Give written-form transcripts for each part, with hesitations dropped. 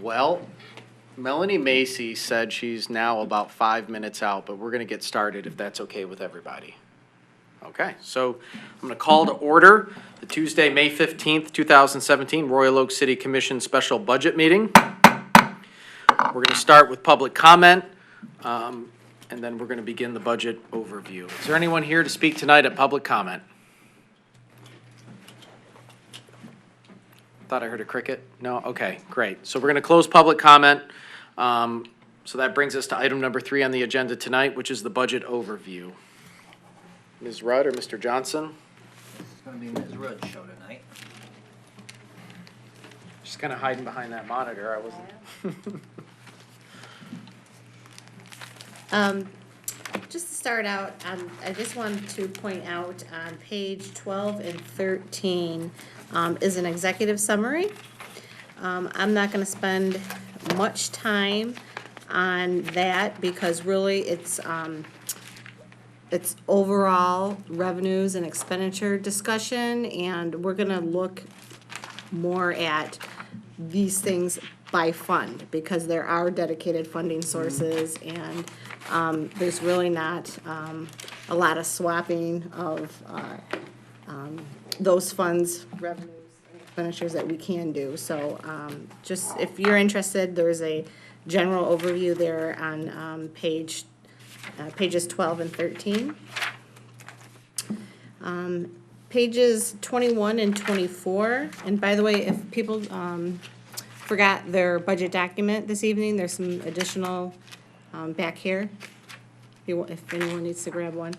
Well, Melanie Macy said she's now about 5 minutes out, but we're going to get started if that's okay with everybody. Okay, so I'm going to call to order the Tuesday, May 15th, 2017 Royal Oak City Commission Special Budget Meeting. We're going to start with public comment, and then we're going to begin the budget overview. Is there anyone here to speak tonight at public comment? Thought I heard a cricket. No? Okay, great. So we're going to close public comment. So that brings us to item number 3 on the agenda tonight, which is the budget overview. Ms. Rudd or Mr. Johnson? It's going to be Ms. Rudd's show tonight. Just kind of hiding behind that monitor. I wasn't. Just to start out, I just wanted to point out on page 12 and 13 is an executive summary. I'm not going to spend much time on that because really it's overall revenues and expenditure discussion, and we're going to look more at these things by fund because there are dedicated funding sources, and there's really not a lot of swapping of those funds, revenues, and expenditures that we can do. So just if you're interested, there's a general overview there on pages 12 and 13. Pages 21 and 24, and by the way, if people forgot their budget document this evening, there's some additional back here, if anyone needs to grab one.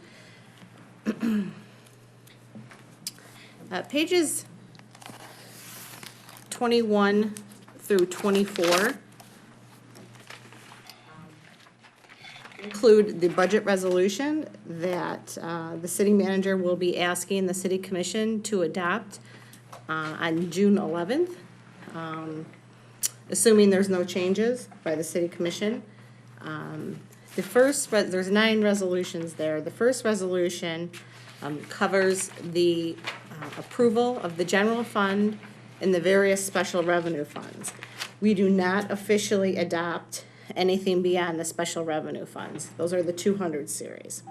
Pages 21 through 24 include the budget resolution that the city manager will be asking the city commission to adopt on June 11th, assuming there's no changes by the city commission. There's 9 resolutions there. The first resolution covers the approval of the general fund and the various special revenue funds. We do not officially adopt anything beyond the special revenue funds. Those are the 200 series.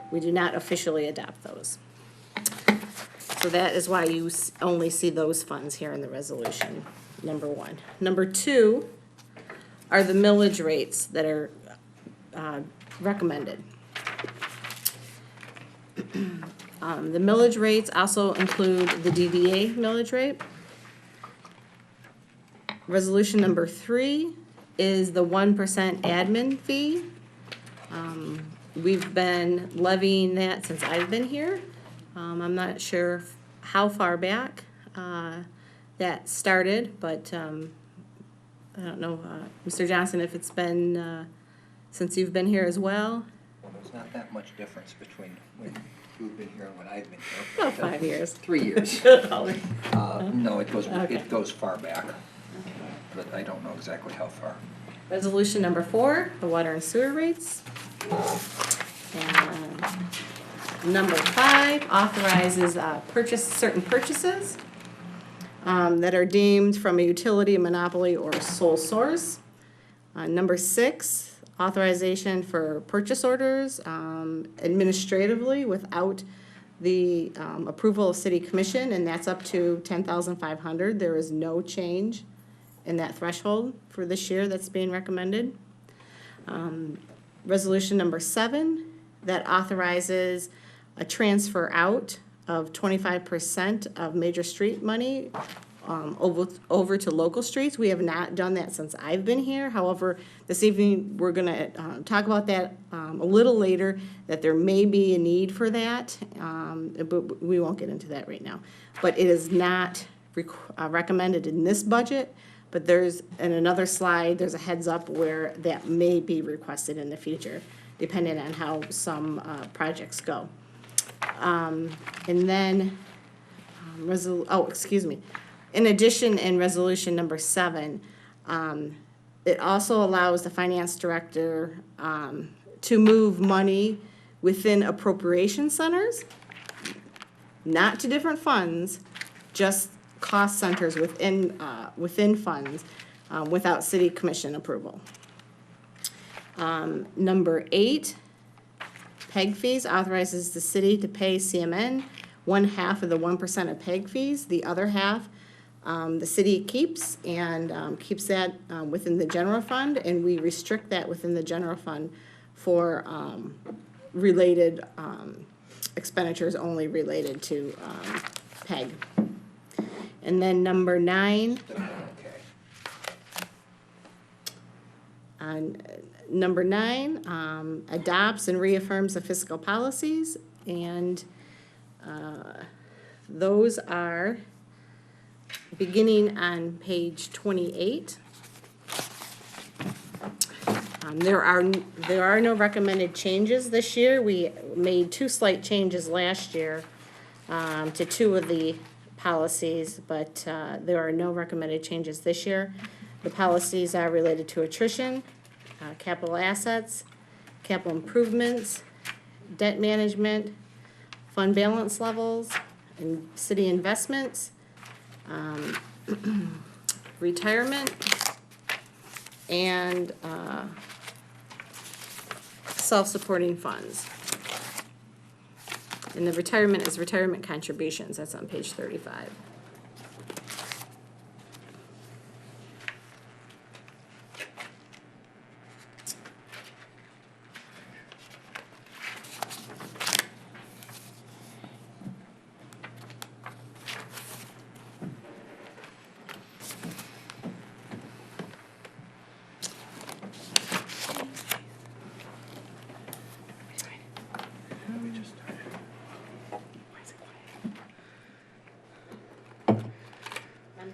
We do not officially adopt those. So that is why you only see those funds here in the resolution, number 1. Number 2 are the millage rates that are recommended. The millage rates also include the DDA millage rate. Resolution number 3 is the 1% admin fee. We've been levying that since I've been here. I'm not sure how far back that started, but I don't know, Mr. Johnson, if it's been since you've been here as well. Well, there's not that much difference between when you've been here and when I've been here. About 5 years. 3 years. No, it goes far back, but I don't know exactly how far. Resolution number 4, the water and sewer rates. And number 5 authorizes certain purchases that are deemed from a utility, monopoly, or sole source. Number 6, authorization for purchase orders administratively without the approval of city commission, and that's up to $10,500. There is no change in that threshold for this year that's being recommended. Resolution number 7, that authorizes a transfer out of 25% of major street money over to local streets. We have not done that since I've been here. However, this evening, we're gonna talk about that a little later, that there may be a need for that, but we won't get into that right now. But it is not recommended in this budget, but there's, in another slide, there's a heads up where that may be requested in the future, depending on how some projects go. And then, in addition, in resolution number 7, it also allows the finance director to move money within appropriation centers, not to different funds, just cost centers within funds, without city commission approval. Number 8, PEG fees authorizes the city to pay CMN 1/2 of the 1% of PEG fees. The other half, the city keeps and keeps that within the general fund, and we restrict that within the general fund for related expenditures only related to PEG. And then number 9, number 9 adopts and reaffirms the fiscal policies, and those are beginning on page 28. There are no recommended changes this year. We made 2 slight changes last year to 2 of the policies, but there are no recommended changes this year. The policies are related to attrition, capital assets, capital improvements, debt management, fund balance levels, and city investments, retirement, and self-supporting funds. And the retirement is retirement contributions. That's on page 35.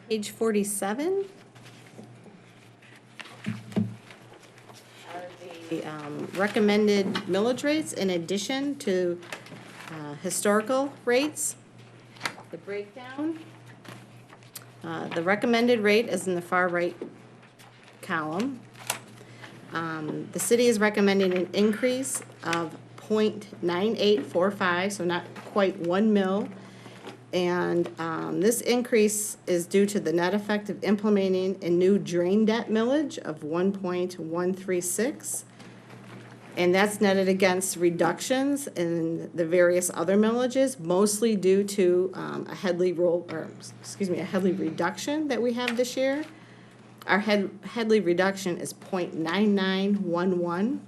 Page 47 are the recommended millage rates in addition to historical rates. The breakdown, the recommended rate is in the far right column. The city is recommending an increase of 0.9845, so not quite 1 mil. And this increase is due to the net effect of implementing a new drain debt millage of 1.136. And that's netted against reductions in the various other millages, mostly due to a Headley reduction that we have this year. Our Headley reduction is 0.9911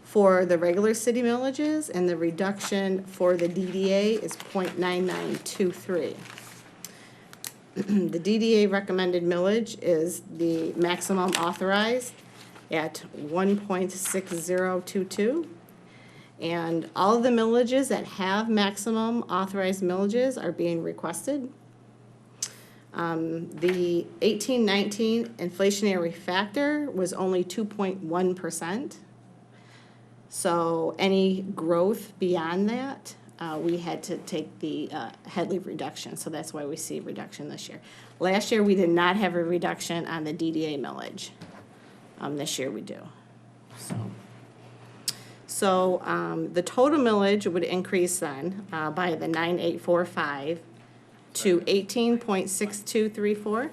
for the regular city millages, and the reduction for the DDA is 0.9923. The DDA recommended millage is the maximum authorized at 1.6022. And all of the millages that have maximum authorized millages are being requested. The 18-19 inflationary factor was only 2.1%. So any growth beyond that, we had to take the Headley reduction, so that's why we see a reduction this year. Last year, we did not have a reduction on the DDA millage. This year we do. So the total millage would increase then by the 9.845 to 18.6234.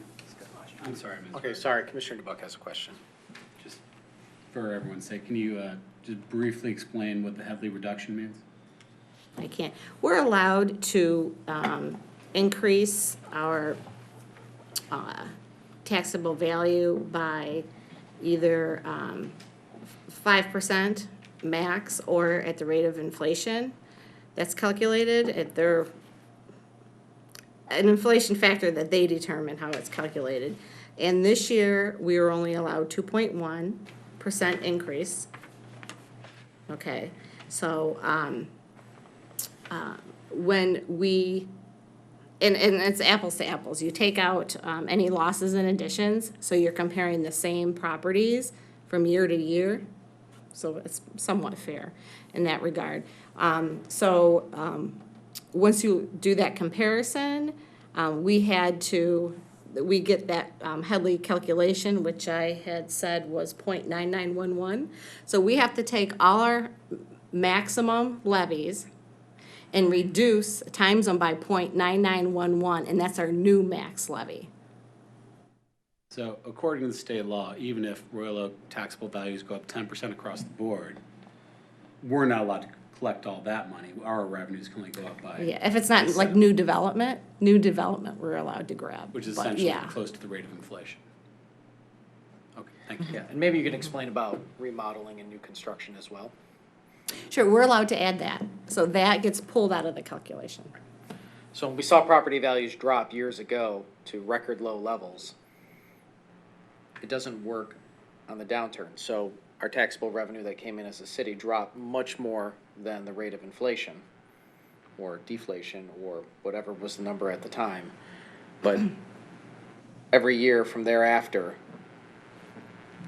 I'm sorry, Ms. Okay, sorry, Commissioner DeBuck has a question. Just for everyone's sake, can you just briefly explain what the Headley reduction means? I can't. We're allowed to increase our taxable value by either 5% max or at the rate of inflation. That's calculated at an inflation factor that they determine how it's calculated. And this year, we were only allowed 2.1% increase. Okay, so when we, and it's apples to apples, you take out any losses and additions, so you're comparing the same properties from year to year, so it's somewhat fair in that regard. Once you do that comparison, we get that Headley calculation, which I had said was 0.9911. So we have to take all our maximum levies and reduce, times them by 0.9911, and that's our new max levy. So according to the state law, even if Royal Oak taxable values go up 10% across the board, we're not allowed to collect all that money. Our revenues can only go up by. Yeah, if it's not like new development, we're allowed to grab. Which is But, essentially yeah. close to the rate of inflation. Okay, thank you. Yeah, and maybe you can explain about remodeling and new construction as well. Sure, we're allowed to add that, so that gets pulled out of the calculation. So when we saw property values drop years ago to record low levels, it doesn't work on the downturn. So our taxable revenue that came in as a city dropped much more than the rate of inflation or deflation or whatever was the number at the time. But every year from thereafter,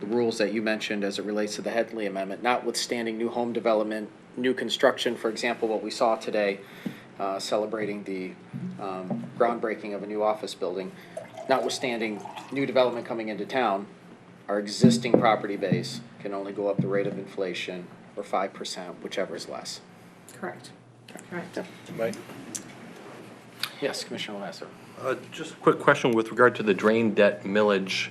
the rules that you mentioned as it relates to the Headley Amendment, notwithstanding new home development, new construction, for example, what we saw today, celebrating the groundbreaking of a new office building, notwithstanding new development coming into town, our existing property base can only go up the rate of inflation or 5%, whichever is less. Correct. Correct. Mike? Yes, Commissioner Lasser. Just a quick question with regard to the drain debt millage.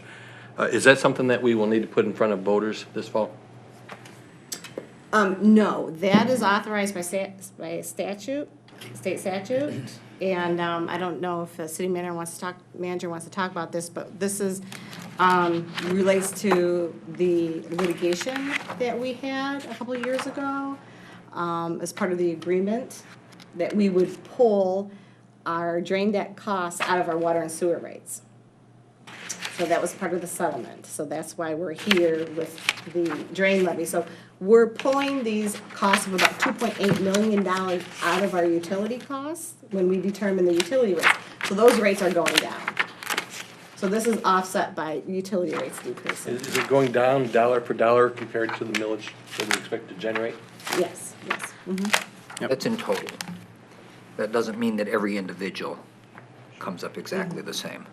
Is that something that we will need to put in front of voters this fall? No, that is authorized by statute, state statute. And, I don't know if the city manager wants to talk about this, but this is, relates to the litigation that we had a couple of years ago, as part of the agreement, that we would pull our drain debt costs out of our water and sewer rates. So that was part of the settlement, so that's why we're here with the drain levy. So we're pulling these costs of about $2.8 million out of our utility costs when we determine the utility rates. So those rates are going down. So this is offset by utility rates decreasing. Is it going down dollar per dollar compared to the millage that we expect to generate? Yes, yes. Mhm. That's in total. That doesn't mean that every individual comes up exactly the same.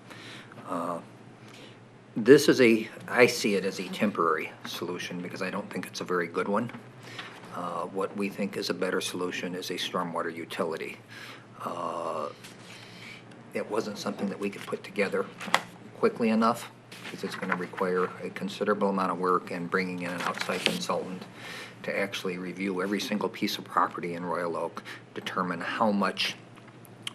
This is I see it as a temporary solution because I don't think it's a very good one. What we think is a better solution is a stormwater utility. It wasn't something that we could put together quickly enough because it's going to require a considerable amount of work and bringing in an outside consultant to actually review every single piece of property in Royal Oak, determine how much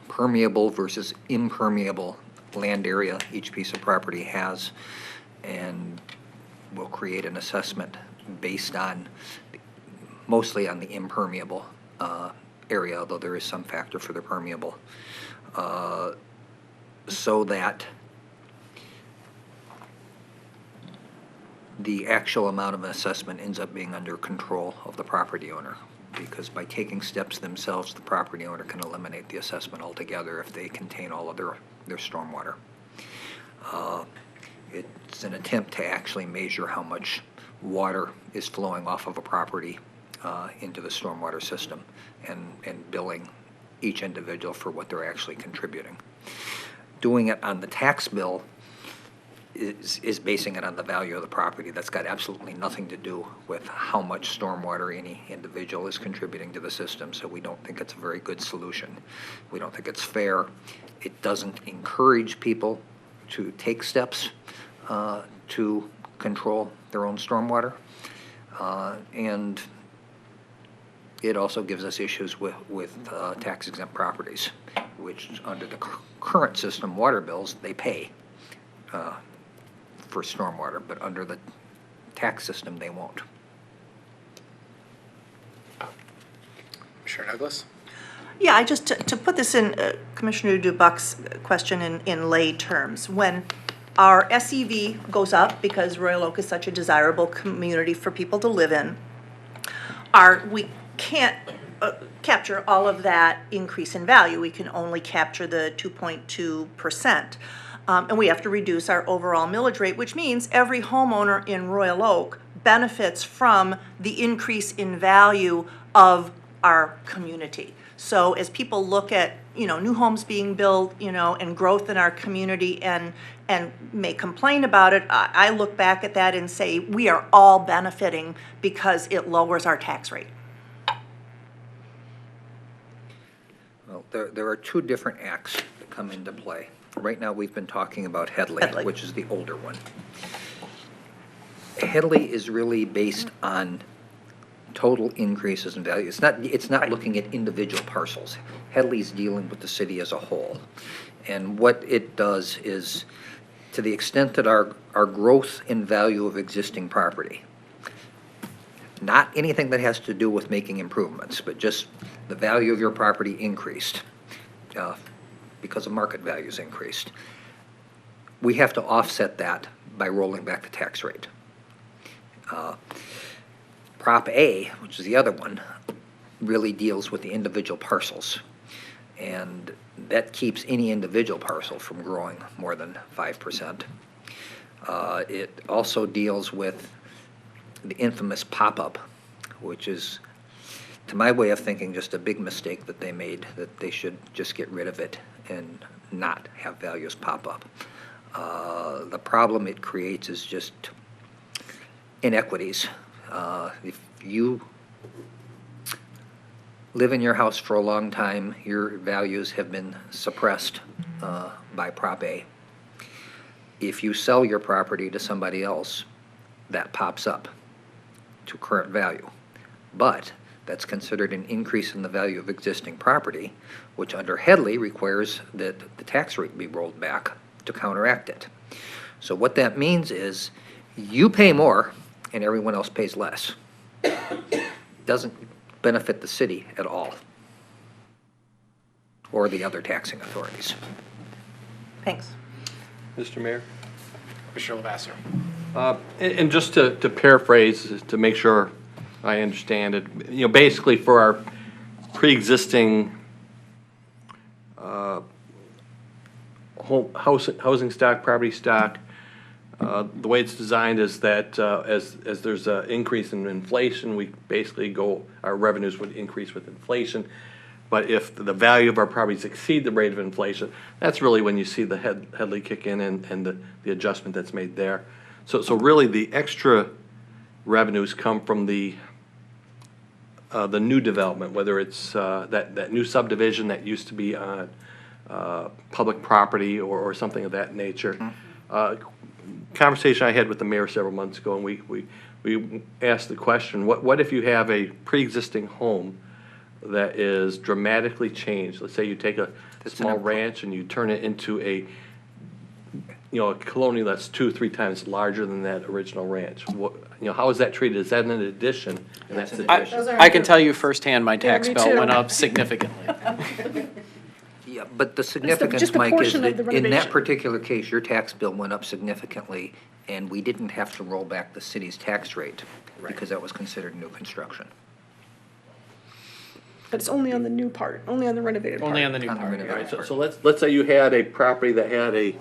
permeable versus impermeable land area each piece of property has, and we'll create an assessment based on, mostly on the impermeable area, although there is some factor for the permeable, so that the actual amount of assessment ends up being under control of the property owner. Because by taking steps themselves, the property owner can eliminate the assessment altogether if they contain all of their stormwater. It's an attempt to actually measure how much water is flowing off of a property into the stormwater system and billing each individual for what they're actually contributing. Doing it on the tax bill is basing it on the value of the property. That's got absolutely nothing to do with how much stormwater any individual is contributing to the system, so we don't think it's a very good solution. We don't think it's fair. It doesn't encourage people to take steps to control their own stormwater, and it also gives us issues with tax-exempt properties, which under the current system, water bills, they pay for stormwater, but under the tax system, they won't. Commissioner Douglas? Yeah, I just, to put this in Commissioner Dubuck's question in lay terms, when our SEV goes up because Royal Oak is such a desirable community for people to live in, we can't capture all of that increase in value. We can only capture the 2.2%. And we have to reduce our overall millage rate, which means every homeowner in Royal Oak benefits from the increase in value of our community. So as people look at, new homes being built, and growth in our community and may complain about it, I look back at that and say, we are all benefiting because it lowers our tax rate. there are two different acts that come into play. Right now, we've been talking about Headley, Headley. which is the older one. Headley is really based on total increases in value. It's not looking at individual parcels. Headley's dealing with the city as a whole. And what it does is, to the extent that our growth in value of existing property, not anything that has to do with making improvements, but just the value of your property increased because of market values increased, we have to offset that by rolling back the tax rate. Prop A, which is the other one, really deals with the individual parcels. And that keeps any individual parcel from growing more than 5%. It also deals with the infamous pop-up, which is, to my way of thinking, just a big mistake that they made, that they should just get rid of it and not have values pop up. The problem it creates is just inequities. If you live in your house for a long time, your values have been suppressed by Prop A. If you sell your property to somebody else, that pops up to current value. But that's considered an increase in the value of existing property, which under Headley requires that the tax rate be rolled back to counteract it. So what that means is you pay more and everyone else pays less. Doesn't benefit the city at all, or the other taxing authorities. Thanks. Mr. Mayor? Commissioner Lavasser. And just to paraphrase, to make sure I understand it, basically for our pre-existing housing stock, property stock, the way it's designed is that as there's an increase in inflation, we basically our revenues would increase with inflation. But if the value of our properties exceed the rate of inflation, that's really when you see the Headley kick in and the adjustment that's made there. So really the extra revenues come from the new development, whether it's that new subdivision that used to be on public property or something of that nature. Conversation I had with the mayor several months ago, and we asked the question, what if you have a pre-existing home that is dramatically changed? Let's say you take a small ranch and you turn it into a colonial that's 2-3 times larger than that original ranch. How is that treated? Is that an addition in that situation? I can tell you firsthand, my tax bill went up significantly. Yeah, but the significance, just a Mike, is portion of that the in that renovation. particular case, your tax bill went up significantly, and we didn't have to roll back the city's tax rate because that was considered new construction. But it's only on the new part, only on the renovated part. Only on the new On the part. renovated yeah. So let's say you had a property that had a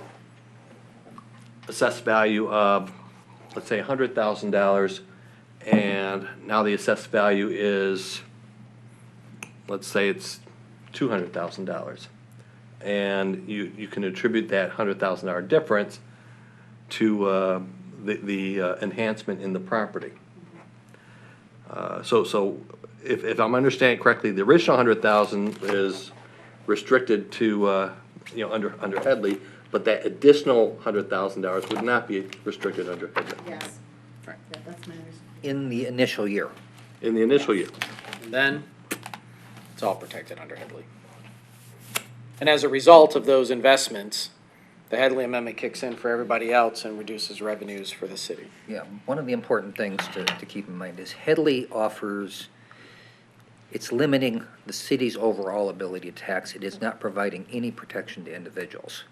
assessed value of, let's say, $100,000, and now the assessed value is, let's say it's $200,000. And you can attribute that $100,000 difference to the enhancement in the property. So if I'm understanding correctly, the original $100,000 is restricted to under Headley, but that additional $100,000 would not be restricted under Headley Yes. Right. Yeah, that's my understanding. In the initial year. in the initial year. And then it's all protected under Headley. And as a result of those investments, the Headley Amendment kicks in for everybody else and reduces revenues for the city. Yeah, one of the important things to keep in mind is Headley offers, it's limiting the city's overall ability to tax. It is not providing any protection to individuals.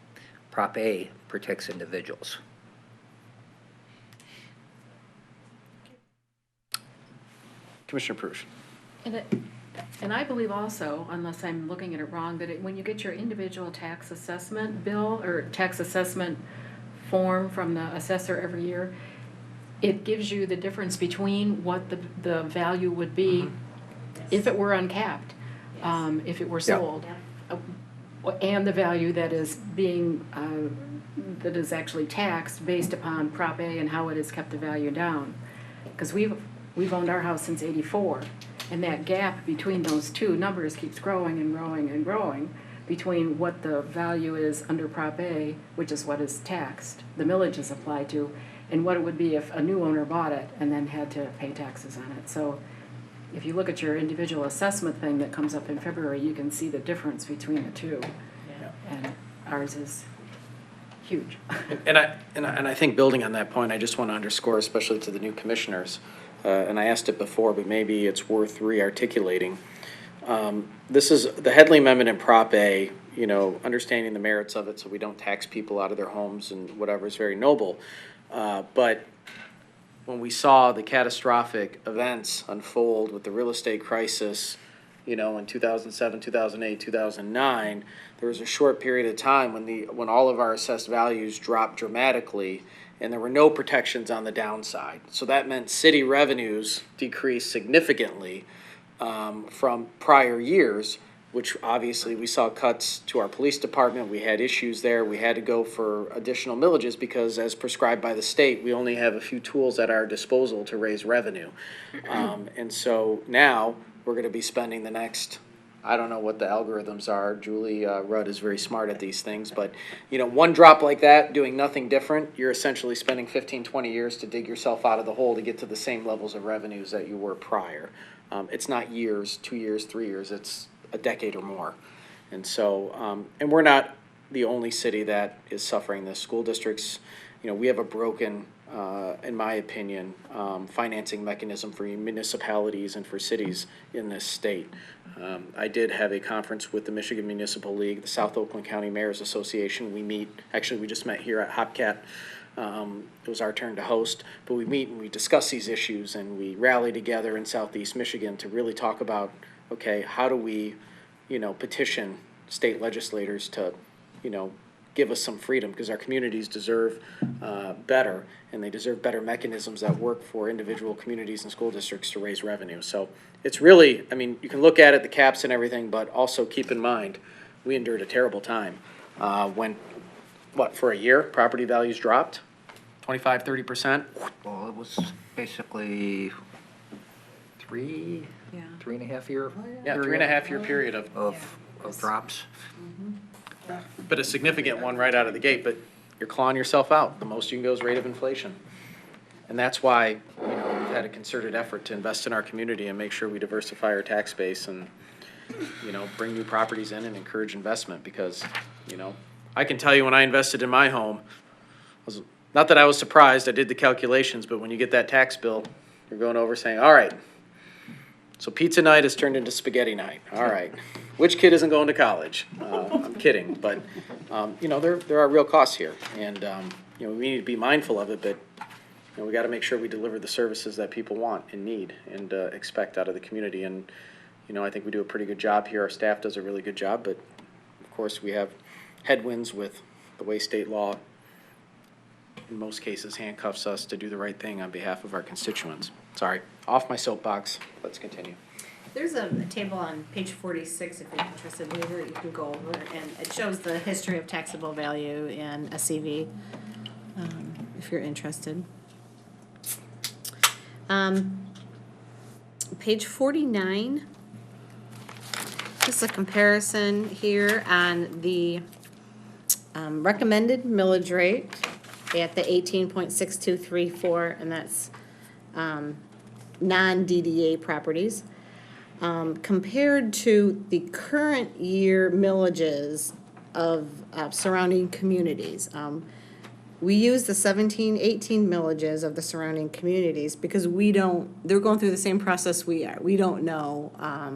Prop A protects individuals. Commissioner Pruitt. And I believe also, unless I'm looking at it wrong, that when you get your individual tax assessment bill or tax assessment form from the assessor every year, it gives you the difference between what the value would be if it were uncapped, if it were sold, and the value that is being, that is actually taxed based upon Prop A and how it has kept the value down. Because we've owned our house since '84, And that gap between those two numbers keeps growing and growing and growing between what the value is under Prop A, which is what is taxed, the millage is applied to, and what it would be if a new owner bought it and then had to pay taxes on it. So if you look at your individual assessment thing that comes up in February, you can see the difference between the two. And ours is huge. And I think building on that point, I just want to underscore, especially to the new commissioners, and I asked it before, but maybe it's worth re-articulating. This is the Headley Amendment in Prop A, you know, understanding the merits of it so we don't tax people out of their homes and whatever is very noble. But when we saw the catastrophic events unfold with the real estate crisis, you know, in 2007, 2008, 2009, there was a short period of time when all of our assessed values dropped dramatically and there were no protections on the downside. So that meant city revenues decreased significantly from prior years, which obviously we saw cuts to our police department. We had issues there. We had to go for additional millages because as prescribed by the state, we only have a few tools at our disposal to raise revenue. And so now we're going to be spending the next, I don't know what the algorithms are. Julie Rudd is very smart at these things, but you know, one drop like that, doing nothing different, you're essentially spending 15, 20 years to dig yourself out of the hole to get to the same levels of revenues that you were prior. It's not years, 2 years, 3 years, it's a decade or more. And so, and we're not the only city that is suffering this. School districts, you know, we have a broken, in my opinion, financing mechanism for municipalities and for cities in this state. I did have a conference with the Michigan Municipal League, the South Oakland County Mayors Association. We just met here at Hopcat. It was our turn to host, but we meet and we discuss these issues and we rally together in Southeast Michigan to really talk about, okay, how do we, you know, petition state legislators to, you know, give us some freedom because our communities deserve better and they deserve better mechanisms that work for individual communities and school districts to raise revenue. So it's really, I mean, you can look at it, the caps and everything, but also keep in mind, we endured a terrible time when, for a year, property values dropped 25, 30%. Well, it was basically three and a half year. Yeah, 3.5 year period Of drops. but a significant one right out of the gate, but you're clawing yourself out. The most you can go is rate of inflation. And that's why, you know, we've had a concerted effort to invest in our community and make sure we diversify our tax base and, you know, bring new properties in and encourage investment because, you know, I can tell you when I invested in my home, not that I was surprised, I did the calculations, but when you get that tax bill, you're going over saying, all right, so pizza night has turned into spaghetti night. All right. Which kid isn't going to college? I'm kidding, but, you know, there are real costs here. And, you know, we need to be mindful of it, but, you know, we got to make sure we deliver the services that people want and need and expect out of the community. And, you know, I think we do a pretty good job here. Our staff does a really good job, but, of course, we have headwinds with the way state law, in most cases, handcuffs us to do the right thing on behalf of our constituents. Sorry, off my soapbox. Let's continue. There's a table on page 46, if you're interested, later you can go over, and it shows the history of taxable value and SCV, if you're interested. Page 49, just a comparison here on the recommended millage rate at the 18.6234, and that's non-DDA properties, compared to the current year millages of surrounding communities. We use the 17-18 millages of the surrounding communities because they're going through the same process we are. We don't know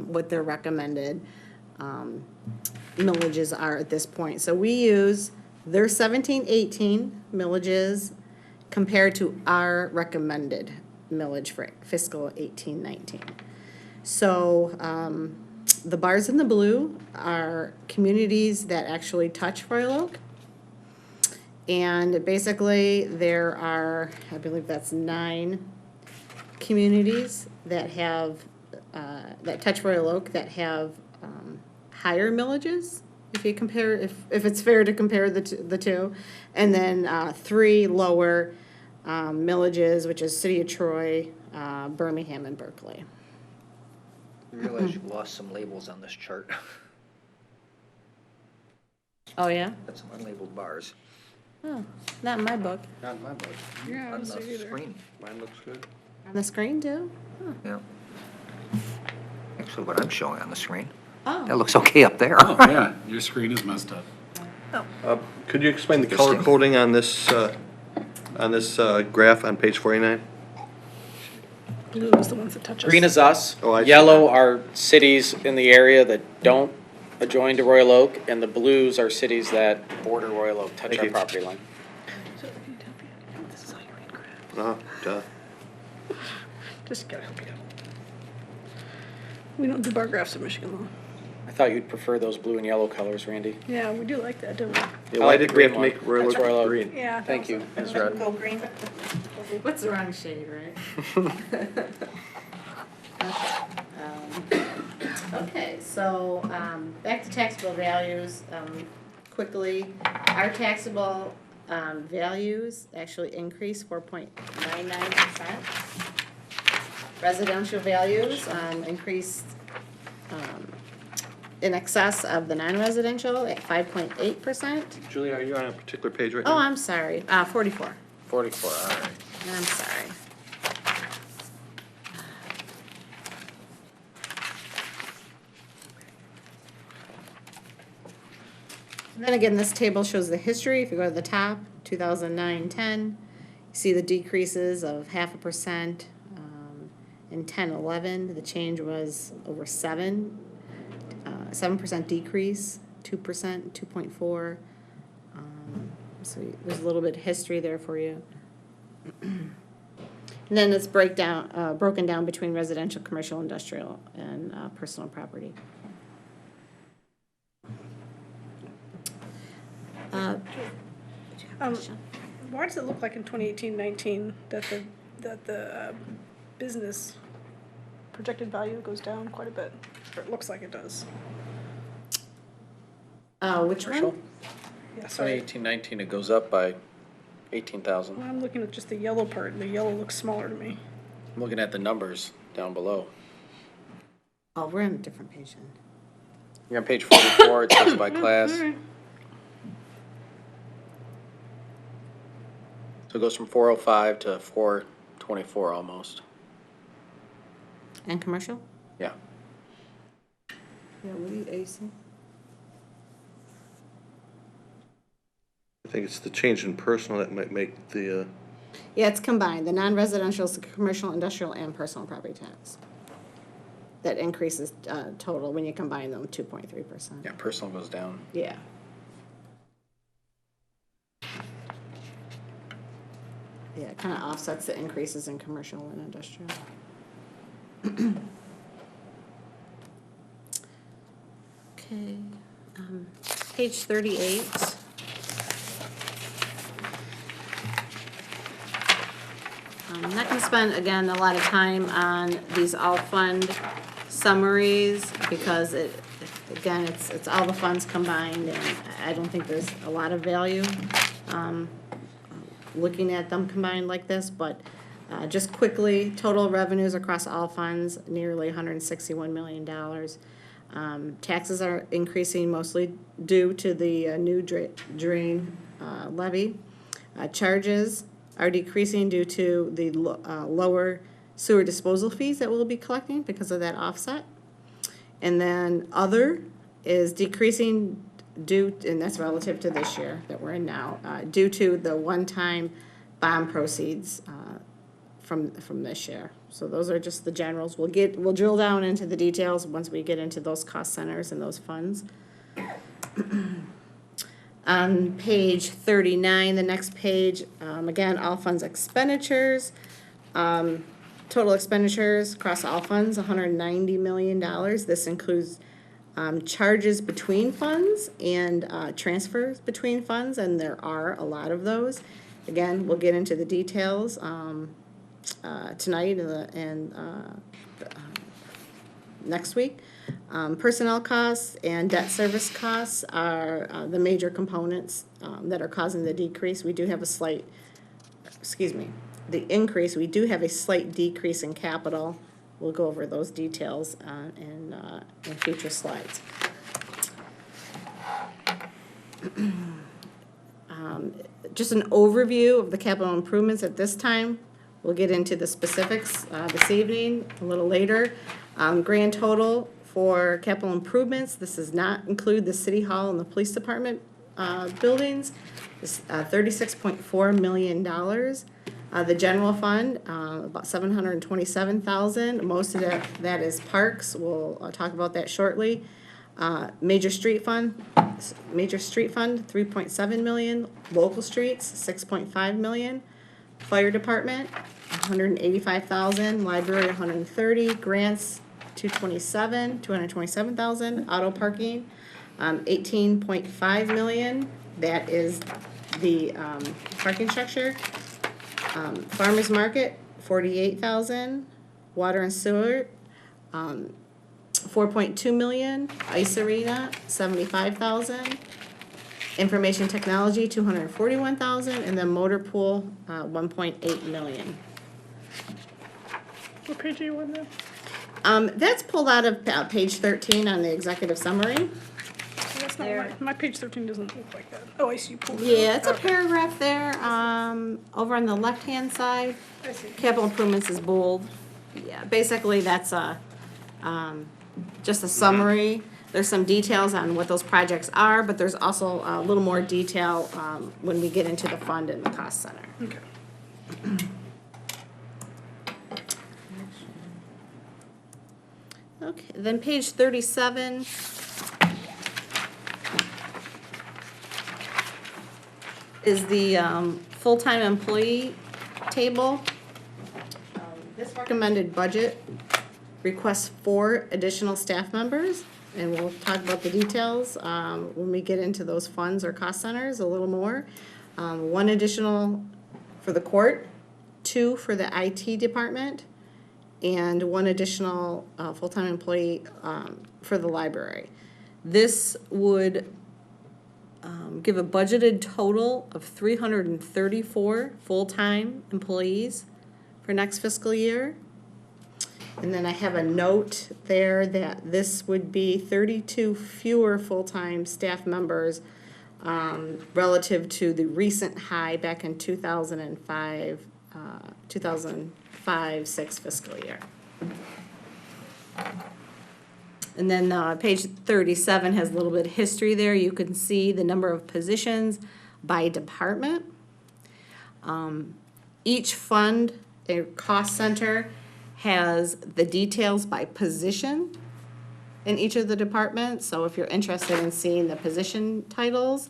what their recommended millages are at this point. So we use their 17-18 millages compared to our recommended millage for fiscal 18-19. So the bars in the blue are communities that actually touch Royal Oak. And basically there are, I believe that's 9 communities that have, that touch Royal Oak that have higher millages. If you compare, if it's fair to compare the two, and then 3 lower millages, which is City of Troy, Birmingham, and Berkeley. I realize you lost some labels on this chart. Oh, yeah? Got some unlabeled bars Oh, not in my book. Not in my book. Yeah, I on don't see the it either. screen. Mine looks good. On the screen, too? Yeah. Actually, what I'm showing on the screen, that Oh, looks okay up there. Oh, yeah, your screen is messed up. Could you explain the color Interesting. coding on this graph on page 49? Blue is the ones that touch us. Green is us. Oh, I see Yellow that. are cities in the area that don't adjoin to Royal Oak, and the blues are cities that border Royal Oak, touch Thank our you. property line. This is how you read graph. Duh. Just gotta help you out. We don't do bar graphs in Michigan law. I thought you'd prefer those blue and yellow colors, Randy. Yeah, we do like that, don't we? Yeah, I why like did the we have green to one. make Royal That's Oak Royal Oak. green? Yeah. Thank you. Ms. Rudd. Go green. what's the wrong shade, right? Okay, so, back to taxable values, quickly. Our taxable, values actually increased 4.99%. Residential values, increased, in excess of the non-residential at 5.8%. Julie, are you on a particular page right now? Oh, I'm sorry, 44. 44, all right. I'm sorry. And then again, this table shows the history. If you go to the top, 2009-10, you see the decreases of 0.5%. In 10-11, the change was over 7% decrease, 2%, 2.4. So there's a little bit of history there for you. And then it's broken down between residential, commercial, industrial, and personal property. Why does it look like in 2018-19 that the business projected value goes down quite a bit? Or it looks like it does. Which Commercial? one? Yeah, sorry. 2018-19, it goes up by 18,000. When I'm looking at just the yellow part, and the yellow looks smaller to me. I'm looking at the numbers down below. Oh, we're on a different page then. You're on page 44, it says by class. All right. So it goes from 405 to 424 almost. And commercial? Yeah. Yeah, what do you, AC? I think it's the change in personal that might make the, Yeah, it's combined. The non-residential is the commercial, industrial, and personal property tax. That increases total when you combine them, 2.3%. Yeah, personal goes down. Yeah. Yeah, it kind of offsets the increases in commercial and industrial. Okay, page 38. I'm not gonna spend, again, a lot of time on these all fund summaries because again, it's all the funds combined and I don't think there's a lot of value, looking at them combined like this, but, just quickly, total revenues across all funds, nearly $161 million. Taxes are increasing mostly due to the new drain levy. Charges are decreasing due to the lower sewer disposal fees that we'll be collecting because of that offset. And then other is decreasing and that's relative to this year that we're in now, due to the one-time bond proceeds from this year. So those are just the generals. We'll drill down into the details once we get into those cost centers and those funds. On page 39, the next page, again, all funds expenditures. Total expenditures across all funds, $190 million. This includes charges between funds and transfers between funds, and there are a lot of those. Again, we'll get into the details tonight and next week. Personnel costs and debt service costs are the major components that are causing the decrease. We do have the increase. We do have a slight decrease in capital we'll go over those details in future slides. Just an overview of the capital improvements at this time. We'll get into the specifics this evening, a little later. Grand total for capital improvements, this does not include the city hall and the police department buildings, is $36.4 million. The general fund, about $727,000. Most of that is parks. We'll talk about that shortly. Major street fund, $3.7 million. Local streets, $6.5 million. Fire department, $185,000. Library, $130,000. Grants, $227,000. Auto parking, $18.5 million. That is the parking structure. Farmers market, $48,000. Water and sewer, $4.2 million. Ice arena, $75,000. Information technology, $241,000, and then motor pool, $1.8 million. What page are you on there? That's pulled out of page 13 on the executive summary. That's not my page 13 doesn't look like that. Oh, I see you pulled it. Yeah, it's a Okay. paragraph there, over on the left-hand side. I see. Capital improvements is bold. Yeah, basically that's just a summary. There's some details on what those projects are, but there's also a little more detail, when we get into the fund and the cost center. Okay. Okay, then page 37. Is the full-time employee table. This recommended budget requests 4 additional staff members, and we'll talk about the details when we get into those funds or cost centers a little more. 1 additional for the court, 2 for the IT department, and 1 additional full-time employee for the library. This would give a budgeted total of 334 full-time employees for next fiscal year. And then I have a note there that this would be 32 fewer full-time staff members relative to the recent high back in 2005-6 fiscal year. And then page 37 has a little bit of history there. You can see the number of positions by department. Each fund or cost center has the details by position in each of the departments. So if you're interested in seeing the position titles,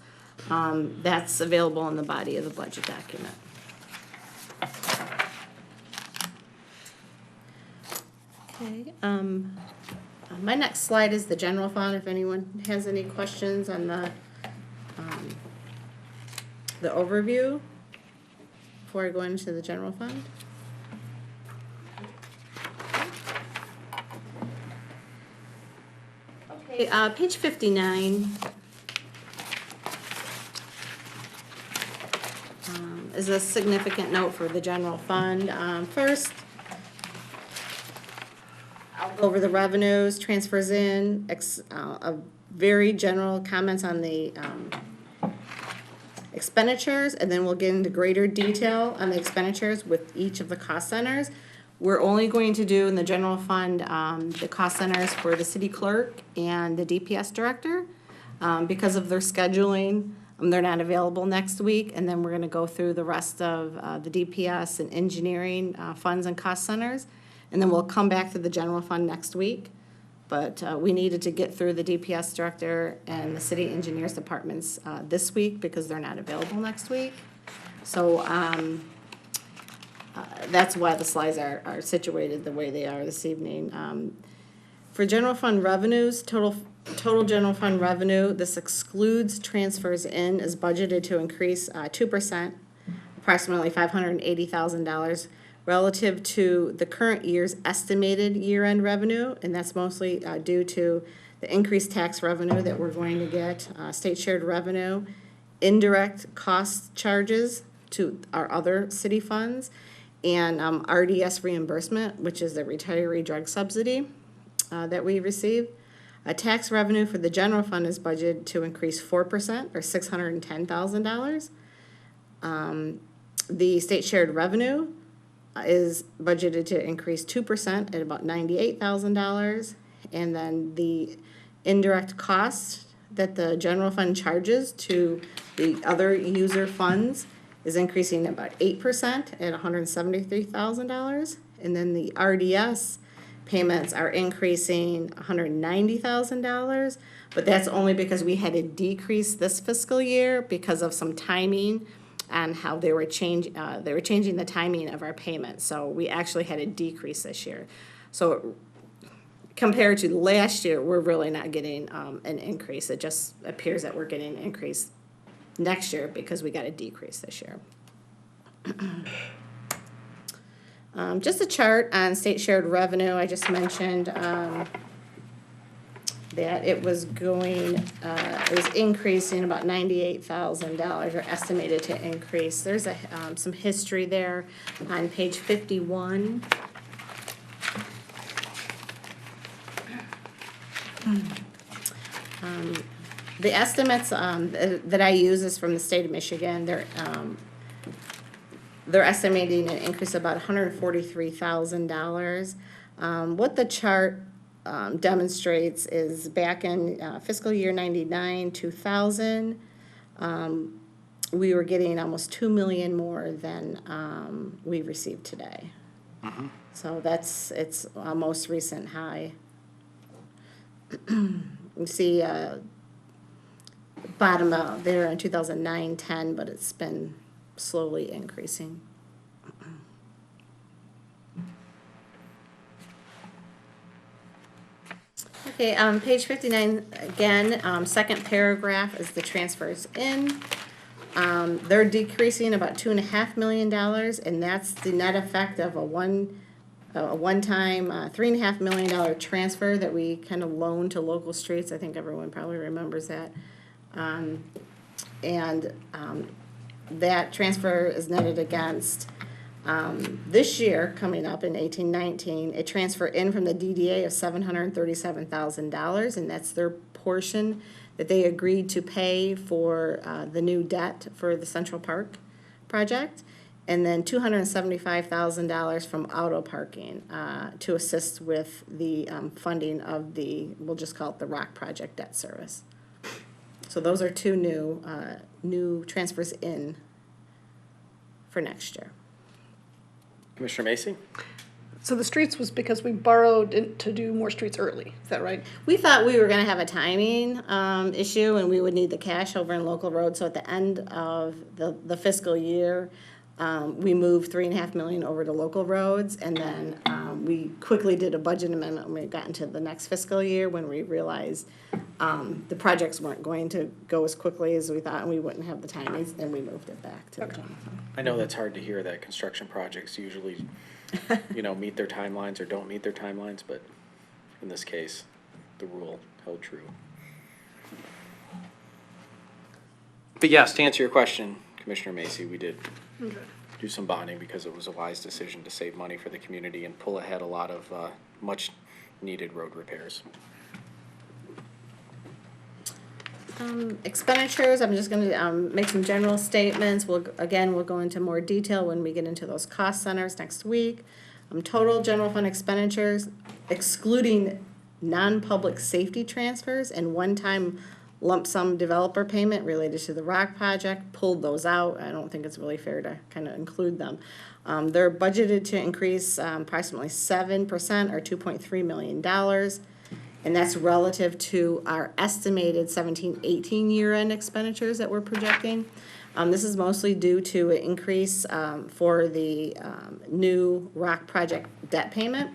that's available in the body of the budget document. Okay, my next slide is the general fund, if anyone has any questions on the overview before I go into the general fund. Okay, page 59 is a significant note for the general fund. First, I'll go over the revenues, transfers in, a very general comments on the expenditures, and then we'll get into greater detail on the expenditures with each of the cost centers. We're only going to do in the general fund the cost centers for the city clerk and the DPS director. Because of their scheduling, they're not available next week, and then we're gonna go through the rest of the DPS and engineering funds and cost centers. And then we'll come back to the general fund next week. But we needed to get through the DPS director and the city engineers departments this week because they're not available next week. So that's why the slides are situated the way they are this evening. For general fund revenues, total general fund revenue, this excludes transfers in, is budgeted to increase 2%, approximately $580,000 relative to the current year's estimated year-end revenue, and that's mostly due to the increased tax revenue that we're going to get, state shared revenue, indirect cost charges to our other city funds, and RDS reimbursement, which is the retiree drug subsidy that we receive. Tax revenue for the general fund is budgeted to increase 4%, or $610,000. The state shared revenue is budgeted to increase 2% at about $98,000. And then the indirect costs that the general fund charges to the other user funds is increasing about 8% at $173,000. And then the RDS payments are increasing $190,000, but that's only because we had a decrease this fiscal year because of some timing on how they were changing the timing of our payments. So we actually had a decrease this year. So compared to last year, we're really not getting an increase. It just appears that we're getting an increase next year because we got a decrease this year. Just a chart on state shared revenue. I just mentioned that it was increasing about $98,000, or estimated to increase. There's some history there on page 51. The estimates that I use is from the state of Michigan. They're estimating an increase of about $143,000. What the chart demonstrates is back in fiscal year 99, 2000, we were getting almost $2 million more than we received today. So it's our most recent high. You see bottom out there in 2009, 10, but it's been slowly increasing. Okay, page 59 again, second paragraph is the transfers in. They're decreasing about $2.5 million, and that's the net effect of a one-time $3.5 million transfer that we kind of loaned to local streets. I think everyone probably remembers that. That transfer is netted against this year, coming up in 18-19, a transfer in from the DDA of $737,000, and that's their portion that they agreed to pay for the new debt for the Central Park project, and then $275,000 from auto parking to assist with the funding of we'll just call it the WROK project debt service. So those are two new transfers in for next year. Commissioner Macy? So the streets was because we borrowed to do more streets early, is that right? We thought we were gonna have a timing issue and we would need the cash over in local roads. So at the end of the fiscal year, we moved $3.5 million over to local roads, and then we quickly did a budget amendment when we got into the next fiscal year, when we realized the projects weren't going to go as quickly as we thought, and we wouldn't have the timings, and we moved it back to the general fund. I know that's hard to hear, that construction projects usually, meet their timelines or don't meet their timelines, but in this case, the rule held true. But yes, to answer your question, Commissioner Macy, we did do some bonding because it was a wise decision to save money for the community and pull ahead a lot of much needed road repairs. Expenditures, I'm just gonna make some general statements. We'll go into more detail when we get into those cost centers next week. Total general fund expenditures, excluding non-public safety transfers and one-time lump sum developer payment related to the WROK project, pulled those out. I don't think it's really fair to kind of include them. They're budgeted to increase approximately 7%, or $2.3 million. And that's relative to our estimated 17-18 year-end expenditures that we're projecting. This is mostly due to an increase for the new WROK project debt payment.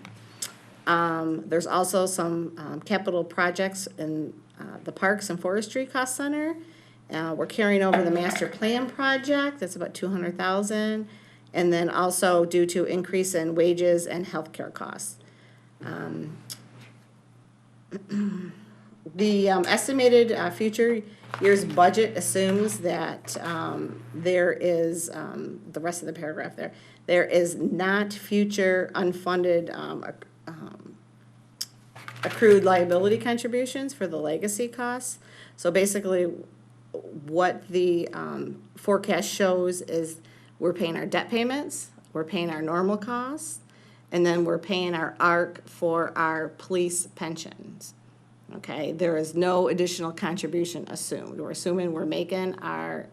There's also some capital projects in the Parks and Forestry Cost Center. We're carrying over the master plan project, that's about $200,000. And then also due to increase in wages and healthcare costs. The estimated future year's budget assumes that there is, the rest of the paragraph there is not future unfunded accrued liability contributions for the legacy costs. So basically, what the forecast shows is we're paying our debt payments, we're paying our normal costs, and then we're paying our ARC for our police pensions. Okay, there is no additional contribution assumed. We're assuming we're making our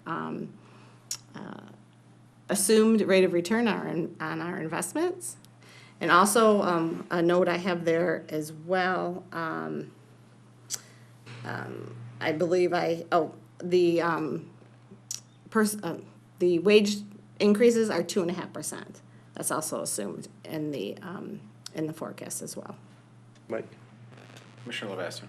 assumed rate of return on our investments. And also, a note I have there as well, I believe the wage increases are 2.5%. That's also assumed in the forecast as well. Mike? Commissioner Lavasser.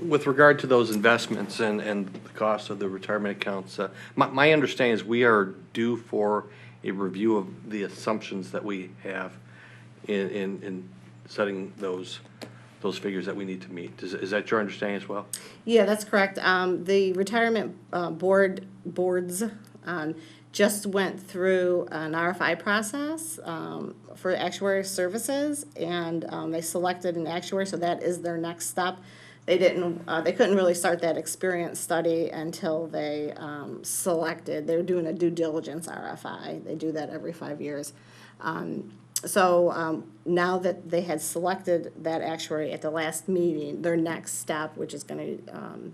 With regard to those investments and the cost of the retirement accounts, my understanding is we are due for a review of the assumptions that we have in setting those figures that we need to meet. Is that your understanding as well? Yeah, that's correct. The retirement boards just went through an RFI process for actuary services, and they selected an actuary, so that is their next step. They couldn't really start that experience study until they selected. They were doing a due diligence RFI. They do that every 5 years. So now that they had selected that actuary at the last meeting, their next step, which is going to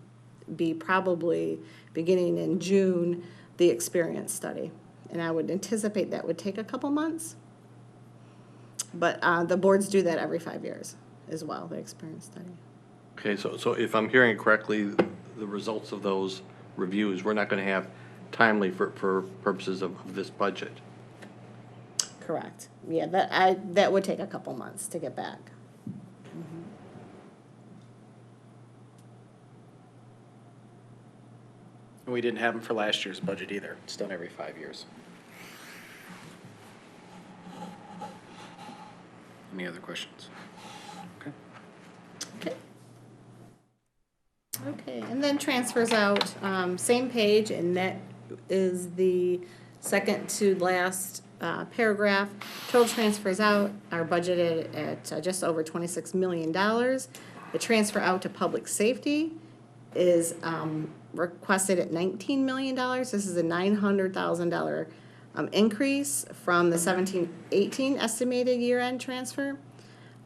be probably beginning in June, the experience study. And I would anticipate that would take a couple months. But the boards do that every 5 years as well, the experience study. Okay, so if I'm hearing it correctly, the results of those reviews, we're not going to have timely for purposes of this budget. Correct. Yeah, that would take a couple months to get back. And we didn't have them for last year's budget either. It's done every 5 years. Any other questions? Okay. Okay. Okay, and then transfers out, same page, and that is the second to last paragraph. Total transfers out are budgeted at just over $26 million. The transfer out to public safety is requested at $19 million. This is a $900,000 increase from the 17-18 estimated year-end transfer.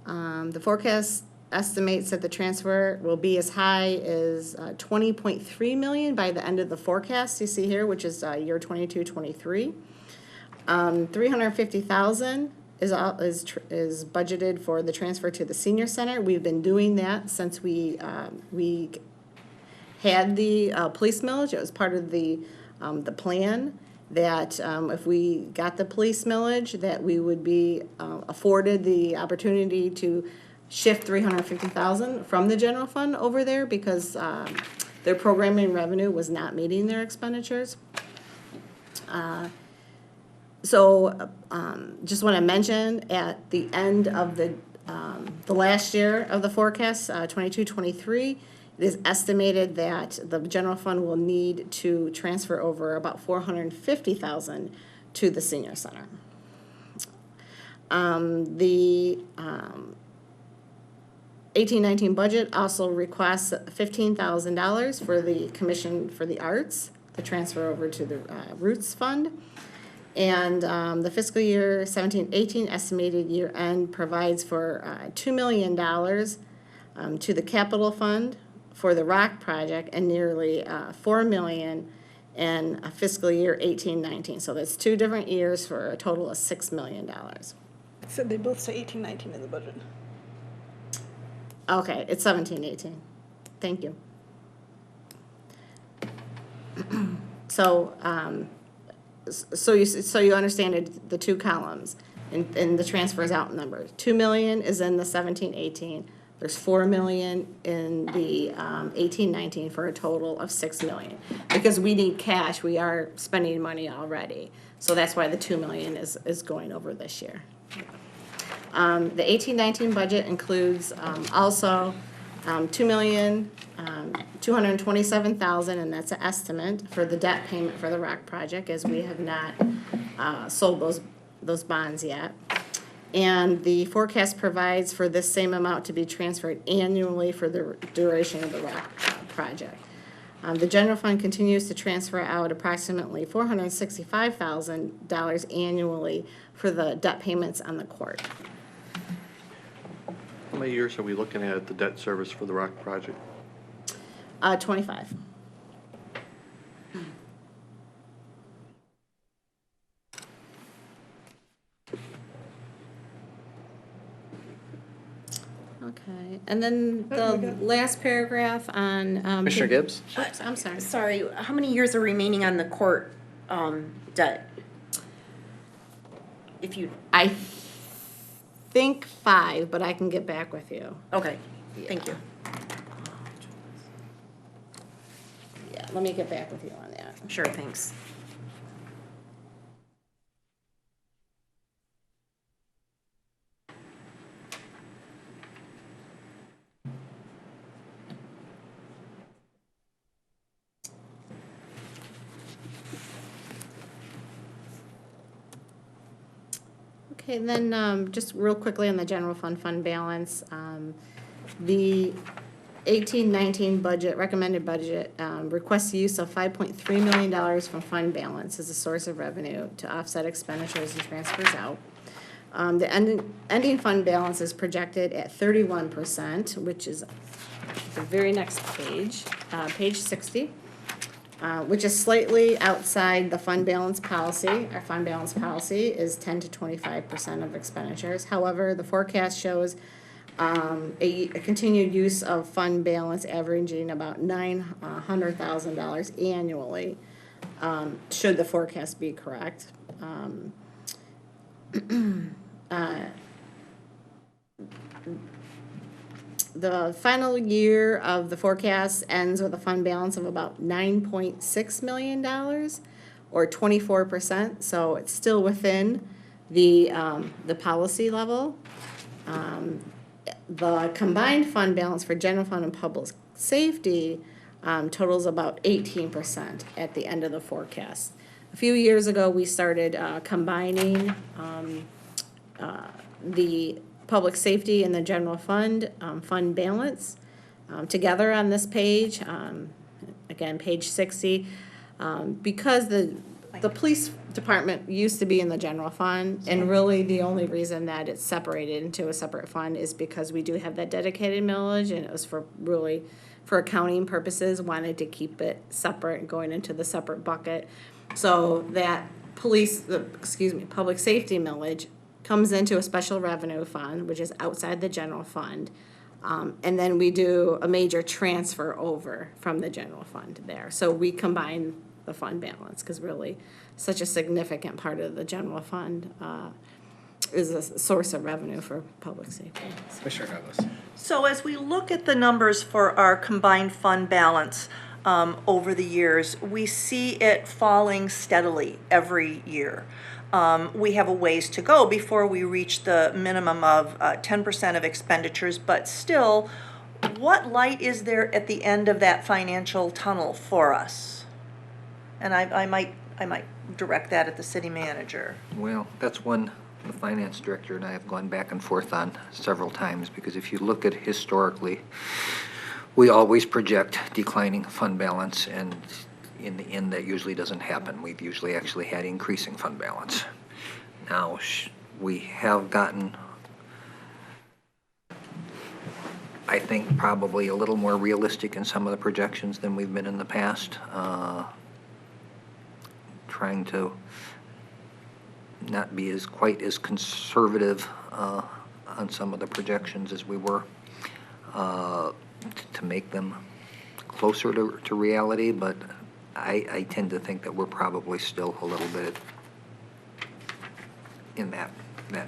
The forecast estimates that the transfer will be as high as $20.3 million by the end of the forecast you see here, which is year 22-23. $350,000 is budgeted for the transfer to the senior center. We've been doing that since we had the police millage. It was part of the plan that if we got the police millage, that we would be afforded the opportunity to shift $350,000 from the general fund over there because their programming revenue was not meeting their expenditures. So just want to mention at the end of the last year of the forecast, 22-23, it is estimated that the general fund will need to transfer over about $450,000 to the senior center. The 18-19 budget also requests $15,000 for the Commission for the Arts to transfer over to the Roots Fund. And the fiscal year 17-18 estimated year end provides for $2 million to the capital fund for the WROK project and nearly $4 million in fiscal year 18-19. So that's 2 different years for a total of $6 million. So they both say 18-19 in the budget. Okay, it's 17-18. Thank you. So, so you understand the 2 columns and the transfers out numbers. 2 million is in the 17-18. There's 4 million in the 18-19 for a total of 6 million. Because we need cash, we are spending money already. So that's why the 2 million is going over this year. The 18-19 budget includes also $2,227,000, and that's an estimate for the debt payment for the ROK project, as we have not sold those bonds yet. And the forecast provides for this same amount to be transferred annually for the duration of the ROK project. The general fund continues to transfer out approximately $465,000 annually for the debt payments on the court. How many years are we looking at the debt service for the ROK project? 25. Okay, and then the last paragraph on. Commissioner Gibbs? Oops, I'm sorry. Sorry, how many years are remaining on the court debt? If you, I think 5, but I can get back with you. okay, thank you. Yeah, let me get back with you on that. Sure, thanks. Okay, and then just real quickly on the general fund balance, the 18-19 budget, recommended budget, requests the use of $5.3 million from fund balance as a source of revenue to offset expenditures and transfers out. The ending fund balance is projected at 31%, which is the very next page, page 60. Which is slightly outside the fund balance policy. Our fund balance policy is 10 to 25% of expenditures. However, the forecast shows a continued use of fund balance averaging about $900,000 annually, should the forecast be correct. The final year of the forecast ends with a fund balance of about $9.6 million, or 24%, so it's still within the policy level. The combined fund balance for general fund and public safety totals about 18% at the end of the forecast. A few years ago, we started combining the public safety and the general fund, fund balance, together on this page, again, page 60, because the police department used to be in the general fund, and really the only reason that it's separated into a separate fund is because we do have that dedicated millage, and it was for really, for accounting purposes, wanted to keep it separate and going into the separate bucket. So that public safety millage comes into a special revenue fund, which is outside the general fund. And then we do a major transfer over from the general fund there. So we combine the fund balance, because really such a significant part of the general fund is a source of revenue for public safety. Commissioner Douglas? So as we look at the numbers for our combined fund balance over the years, we see it falling steadily every year. We have a ways to go before we reach the minimum of 10% of expenditures, but still, what light is there at the end of that financial tunnel for us? And I might direct that at the city manager. Well, that's one the finance director and I have gone back and forth on several times, because if you look at historically, we always project declining fund balance, and in the end, that usually doesn't happen. We've usually actually had increasing fund balance. Now, we have gotten, I think, probably a little more realistic in some of the projections than we've been in the past. Trying to not be quite as conservative on some of the projections as we were, to make them closer to reality, but I tend to think that we're probably still a little bit in that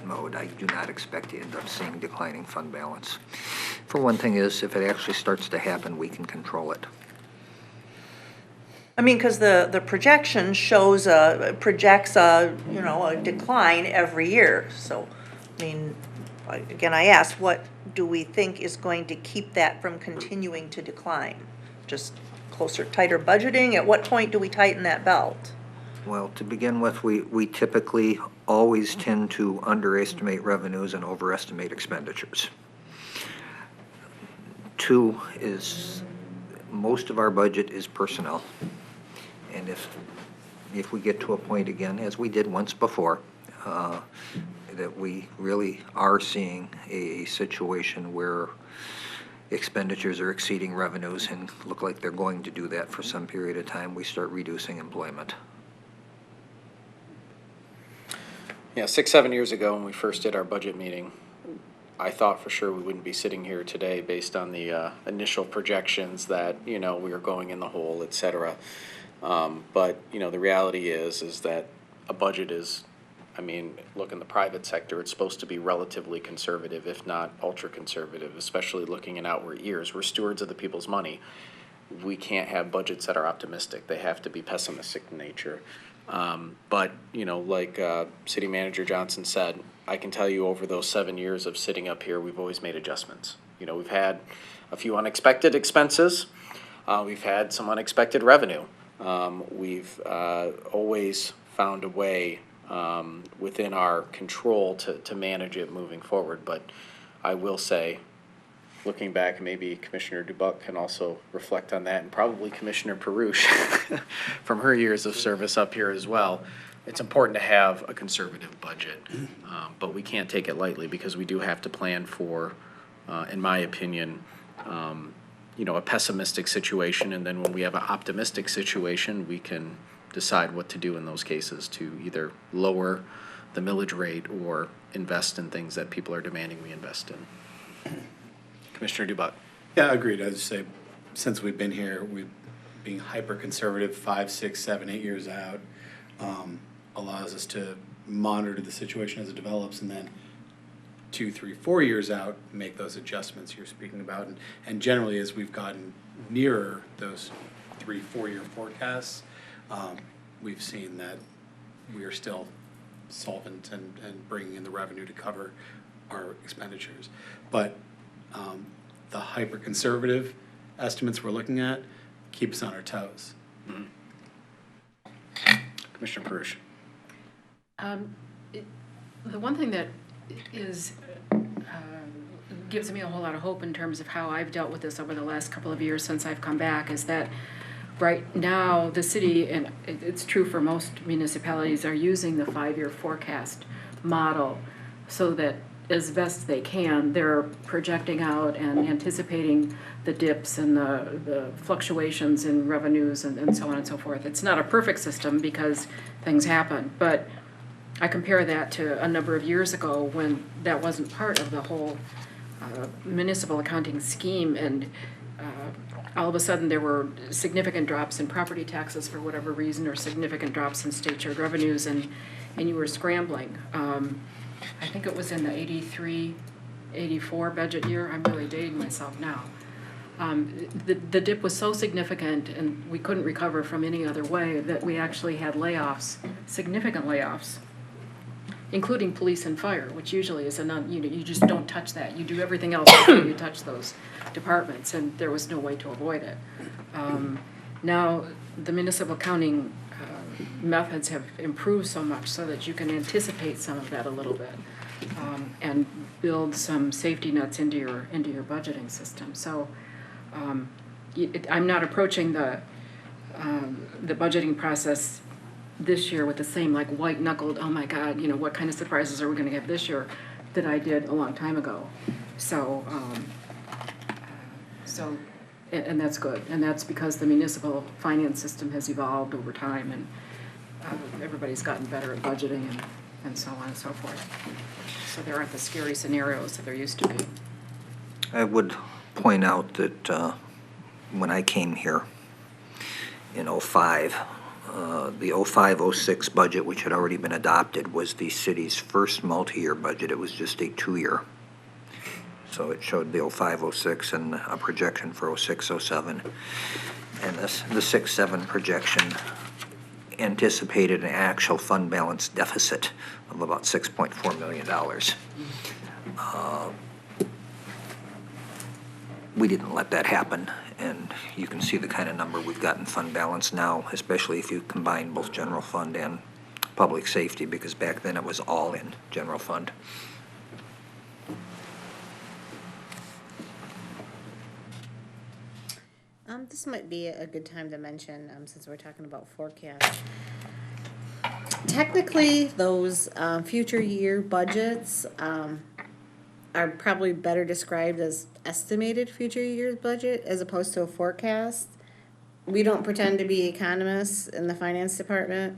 mode. I do not expect to end up seeing declining fund balance. For one thing is, if it actually starts to happen, we can control it. I mean, because the projection shows projects a decline every year. So, I mean, again, I asked, what do we think is going to keep that from continuing to decline? Just closer, tighter budgeting? At what point do we tighten that belt? Well, to begin with, we typically always tend to underestimate revenues and overestimate expenditures. Two is, most of our budget is personnel. And if we get to a point again, as we did once before, that we really are seeing a situation where expenditures are exceeding revenues and look like they're going to do that for some period of time, we start reducing employment. Yeah, 6-7 years ago when we first did our budget meeting, I thought for sure we wouldn't be sitting here today based on the initial projections that, we were going in the hole, et cetera. But, the reality is that a budget is, look, in the private sector, it's supposed to be relatively conservative, if not ultra-conservative, especially looking in outward years. We're stewards of the people's money. We can't have budgets that are optimistic. They have to be pessimistic in nature. But, like City Manager Johnson said, I can tell you over those 7 years of sitting up here, we've always made adjustments. We've had a few unexpected expenses. We've had some unexpected revenue. We've always found a way within our control to manage it moving forward. But I will say, looking back, maybe Commissioner Dubuc can also reflect on that, and probably Commissioner Perush from her years of service up here as well. It's important to have a conservative budget, but we can't take it lightly because we do have to plan for, in my opinion, a pessimistic situation, and then when we have an optimistic situation, we can decide what to do in those cases to either lower the millage rate or invest in things that people are demanding we invest in. Commissioner Dubuc. Yeah, agreed. I would say, since we've been here, we've being hyper conservative 5, 6, 7, 8 years out, allows us to monitor the situation as it develops, and then 2, 3, 4 years out, make those adjustments you're speaking about. And generally, as we've gotten nearer those 3, 4 year forecasts, we've seen that we are still solvent and bringing in the revenue to cover our expenditures. But the hyper conservative estimates we're looking at keep us on our toes. Mm-hmm. Commissioner Perush. The one thing that is gives me a whole lot of hope in terms of how I've dealt with this over the last couple of years since I've come back is that right now the city, and it's true for most municipalities, are using the 5-year forecast model so that as best they can, they're projecting out and anticipating the dips and the fluctuations in revenues and so on and so forth. It's not a perfect system because things happen, but I compare that to a number of years ago when that wasn't part of the whole municipal accounting scheme, and all of a sudden there were significant drops in property taxes for whatever reason, or significant drops in state shared revenues, and you were scrambling. I think it was in the 83, 84 budget year. I'm really dating myself now. The dip was so significant and we couldn't recover from any other way that we actually had layoffs, significant layoffs, including police and fire, which usually is you just don't touch that. You do everything else before you touch those departments, and there was no way to avoid it. Now the municipal accounting methods have improved so much so that you can anticipate some of that a little bit and build some safety nets into your budgeting system. So I'm not approaching the budgeting process this year with the same like white-knuckled, oh my God, what kind of surprises are we going to get this year that I did a long time ago. So and that's good, and that's because the municipal finance system has evolved over time, and everybody's gotten better at budgeting and so on and so forth. So there aren't the scary scenarios that there used to be. I would point out that when I came here in '05, the '05-06 budget, which had already been adopted, was the city's first multi-year budget. It was just a 2-year. So it showed the '05-06 and a projection for '06-07. And the '06-07 projection anticipated an actual fund balance deficit of about $6.4 million. We didn't let that happen, and you can see the kind of number we've got in fund balance now, especially if you combine both general fund and public safety, because back then it was all in general fund. This might be a good time to mention, since we're talking about forecasts. Technically, those future year budgets are probably better described as estimated future year's budget as opposed to a forecast. We don't pretend to be economists in the finance department.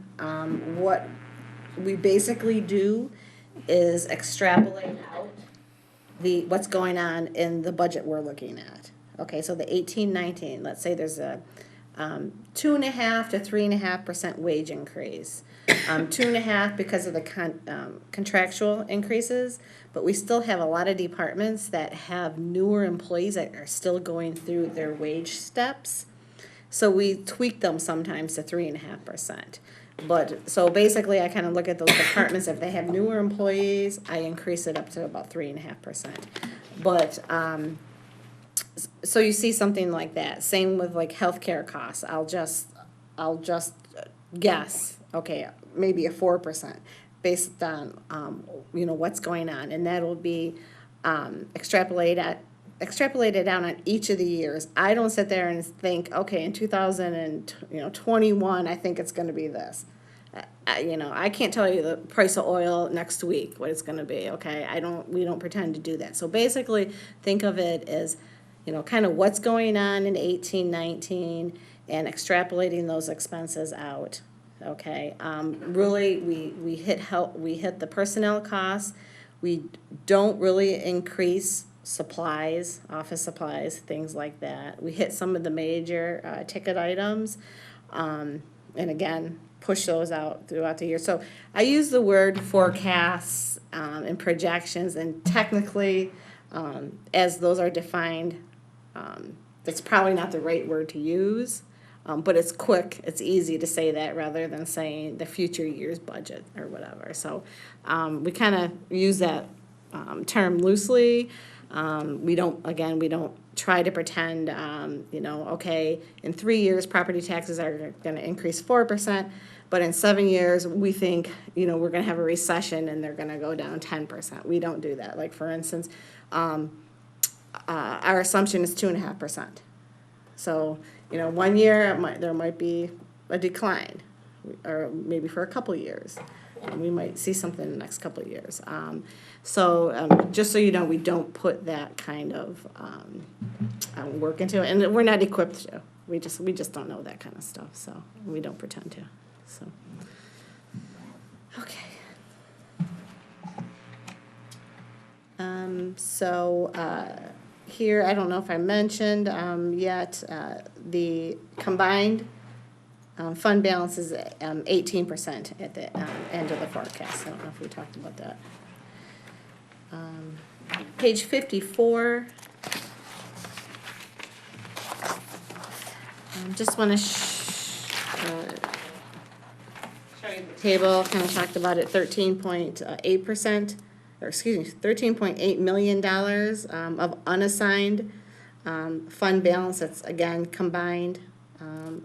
What we basically do is extrapolate out what's going on in the budget we're looking at. Okay, so the 18-19, let's say there's a 2.5% to 3.5% wage increase. 2.5% because of the contractual increases, but we still have a lot of departments that have newer employees that are still going through their wage steps. So we tweak them sometimes to 3.5%. But, so basically I kind of look at those departments, if they have newer employees, I increase it up to about 3.5%. But, so you see something like that. Same with like healthcare costs. I'll just guess, okay, maybe a 4% based on, what's going on. And that'll be, extrapolated out on each of the years. I don't sit there and think, okay, in 2021, I think it's gonna be this. I can't tell you the price of oil next week, what it's gonna be, okay? We don't pretend to do that. So basically, think of it as, kind of what's going on in 18-19 and extrapolating those expenses out, okay? Really, we hit the personnel costs. We don't really increase supplies, office supplies, things like that. We hit some of the major ticket items, and again, push those out throughout the year. So I use the word forecasts and projections, and technically, as those are defined, that's probably not the right word to use, but it's quick, it's easy to say that rather than saying the future year's budget or whatever. So we kind of use that term loosely. We don't try to pretend, okay, in 3 years, property taxes are going to increase 4%, but in 7 years, we think, we're going to have a recession and they're going to go down 10%. We don't do that. Like, for instance, our assumption is 2.5%. So, 1 year, there might be a decline, or maybe for a couple years. We might see something in the next couple of years. Just so you know, we don't put that kind of work into it, and we're not equipped to. We just don't know that kind of stuff, so we don't pretend to. So, okay. Here, I don't know if I mentioned yet, the combined fund balance is 18% at the end of the forecast. I don't know if we talked about that. Page 54. Just want to show you the table. Kind of talked about it. 13.8%. Or excuse me, $13.8 million of unassigned fund balance. That's again combined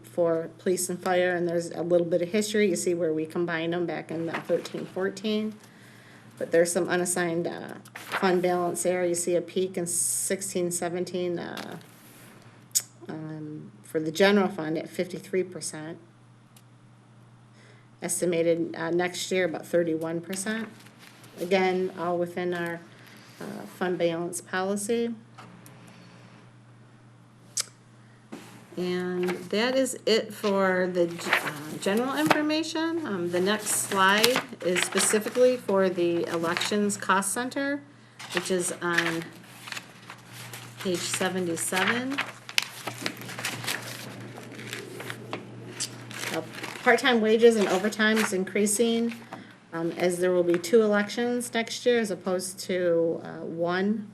for police and fire, and there's a little bit of history. You see where we combined them back in 13-14, but there's some unassigned fund balance there. You see a peak in 16-17 for the general fund at 53%. Estimated next year about 31%. Again, all within our fund balance policy. And that is it for the general information. The next slide is specifically for the elections cost center, which is on page 77. Part-time wages and overtime is increasing. As there will be 2 elections next year as opposed to 1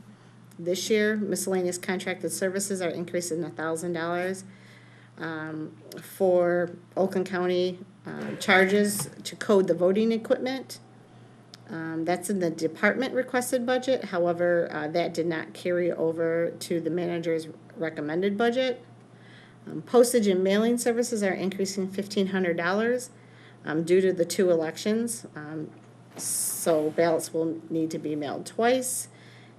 this year. Miscellaneous contracted services are increasing $1,000. For Oakland County, charges to code the voting equipment That's in the department requested budget, however, that did not carry over to the manager's recommended budget. Postage and mailing services are increasing $1,500 due to the 2 elections. So ballots will need to be mailed twice.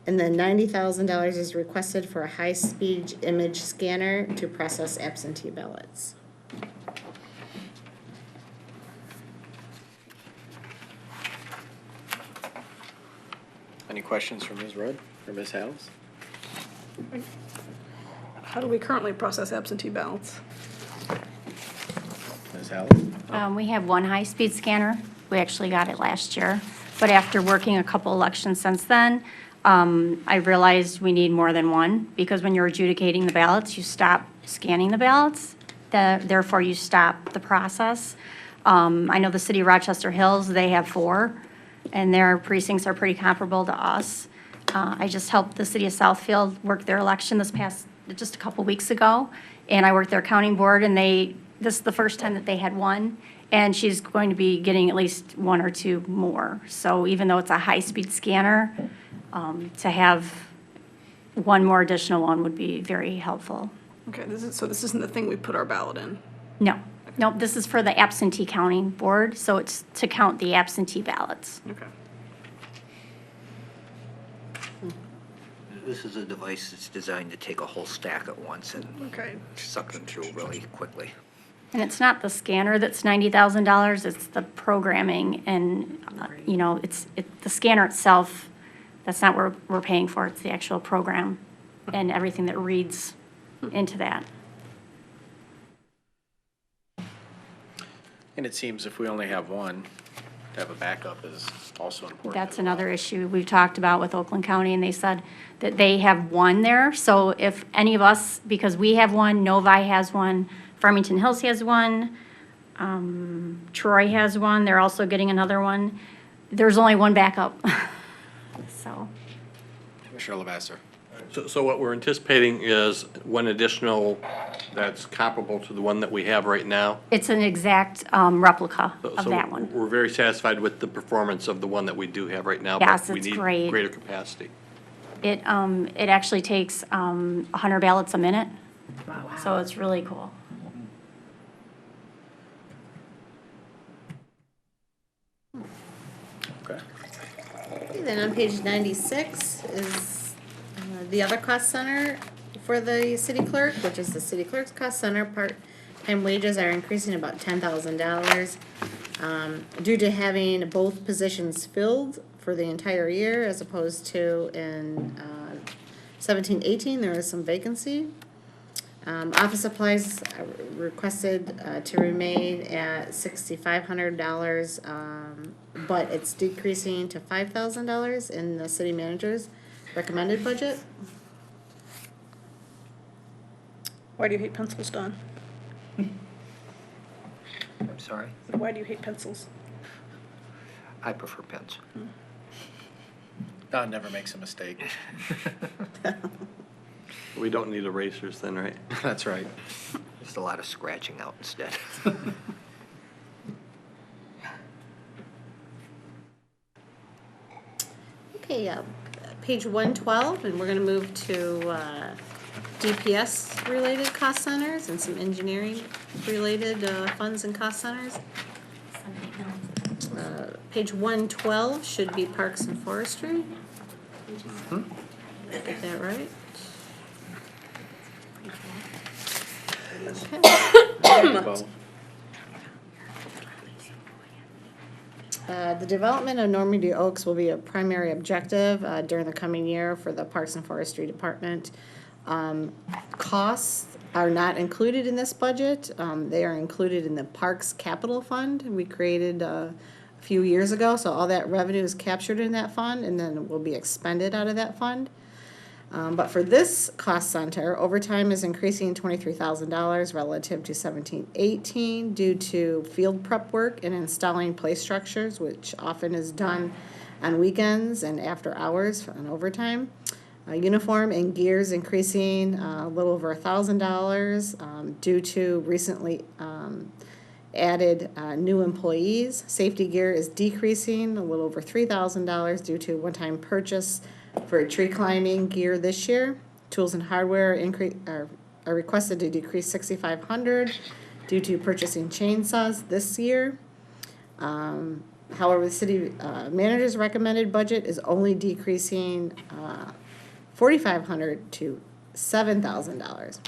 And then $90,000 is requested for a high-speed image scanner to process absentee ballots. Any questions for Ms. Rudd or Ms. Hales? How do we currently process absentee ballots? Ms. Hales? We have one high-speed scanner. We actually got it last year. But after working a couple elections since then, I realized we need more than one, because when you're adjudicating the ballots, you stop scanning the ballots. Therefore, you stop the process. I know the city of Rochester Hills, they have 4, and their precincts are pretty comparable to us. I just helped the city of Southfield work their election just a couple weeks ago, and I worked their counting board, and this is the first time that they had one, and she's going to be getting at least 1 or 2 more. So even though it's a high-speed scanner, to have one more additional one would be very helpful. Okay, this isn't the thing we put our ballot in. No, this is for the absentee counting board, so it's to count the absentee ballots. Okay. This is a device that's designed to take a whole stack at once and Okay. suck them through really quickly. And it's not the scanner that's $90,000, it's the programming and, the scanner itself, that's not what we're paying for, it's the actual program and everything that reads into that. And it seems if we only have one, to have a backup is also important. That's as well. another issue we've talked about with Oakland County, and they said that they have one there. So if any of us, because we have one, Novi has one, Farmington Hills has one, Troy has one, they're also getting another one. There's only one backup. So, Commissioner Lavasser. So what we're anticipating is one additional that's comparable to the one that we have right now. it's an exact replica of So that one. We're very satisfied with the performance of the one that we do have right now. Yes, but we it's need great. greater capacity. It actually takes 100 ballots a minute. So it's really cool. Okay. Then on page 96 is the other cost center for the city clerk, which is the city clerk's cost center. Part-time wages are increasing about $10,000 due to having both positions filled for the entire year, as opposed to in 17-18 there is some vacancy. Office supplies are requested to remain at $6,500, but it's decreasing to $5,000 in the city manager's recommended budget. Why do you hate pencils, Don? I'm sorry? Why do you hate pencils? I prefer pens. Don never makes a mistake. We don't need erasers then, right? That's right. Just a lot of scratching out instead. Okay, page 112, and we're gonna move to DPS-related cost centers and some engineering-related funds and cost centers. Page 112 should be Parks and Forestry. Get that right? Well, The development of Normandy Oaks will be a primary objective during the coming year for the Parks and Forestry Department. Costs are not included in this budget. They are included in the Parks Capital Fund we created a few years ago. So all that revenue is captured in that fund and then will be expended out of that fund. But for this cost center, overtime is increasing $23,000 relative to 17-18 due to field prep work and installing play structures, which often is done on weekends and after hours on overtime. Uniform and gears increasing a little over $1,000 due to recently added new employees. Safety gear is decreasing a little over $3,000 due to one-time purchase for tree climbing gear this year. Tools and hardware are requested to decrease $6,500 due to purchasing chainsaws this year. However, the city manager's recommended budget is only decreasing $4,500 to $7,000.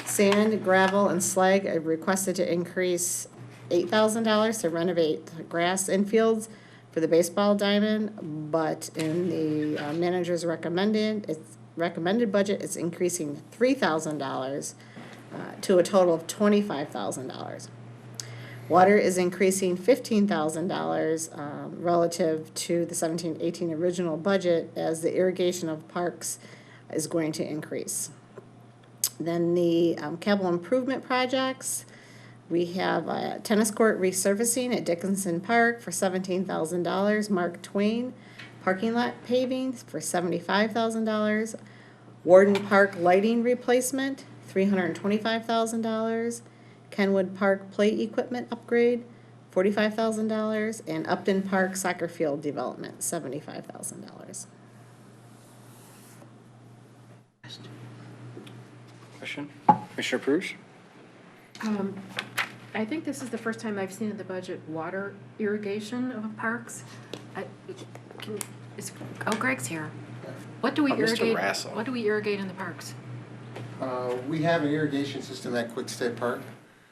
Sand, gravel, and slag are requested to increase $8,000 to renovate grass infields for the baseball diamond, but in the manager's recommended budget, it's increasing $3,000 to a total of $25,000. Water is increasing $15,000 relative to the 17-18 original budget, as the irrigation of parks is going to increase. Then the capital improvement projects, we have a tennis court resurfacing at Dickinson Park for $17,000. Mark Twain parking lot paving for $75,000. Warden Park lighting replacement, $325,000. Kenwood Park play equipment upgrade, $45,000. And Upton Park soccer field development, $75,000. Question? Commissioner Perush? I think this is the first time I've seen in the budget water irrigation of parks. Greg's here. What do we Mr. irrigate? Rassel. What do we irrigate in the parks? We have an irrigation system at Quick State Park.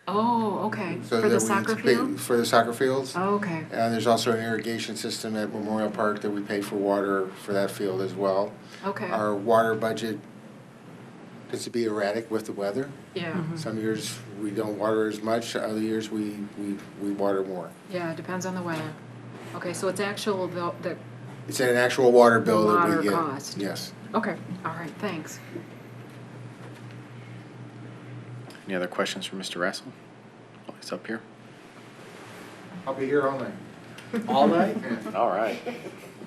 Oh, okay. So For the that soccer pay field? for the soccer fields. Oh, okay. And there's also an irrigation system at Memorial Park that we pay for water for that field as well. Okay. Our water budget tends to be erratic with the weather. Yeah. Some years we don't water as much, other years we water more. Yeah, it depends on the weather. Okay, so it's actual, the, It's an actual water bill that water we get. cost. Yes. okay, all right, thanks. Any other questions for Mr. Rassel? While he's up here. I'll be here all night. All night? All right.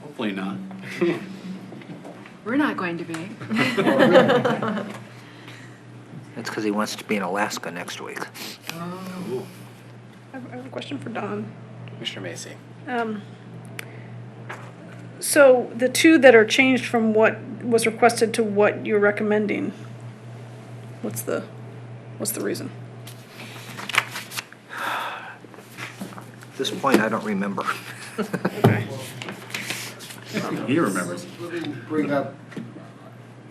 Hopefully not. We're not going to be. That's because he wants to be in Alaska next week. I have a question for Don. Commissioner Macy. So the two that are changed from what was requested to what you're recommending, what's the reason? At this point, I don't remember. Okay. He remembers. Let me bring up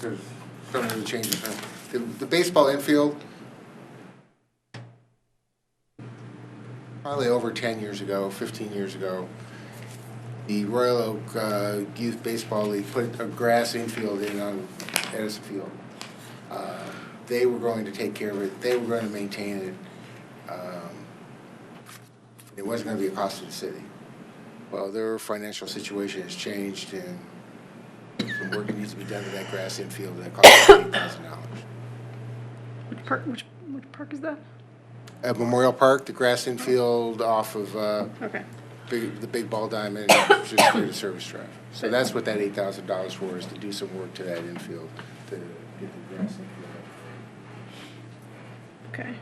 some of the changes. The baseball infield, probably over 10 years ago, 15 years ago, the Royal Oak Youth Baseball League put a grass infield in on Edison Field. They were going to take care of it. They were going to maintain it. It wasn't going to be a cost to the city. Well, their financial situation has changed, and some work needs to be done to that grass infield, and it costs $8,000. Which park is that? At Memorial Park, the grass infield off of Okay. the big ball diamond, just clear the service drive. So that's what that $8,000 for, is to do some work to that infield, to get the grass infield up. Okay.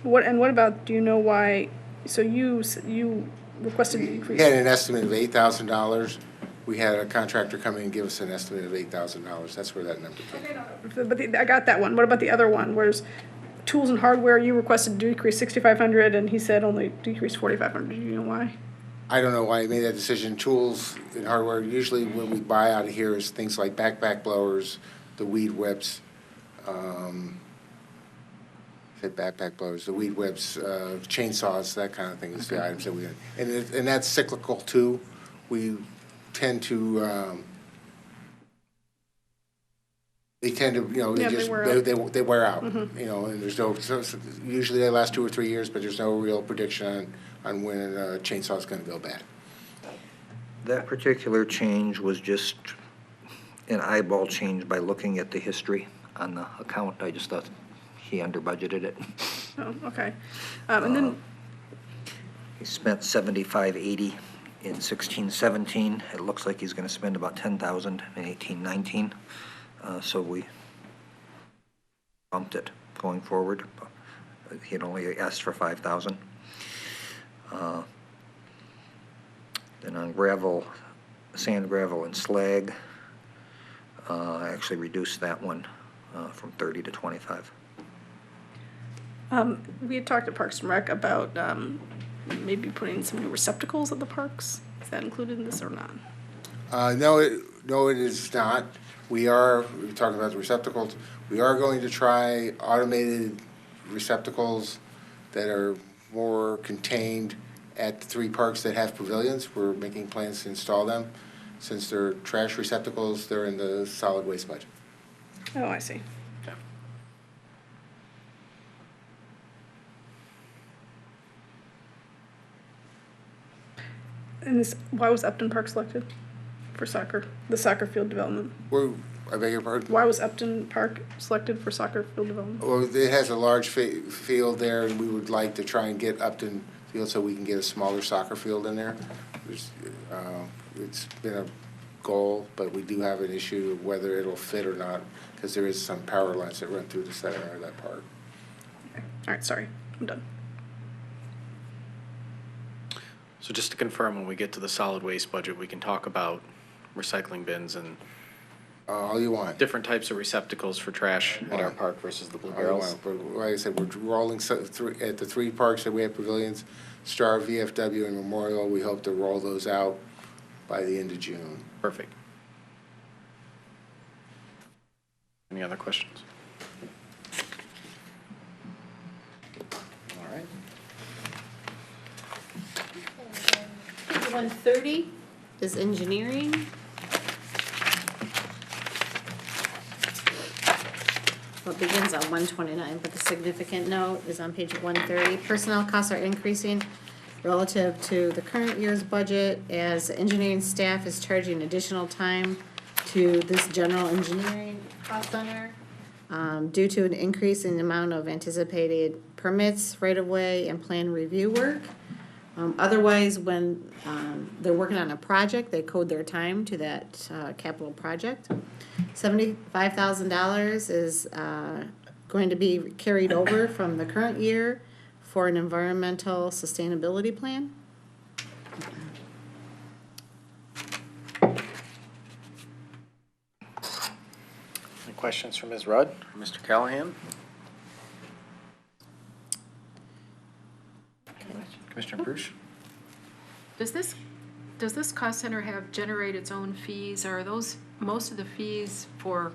What about, do you know why, so you requested an We increase? had an estimate of $8,000. We had a contractor come in and give us an estimate of $8,000. That's where that number came from. But I got that one. What about the other one? Where's tools and hardware, you requested to decrease $6,500 and he said only decrease $4,500. Do you know why? I don't know why he made that decision. Tools and hardware, usually when we buy out of here is things like backpack blowers, the weed whips, backpack blowers, the weed whips, chainsaws, that kind of thing is the items that we, and that's cyclical too. We tend to, they tend to, Yeah, they they just, wear out. they wear out, and there's no, so usually they last 2 or 3 years, but there's no real prediction on when a chainsaw's gonna go bad. That particular change was just an eyeball change by looking at the history on the account. I just thought he under budgeted it. Oh, okay. And then, He spent $75,80 in 16-17. It looks like he's gonna spend about $10,000 in 18-19. So we bumped it going forward. He had only asked for $5,000. Then on gravel, sand, gravel, and slag, I actually reduced that one from 30 to 25. We had talked at Parks and Rec about maybe putting some new receptacles at the parks. Is that included in this or not? No, it is not. We're talking about the receptacles. We are going to try automated receptacles that are more contained at the 3 parks that have pavilions. We're making plans to install them. Since they're trash receptacles, they're in the solid waste budget. Oh, I see. And this, why was Upton Park selected for soccer, the soccer field development? I beg your pardon? Why was Upton Park selected for soccer field development? Well, it has a large field there, and we would like to try and get Upton Field so we can get a smaller soccer field in there. It's been a goal, but we do have an issue of whether it'll fit or not, because there is some power lines that run through the center of that park. Okay. All right, sorry, I'm done. So just to confirm, when we get to the solid waste budget, we can talk about recycling bins and All you want. different types of receptacles for trash at our park versus the blue All you barrels. want. But like I said, we're rolling at the 3 parks that we have pavilions, Star, VFW, and Memorial. We hope to roll those out by the end of June. Perfect. Any other questions? All right. 130 is engineering. Well, it begins on 129, but the significant note is on page 130. Personnel costs are increasing relative to the current year's budget as engineering staff is charging additional time to this general engineering cost center due to an increase in the amount of anticipated permits, right-of-way, and plan review work. Otherwise, when they're working on a project, they code their time to that capital project. $75,000 is going to be carried over from the current year for an environmental sustainability plan. Any questions from Ms. Rudd or Mr. Callahan? Commissioner Bruce? Does this cost center generate its own fees, or are those, most of the fees for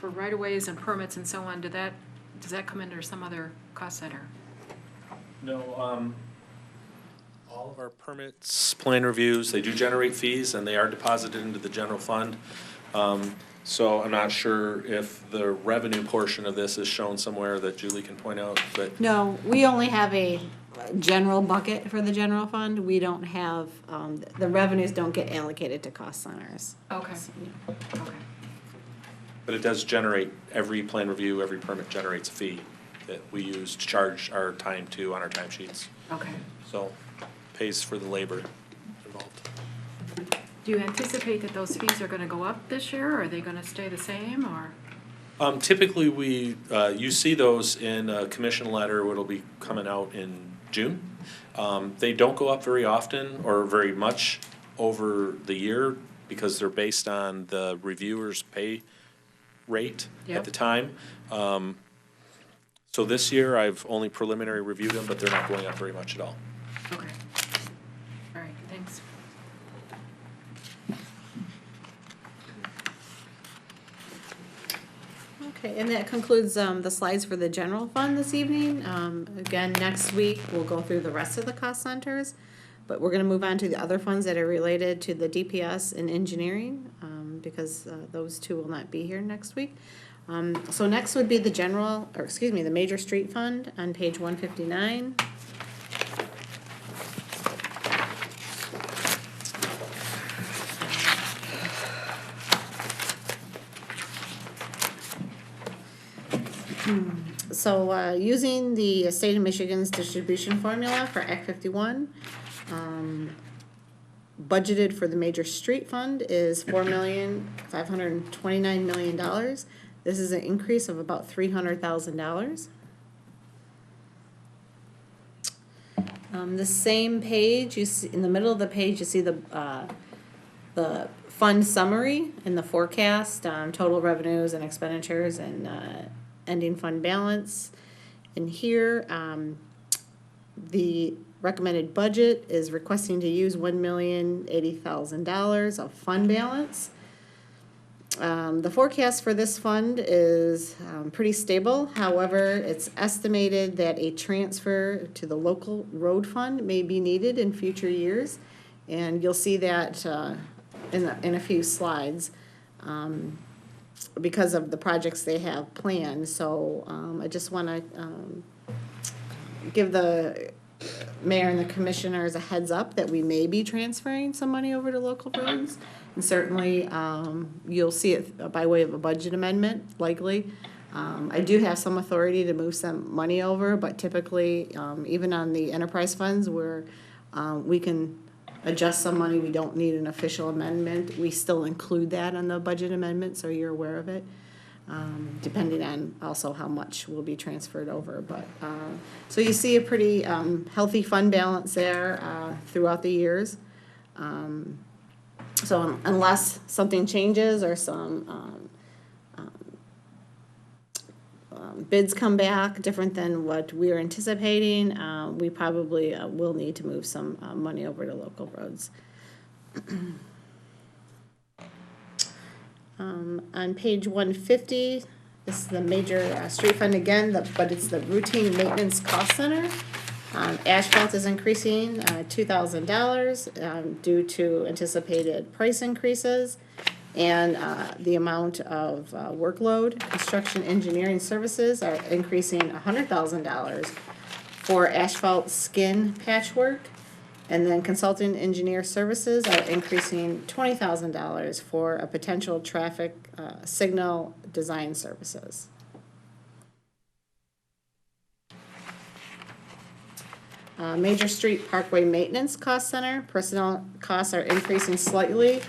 right-of-ways and permits and so on, does that come under some other cost center? No, all of our permits, plan reviews, they do generate fees and they are deposited into the general fund. So I'm not sure if the revenue portion of this is shown somewhere that Julie can point out, but No, we only have a general bucket for the general fund. We don't have, the revenues don't get allocated to cost centers. Okay, okay. but it does generate, every plan review, every permit generates a fee that we use to charge our time to on our timesheets. Okay. So pays for the labor involved. Do you anticipate that those fees are gonna go up this year, or are they gonna stay the same, or? Typically, you see those in a commission letter, it'll be coming out in June. They don't go up very often or very much over the year because they're based on the reviewer's pay rate at the time. So this year, I've only preliminary reviewed them, but they're not going up very much at all. Okay. All right, thanks. Okay, and that concludes the slides for the general fund this evening. Again, next week, we'll go through the rest of the cost centers, but we're gonna move on to the other funds that are related to the DPS and engineering, because those two will not be here next week. So next would be the the Major Street Fund on page 159. So, using the state of Michigan's distribution formula for Act 51, budgeted for the Major Street Fund is $4,529,000,000. This is an increase of about $300,000. The same page, you see, in the middle of the page, you see the fund summary and the forecast, total revenues and expenditures and, ending fund balance. And here, the recommended budget is requesting to use $1,080,000 of fund balance. The forecast for this fund is pretty stable. However, it's estimated that a transfer to the local road fund may be needed in future years. And you'll see that in a few slides because of the projects they have planned. So I just want to give the mayor and the commissioners a heads up that we may be transferring some money over to local roads. And certainly, you'll see it by way of a budget amendment, likely. I do have some authority to move some money over, but typically, even on the enterprise funds where we can adjust some money, we don't need an official amendment. We still include that on the budget amendment, so you're aware of it. Depending on also how much will be transferred over, but, so you see a pretty, healthy fund balance there, throughout the years. So unless something changes or some, bids come back different than what we're anticipating, we probably, will need to move some, money over to local roads. On page 150, this is the major street fund again, but it's the routine maintenance cost center. Asphalt is increasing $2,000 due to anticipated price increases and the amount of workload. Construction engineering services are increasing $100,000 for asphalt skin patchwork. And then consulting engineer services are increasing $20,000 for a potential traffic signal design services. Major Street Parkway Maintenance Cost Center, personnel costs are increasing slightly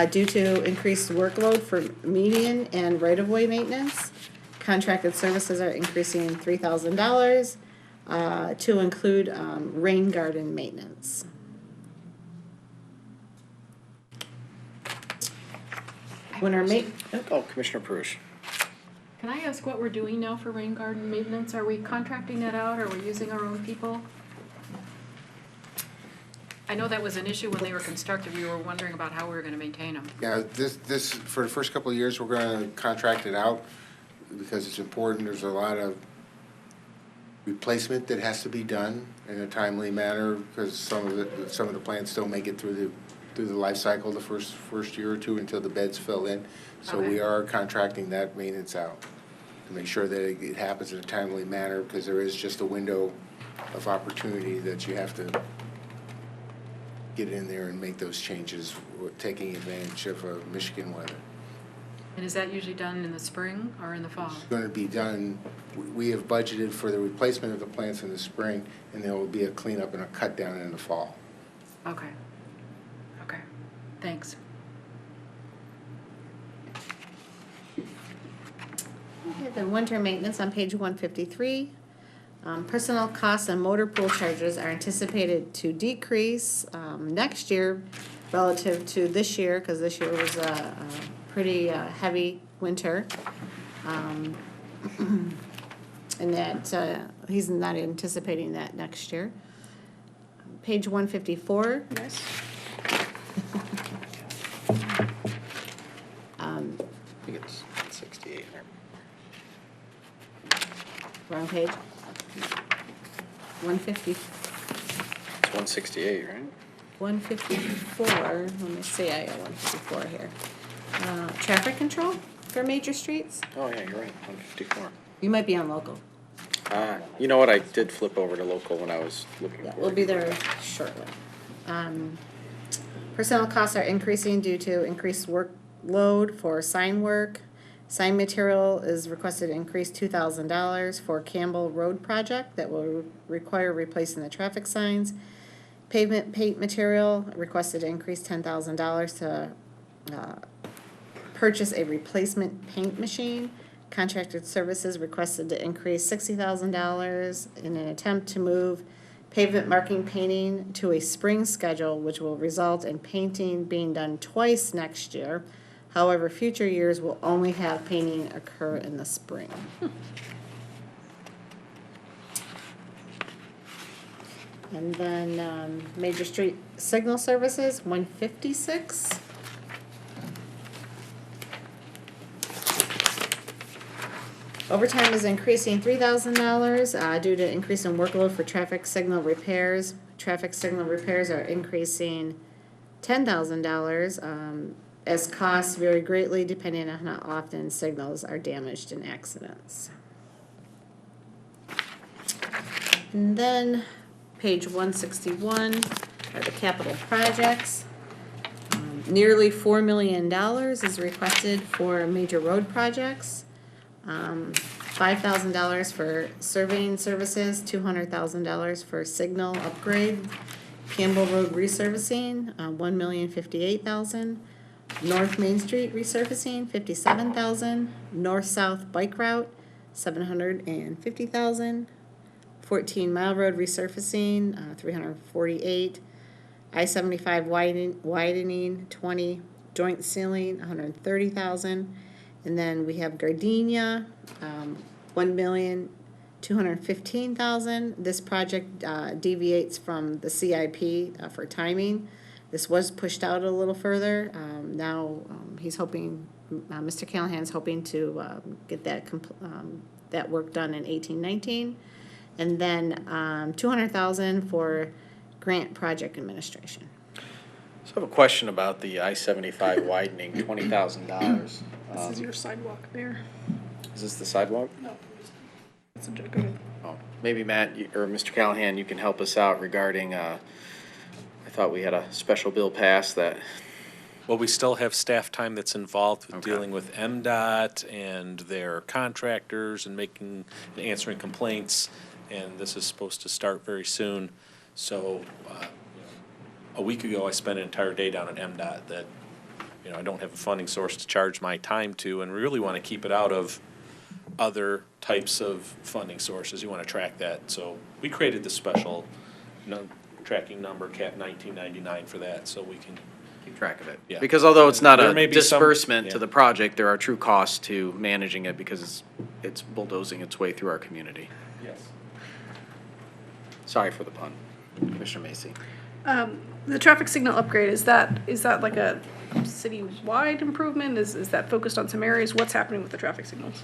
due to increased workload for median and right-of-way maintenance. Contracted services are increasing $3,000. To include rain garden maintenance. Oh, Commissioner Perush. Can I ask what we're doing now for rain garden maintenance? Are we contracting that out, or are we using our own people? I know that was an issue when they were constructed. We were wondering about how we were gonna maintain them. Yeah, this, for the first couple of years, we're gonna contract it out because it's important. There's a lot of replacement that has to be done in a timely manner because some of the plants don't make it through the life cycle the first year or two until the beds fill in. So we are contracting that maintenance out to make sure that it happens in a timely manner because there is just a window of opportunity that you have to get in there and make those changes, taking advantage of Michigan weather. And is that usually done in the spring or in the fall? It's going to be done, we have budgeted for the replacement of the plants in the spring, and there will be a cleanup and a cut down in the fall. Okay. Okay. Thanks. Okay, the winter maintenance on page 153. Personnel costs and motor pool charges are anticipated to decrease next year relative to this year, because this year was a pretty heavy winter. And that he's not anticipating that next year. Page 154. Nice. I think it's 68. Wrong page. 150. It's 168, right? 154. Let me see. I got 154 here. Traffic control for major streets. Oh, yeah, you're right, 154. You might be on local. You know what, I did flip over to local when I was looking for it. We'll be there shortly. Personnel costs are increasing due to increased workload for sign work. Sign material is requested to increase $2,000 for Campbell Road project that will require replacing the traffic signs. Pavement paint material requested to increase $10,000 to purchase a replacement paint machine. Contracted services requested to increase $60,000 in an attempt to move pavement marking painting to a spring schedule, which will result in painting being done twice next year. However, future years will only have painting occur in the spring. And then, Major Street Signal Services, 156. Overtime is increasing $3,000 due to increase in workload for traffic signal repairs. Traffic signal repairs are increasing $10,000 as costs vary greatly depending on how often signals are damaged in accidents. And then page 161 are the capital projects. Nearly $4 million is requested for major road projects. $5,000 for surveying services, $200,000 for signal upgrade, Campbell Road resurfacing, $1,058,000, North Main Street resurfacing, $57,000, North-South bike route, $750,000, 14 Mile Road resurfacing, $348,000, I-75 widening, 20, joint ceiling, $130,000. And then we have Gardenia, $1,215,000. This project deviates from the CIP for timing. This was pushed out a little further. Now he's hoping, Mr. Callahan's hoping to get that work done in 1819. And then $200,000 for grant project administration. So I have a question about the I-75 widening, $20,000. This is your sidewalk there. Is this the sidewalk? No. That's a joke. Go ahead. Oh, maybe Matt or Mr. Callahan, you can help us out regarding, I thought we had a special bill passed that, Well, we still have staff time that's involved with Okay. dealing with MDOT and their contractors and answering complaints, and this is supposed to start very soon. So, a week ago, I spent an entire day down at MDOT that, I don't have a funding source to charge my time to, and we really want to keep it out of other types of funding sources. You want to track that. So we created this special tracking number, CAP 1999, for that, so we can keep track of it. Yeah. Because although it's not There a may be some- disbursement to yeah. the project, there are true costs to managing it because it's bulldozing its way through our community. Yes. Sorry for the pun, Commissioner Macy. The traffic signal upgrade, is that like a city-wide improvement? Is that focused on some areas? What's happening with the traffic signals?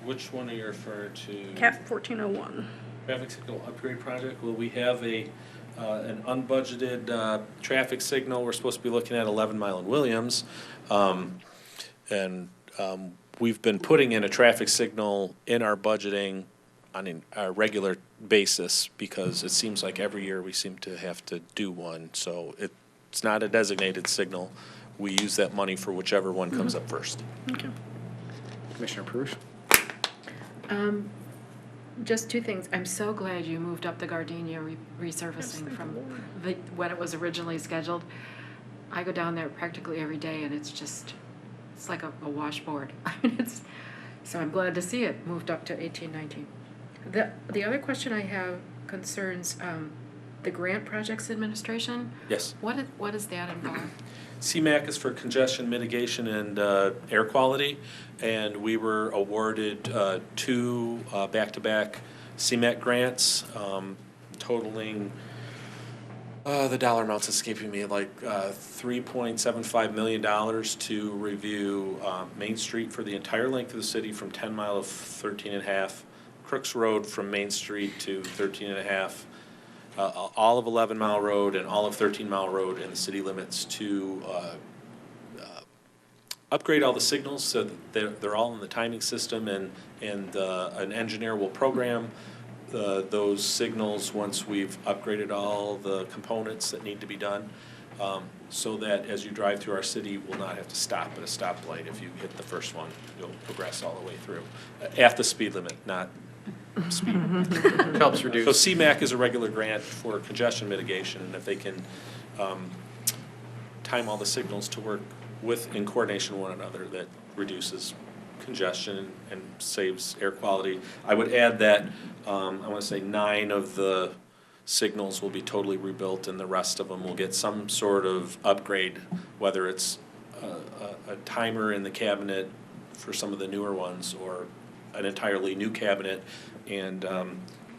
Which one are you referring to? CAP 1401. Traffic signal upgrade project. Well, we have an unbudgeted traffic signal. We're supposed to be looking at 11 Mile and Williams. We've been putting in a traffic signal in our budgeting on a regular basis because it seems like every year we seem to have to do one. So it's not a designated signal. We use that money for whichever one comes up first. Okay. Commissioner Perush? Just two things. I'm so glad you moved up the Gardenia resurfacing from when it was originally scheduled. I go down there practically every day, and it's like a washboard. I mean, so I'm glad to see it moved up to 1819. The other question I have concerns the Grant Projects Administration. Yes. What does that involve? CMAQ is for congestion mitigation and air quality, and we were awarded two back-to-back CMAQ grants totaling, the dollar amount's escaping me, like $3.75 million to review Main Street for the entire length of the city from 10 Mile of 13 and a half, Crooks Road from Main Street to 13 and a half, all of 11 Mile Road and all of 13 Mile Road in the city limits to upgrade all the signals so that they're all in the timing system, and an engineer will program those signals once we've upgraded all the components that need to be done, so that as you drive through our city, you will not have to stop at a stoplight. If you hit the first one, you'll progress all the way through at the speed limit, not speed. Helps reduce. So CMAQ is a regular grant for congestion mitigation, and if they can time all the signals to work in coordination with one another, that reduces congestion and saves air quality. I would add that I want to say 9 of the signals will be totally rebuilt, and the rest of them will get some sort of upgrade, whether it's a timer in the cabinet for some of the newer ones, or an entirely new cabinet. And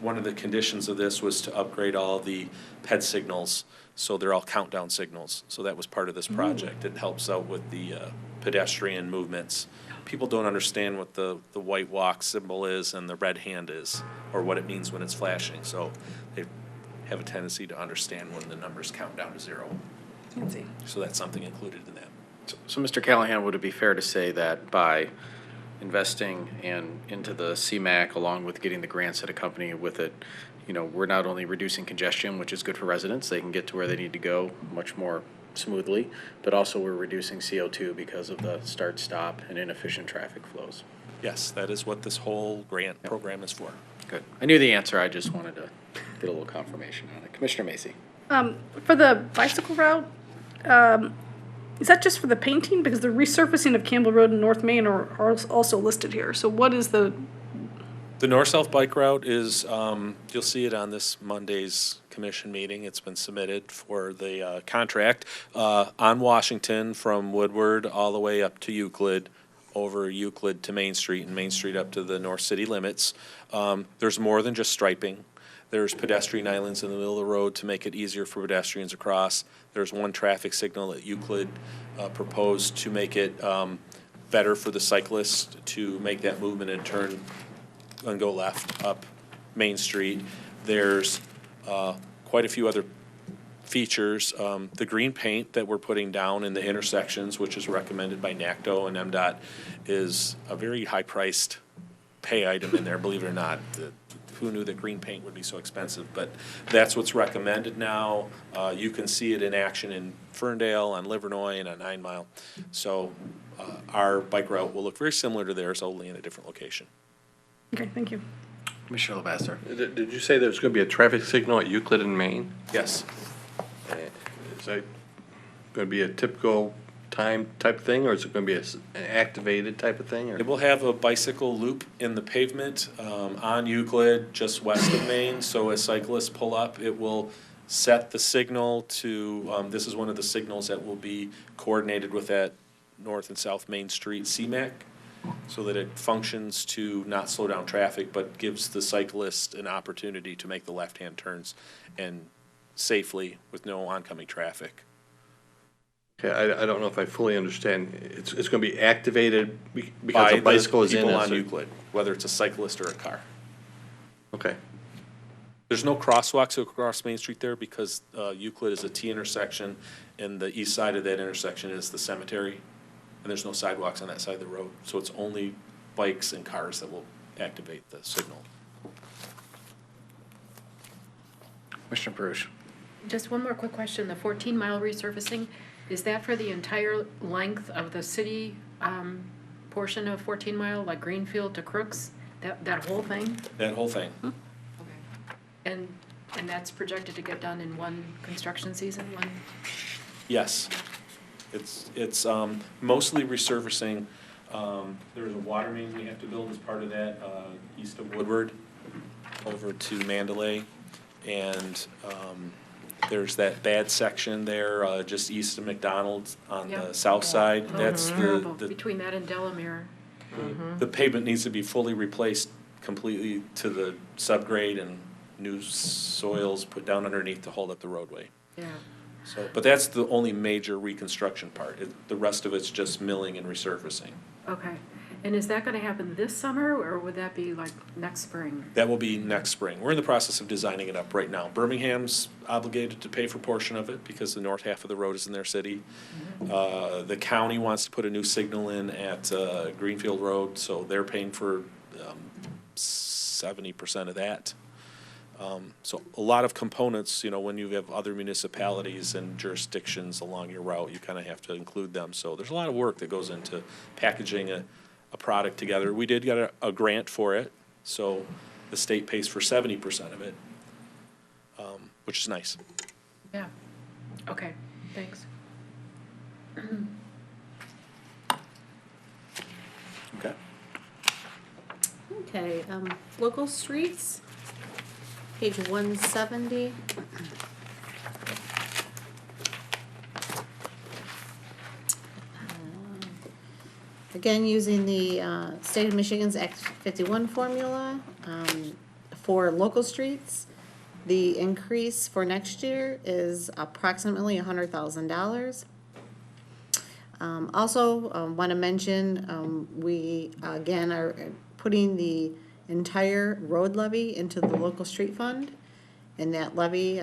one of the conditions of this was to upgrade all the PED signals, so they're all countdown signals. So that was part of this project. It helps out with the pedestrian movements. People don't understand what the white walk symbol is and the red hand is, or what it means when it's flashing. So they have a tendency to understand when the numbers count down to 0. Fancy. So that's something included in that. So, Mr. Callahan, would it be fair to say that by investing into the CMAQ, along with getting the grants that accompany with it, you know, we're not only reducing congestion, which is good for residents, they can get to where they need to go much more smoothly, but also we're reducing CO2 because of the start-stop and inefficient traffic flows? Yes, that is what this whole grant program is for. Good. I knew the answer, I just wanted to get a little confirmation on it. Commissioner Macy? For the bicycle route, is that just for the painting? Because the resurfacing of Campbell Road and North Main are also listed here. So what is the? The north-south bike route is, you'll see it on this Monday's commission meeting. It's been submitted for the contract on Washington from Woodward all the way up to Euclid, over Euclid to Main Street, and Main Street up to the north city limits. There's more than just striping. There's pedestrian islands in the middle of the road to make it easier for pedestrians across. There's one traffic signal that Euclid proposed to make it better for the cyclist to make that movement and turn and go left up Main Street. There's quite a few other features. The green paint that we're putting down in the intersections, which is recommended by NACDO and MDOT, is a very high-priced pay item in there, believe it or not. Who knew that green paint would be so expensive? But that's what's recommended now. You can see it in action in Ferndale, on Livernois, and on 9 Mile. So our bike route will look very similar to theirs, only in a different location. Okay, thank you. Commissioner LeBaster? Did you say there's going to be a traffic signal at Euclid and Main? Yes. Is that going to be a typical time type thing, or is it going to be an activated type of thing? Or? It will have a bicycle loop in the pavement on Euclid, just west of Main. So as cyclists pull up, it will set the signal to, this is one of the signals that will be coordinated with that North and South Main Street CMAQ, so that it functions to not slow down traffic, but gives the cyclist an opportunity to make the left-hand turns and safely with no oncoming traffic. Okay, I don't know if I fully understand. It's going to be activated because a bicycle is in people it. on Euclid, whether it's a cyclist or a car. Okay. There's no crosswalks across Main Street there because Euclid is a T intersection, and the east side of that intersection is the cemetery, and there's no sidewalks on that side of the road. So it's only bikes and cars that will activate the signal. Commissioner Perush? Just one more quick question. The 14-mile resurfacing, is that for the entire length of the city portion of 14 Mile, like Greenfield to Crooks? That whole thing? That whole thing. Okay. And that's projected to get done in one construction season? Yes. It's mostly resurfacing. There's a water main we have to build as part of that, east of Woodward, over to Mandalay. And there's that bad section there, just east of McDonald's on the south side. That's terrible. the Between that and Delamere. the pavement needs to be fully replaced completely to the subgrade, and new soils put down underneath to hold up the roadway. Yeah. So, but that's the only major reconstruction part. The rest of it's just milling and resurfacing. Okay. And is that going to happen this summer, or would that be like next spring? That will be next spring. We're in the process of designing it up right now. Birmingham's obligated to pay for a portion of it because the north half of the road is in their city. The county wants to put a new signal in at Greenfield Road, so they're paying for 70% of that. So a lot of components, when you have other municipalities and jurisdictions along your route, you kind of have to include them. So there's a lot of work that goes into packaging a product together. We did get a grant for it, so the state pays for 70% of it, which is nice. Yeah. Okay, thanks. Okay. Okay, local streets. page 170. Again, using the State of Michigan's Act 51 formula for local streets, the increase for next year is approximately $100,000. Also, want to mention, we again are putting the entire road levy into the local street fund. And that levy,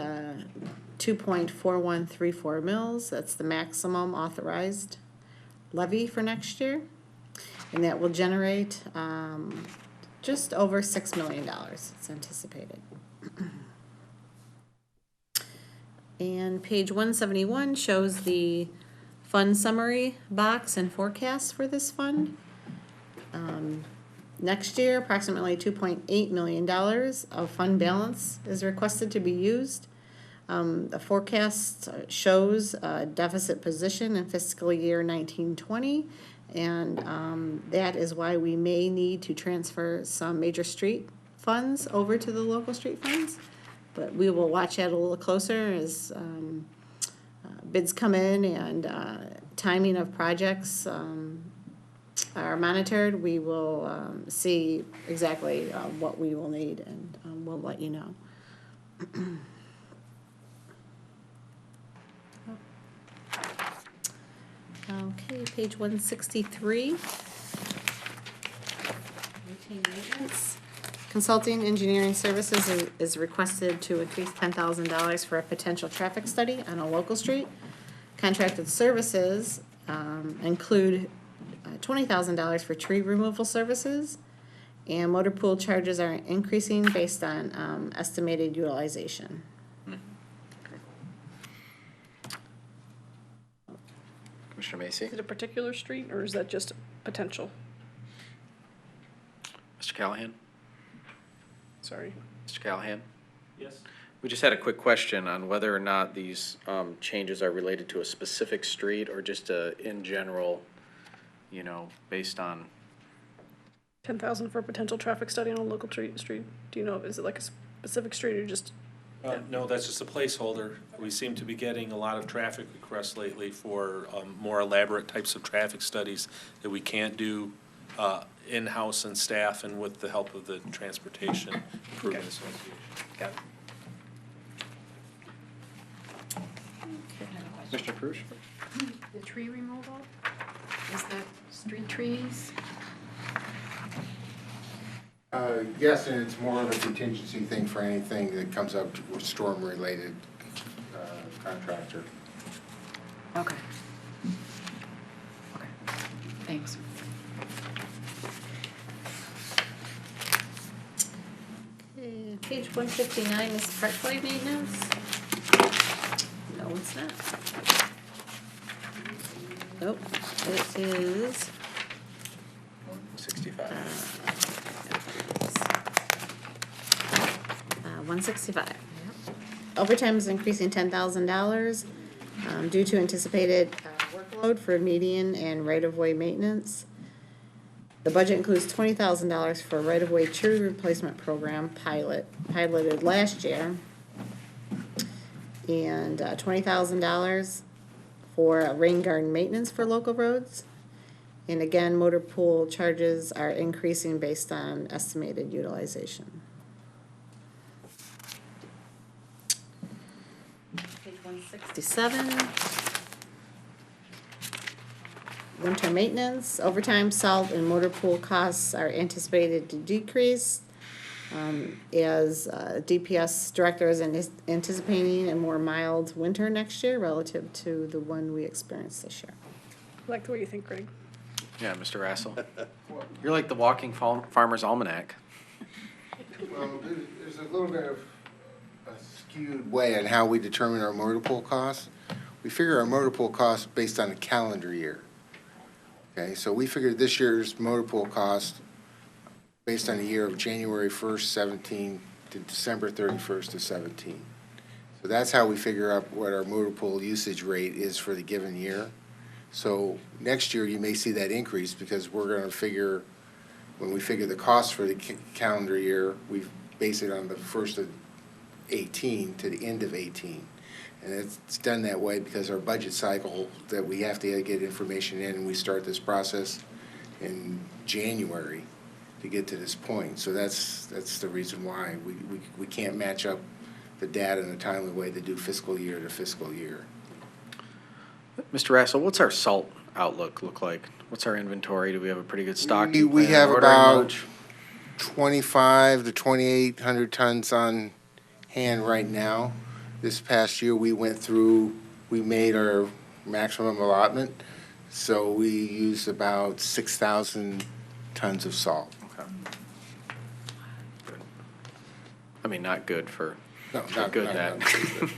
2.4134 mils, that's the maximum authorized levy for next year. And that will generate just over $6 million, it's anticipated. And page 171 shows the fund summary box and forecast for this fund. Next year, approximately $2.8 million of fund balance is requested to be used. The forecast shows a deficit position in fiscal year 1920, and that is why we may need to transfer some major street funds over to the local street funds. But we will watch that a little closer as bids come in and timing of projects are monitored. We will see exactly what we will need, and we'll let you know. Okay, page 163. Routine maintenance. Consulting engineering services is requested to increase $10,000 for a potential traffic study on a local street. Contracted services include $20,000 for tree removal services, and motor pool charges are increasing based on estimated utilization. Commissioner Macy? Is it a particular street, or is that just potential? Mr. Callahan? Sorry. Mr. Callahan? Yes. We just had a quick question on whether or not these changes are related to a specific street or just in general, you know, based on. 10,000 for a potential traffic study on a local street. Do you know, is it like a specific street or just? No, that's just a placeholder. We seem to be getting a lot of traffic requests lately for more elaborate types of traffic studies that we can't do in-house and staff and with the help of the Transportation Improvement Association. Got it. Mr. Prush? The tree removal, is that street trees? Yes, and it's more of a contingency thing for anything that comes up with storm-related contractor. Okay. Okay, thanks. Okay, page 159 is parkway maintenance. No, it's not. Nope, it is 65. 165. Overtime is increasing $10,000 due to anticipated workload for median and right-of-way maintenance. The budget includes $20,000 for right-of-way tree replacement program piloted last year, and $20,000 for rain garden maintenance for local roads. And again, motor pool charges are increasing based on estimated utilization. Page 167. Winter maintenance, overtime, salt, and motor pool costs are anticipated to decrease as DPS director is anticipating a more mild winter next year relative to the one we experienced this year. I like the way you think, Greg. Yeah, Mr. Rassel. You're like the walking farmer's almanac. Well, there's a little bit of a skewed way on how we determine our motor pool costs. We figure our motor pool costs based on a calendar year. Okay, so we figured this year's motor pool cost based on a year of January 1st, 17 to December 31st of 17. So that's how we figure out what our motor pool usage rate is for the given year. So next year you may see that increase because we're going to figure, when we figure the cost for the calendar year, we base it on the 1st of 18 to the end of 18. And it's done that way because our budget cycle, that we have to get information in, and we start this process in January to get to this point. So that's the reason why we can't match up the data in a timely way to do fiscal year to fiscal year. Mr. Rassel, what's our salt outlook look like? What's our inventory? Do we have a pretty good stock? We Plan on have ordering about much? 25 to 2,800 tons on hand right now. This past year, we made our maximum allotment, so we used about 6,000 tons of salt. Okay. Good. I mean, not good for, No, for not good not- that. not too good.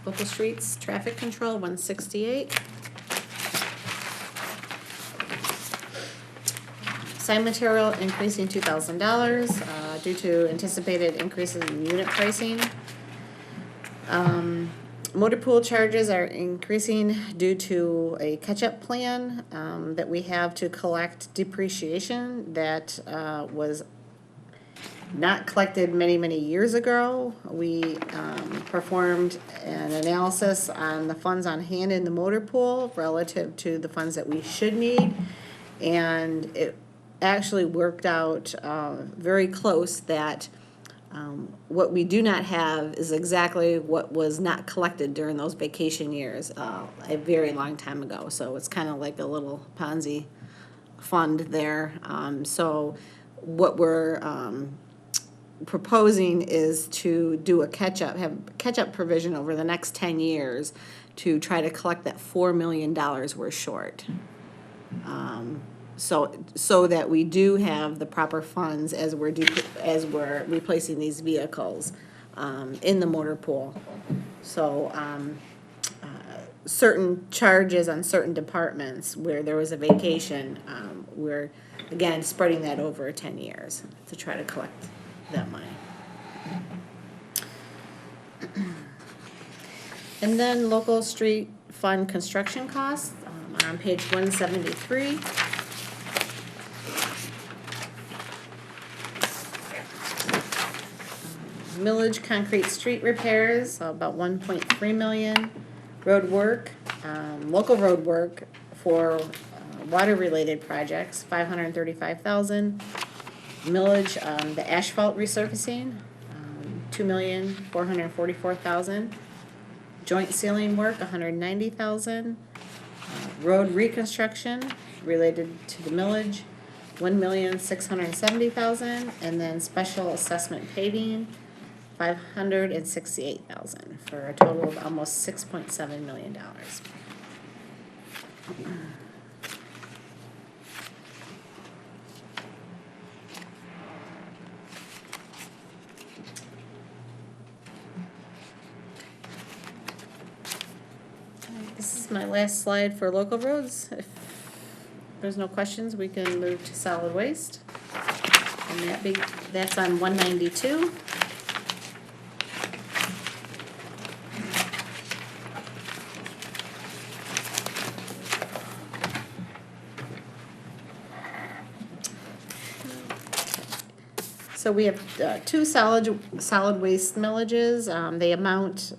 Local streets, traffic control, 168. Sign material increasing $2,000 due to anticipated increases in unit pricing. Motor pool charges are increasing due to a catch-up plan that we have to collect depreciation that was not collected many, many years ago. We performed an analysis on the funds on hand in the motor pool relative to the funds that we should need. And it actually worked out very close that what we do not have is exactly what was not collected during those vacation years a very long time ago. So it's kind of like a little Ponzi fund there. So what we're proposing is to do a have catch-up provision over the next 10 years to try to collect that $4 million we're short. So that we do have the proper funds as we're replacing these vehicles in the motor pool. So certain charges on certain departments where there was a vacation, we're again spreading that over 10 years to try to collect that money. And then local street fund construction costs on page 173. Millage concrete street repairs, about 1.3 million. Road work, local road work for water-related projects, 535,000. Millage, the asphalt resurfacing, 2,444,000. Joint sealing work, 190,000. Road reconstruction related to the millage, 1,670,000, and then special assessment paving, 568,000, for a total of almost $6.7 million. This is my last slide for local roads. If there's no questions, we can move to solid waste. And that's on 192. So we have two solid waste millages. They amount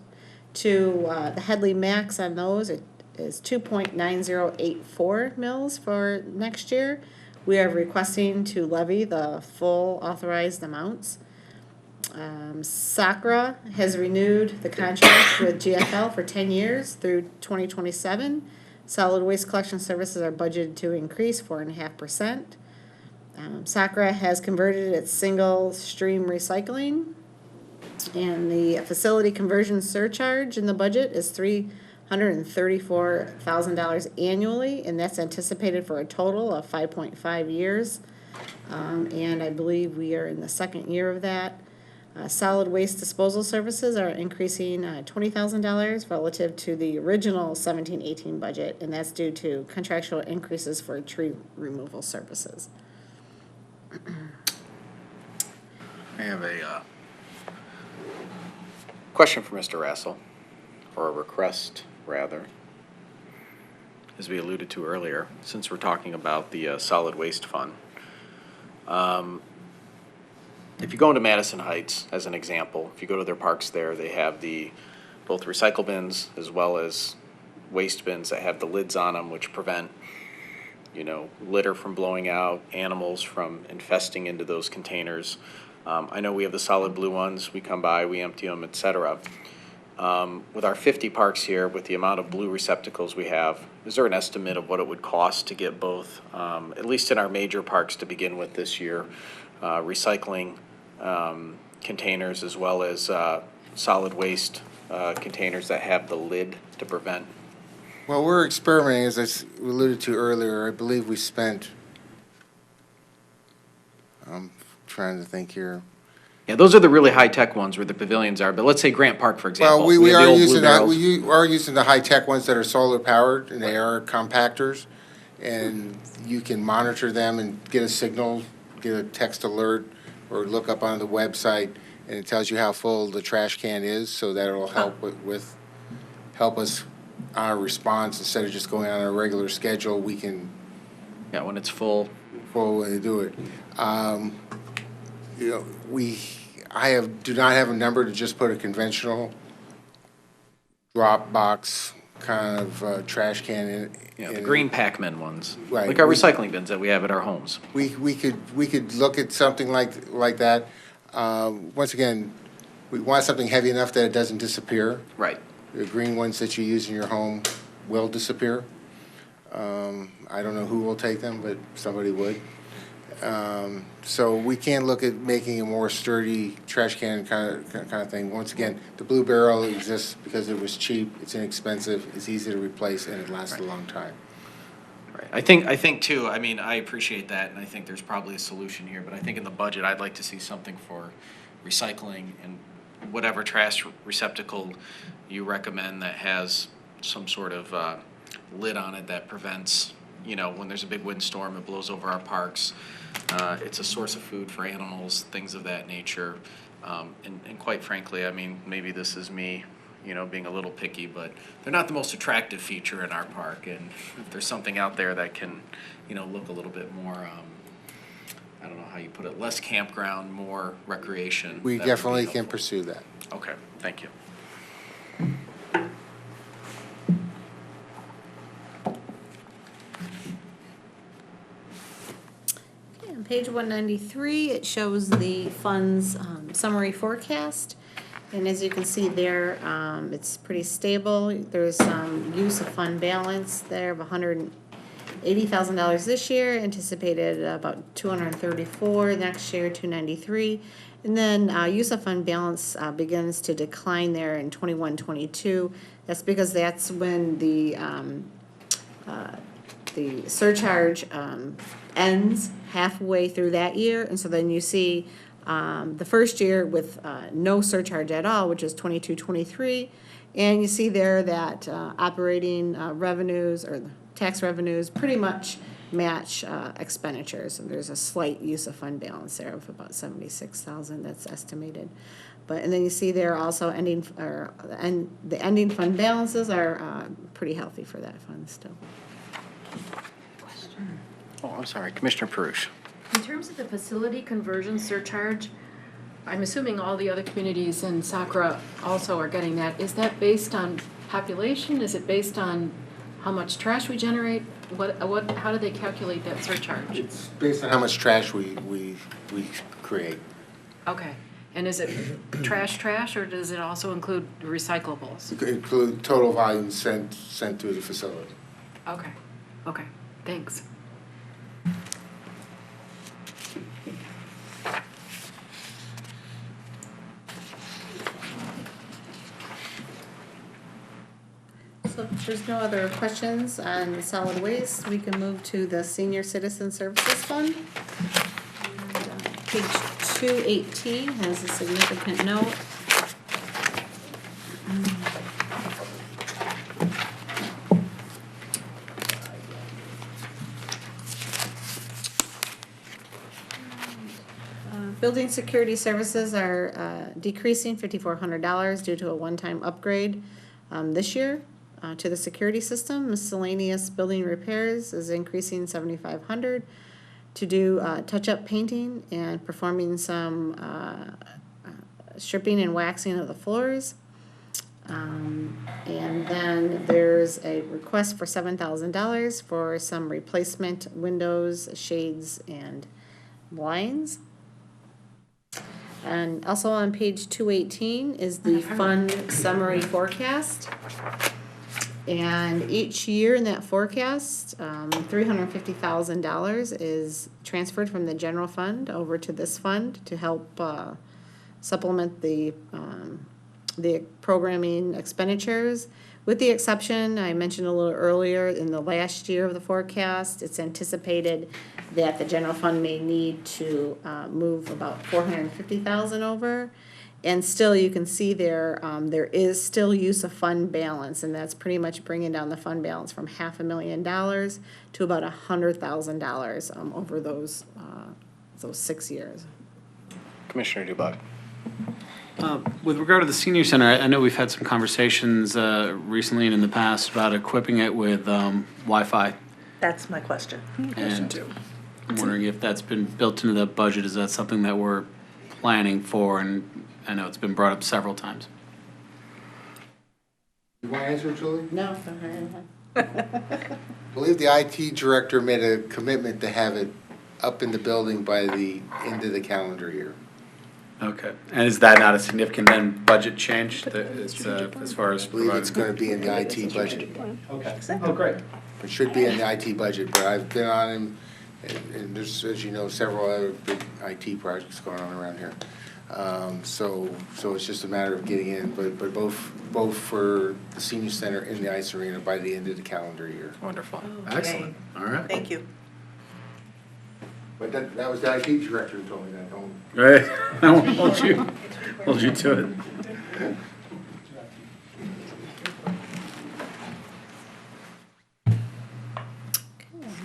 to the Headley max on those. It is 2.9084 mils for next year. We are requesting to levy the full authorized amounts. SACRA has renewed the contract with GFL for 10 years through 2027. Solid waste collection services are budgeted to increase 4.5%. SACRA has converted its single stream recycling, and the facility conversion surcharge in the budget is $334,000 annually, and that's anticipated for a total of 5.5 years. And I believe we are in the second year of that. Solid waste disposal services are increasing $20,000 relative to the original 17-18 budget, and that's due to contractual increases for tree removal services. I have a question for Mr. Rassel, or a request, rather. as we alluded to earlier, since we're talking about the solid waste fund. If you go into Madison Heights, as an example, if you go to their parks there, they have both recycle bins as well as waste bins that have the lids on them, which prevent, litter from blowing out, animals from infesting into those containers. I know we have the solid blue ones. We come by, we empty them, et cetera. With our 50 parks here, with the amount of blue receptacles we have, is there an estimate of what it would cost to get both, at least in our major parks to begin with this year, recycling containers as well as solid waste containers that have the lid to prevent? Well, we're experimenting, as I alluded to earlier. I believe we spent, I'm trying to think here. Yeah, those are the really high-tech ones where the pavilions are, but let's say Grant Park, for example. Well, we have are the old blue using, barrels. we are using the high-tech ones that are solar-powered, and they are compactors. And you can monitor them and get a signal, get a text alert, or look up on the website, and it tells you how full the trash can is, so that'll help help us on our response. Instead of just going on a regular schedule, we can Yeah, when it's full. way to do it. I do not have a number to just put a conventional drop box kind of trash can in. Yeah, the green Pac-Man ones. Right. Like our recycling bins that we have at our homes. We could look at something like that. Once again, we want something heavy enough that it doesn't disappear. Right. The green ones that you use in your home will disappear. I don't know who will take them, but somebody would. So we can look at making a more sturdy trash can kind of thing. Once again, the blue barrel exists because it was cheap, it's inexpensive, it's easy to replace, and it lasts a long time. Right. I think too, I mean, I appreciate that, and I think there's probably a solution here, but I think in the budget, I'd like to see something for recycling and whatever trash receptacle you recommend that has some sort of lid on it that prevents, when there's a big windstorm, it blows over our parks. It's a source of food for animals, things of that nature. And quite frankly, I mean, maybe this is me, being a little picky, but they're not the most attractive feature in our park. And if there's something out there that can, look a little bit more, I don't know how you put it, less campground, more recreation. We that would be definitely can helpful. pursue that. Okay, thank you. On page 193, it shows the fund's summary forecast. And as you can see there, it's pretty stable. There's some use of fund balance there of $180,000 this year, anticipated about $234 next year, $293. And then use of fund balance begins to decline there in 21-22. That's because that's when the surcharge ends halfway through that year, and so then you see the first year with no surcharge at all, which is 22-23, and you see there that operating revenues or the tax revenues pretty much match expenditures, and there's a slight use of fund balance there of about $76,000 that's estimated. And then you see there also the ending fund balances are pretty healthy for that fund still. Oh, I'm sorry, Commissioner Perush. In terms of the facility conversion surcharge, I'm assuming all the other communities in Sakra also are getting that. Is that based on population? Is it based on how much trash we generate? How do they calculate that surcharge? It's based on how much trash we create. Okay. And is it trash, or does it also include recyclables? It could include total volume sent to the facility. Okay, thanks. So if there's no other questions on solid waste, we can move to the Senior Citizen Services Fund. And, page 218 has a significant note. Building security services are decreasing $5,400 due to a one-time upgrade this year. to the security system. Miscellaneous building repairs is increasing 7,500 to do touch-up painting and performing some stripping and waxing of the floors. And then there's a request for $7,000 for some replacement windows, shades, and blinds. And also on page 218 is the fund summary forecast. And each year in that forecast, $350,000 is transferred from the general fund over to this fund to help supplement the programming expenditures. With the exception, I mentioned a little earlier, in the last year of the forecast, it's anticipated that the general fund may need to move about $450,000 over. And still, you can see there, there is still use of fund balance, and that's pretty much bringing down the fund balance from $500,000 to about $100,000 over those 6 years. Commissioner Dubak. With regard to the senior center, I know we've had some conversations recently and in the past about equipping it with Wi-Fi. That's my question. And I'm wondering if that's been built into the budget. Is that something that we're planning for? And I know it's been brought up several times. You want to answer, Julie? No, I believe the IT director made a commitment to have it up in the building by the end of the calendar year. Okay. And is that not a significant then budget change that it's, as far as I believe it's providing? going to be in the IT budget. Okay. Oh, great. It should be in the IT budget, but I've been on him, and there's, as you know, several other big IT projects going on around here. So it's just a matter of getting in, but both for the senior center and the ice arena by the end of the calendar year. Wonderful. Excellent. All right. Thank you. But that was the IT director who told me that, don't. Right. I won't hold you to it.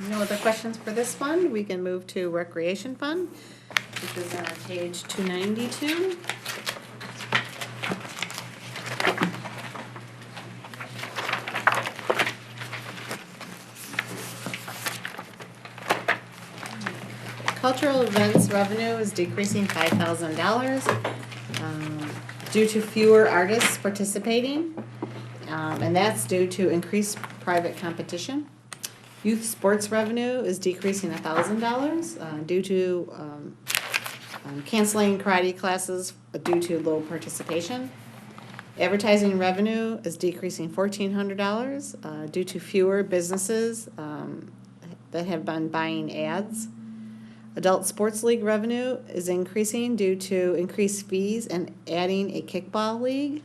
No other questions for this fund? We can move to recreation fund, which is on page 292. Cultural events revenue is decreasing $5,000 due to fewer artists participating, and that's due to increased private competition. Youth sports revenue is decreasing $1,000 due to canceling karate classes due to low participation. Advertising revenue is decreasing $1,400 due to fewer businesses that have been buying ads. Adult Sports League revenue is increasing due to increased fees and adding a kickball league.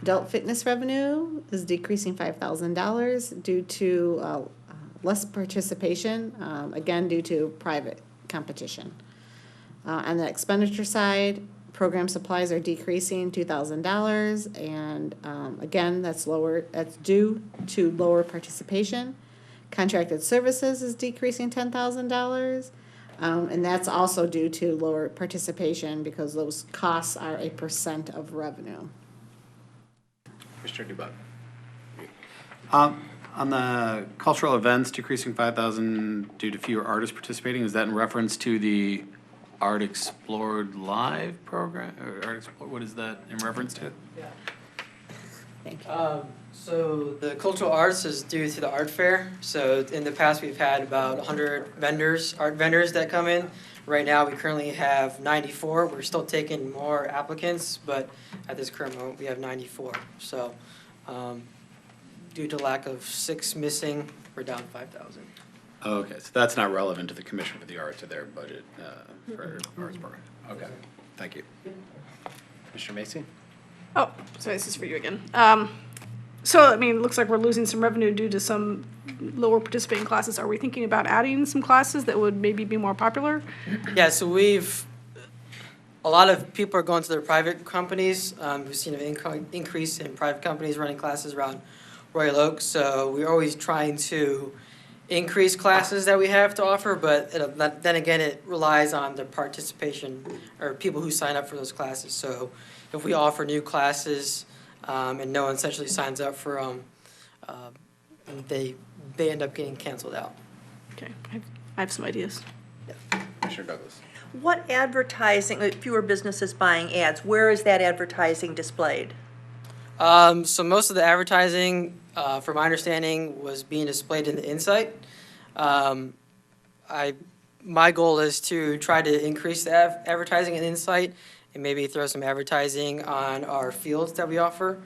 Adult fitness revenue is decreasing $5,000 due to less participation, again due to private competition. On the expenditure side, program supplies are decreasing $2,000, and again that's due to lower participation. Contracted services is decreasing $10,000, and that's also due to lower participation because those costs are a % of revenue. Commissioner Dubak. On the cultural events decreasing 5,000 due to fewer artists participating, is that in reference to the Art Explored Live program? Or Art Explored, what is that in reference to? Thank you. So the cultural arts is due to the art fair. So in the past, we've had about 100 vendors, art vendors that come in. Right now, we currently have 94. We're still taking more applicants, but at this current moment, we have 94. So due to lack of 6 missing, we're down 5,000. Okay, so that's not relevant to the Commission for the Arts or their budget for arts program. Okay, thank you. Commissioner Macy? Oh, sorry, this is for you again. So, I mean, it looks like we're losing some revenue due to some lower participating classes. Are we thinking about adding some classes that would maybe be more popular? Yeah, so a lot of people are going to their private companies. We've seen an increase in private companies running classes around Royal Oak. So we're always trying to increase classes that we have to offer, but then again, it relies on the participation or people who sign up for those classes. So if we offer new classes, and no one essentially signs up for them. And they end up getting canceled out. Okay, I have some ideas. Commissioner Douglas. What advertising, fewer businesses buying ads, where is that advertising displayed? So most of the advertising, from my understanding, was being displayed in the Insight. My goal is to try to increase the advertising in Insight and maybe throw some advertising on our fields that we offer.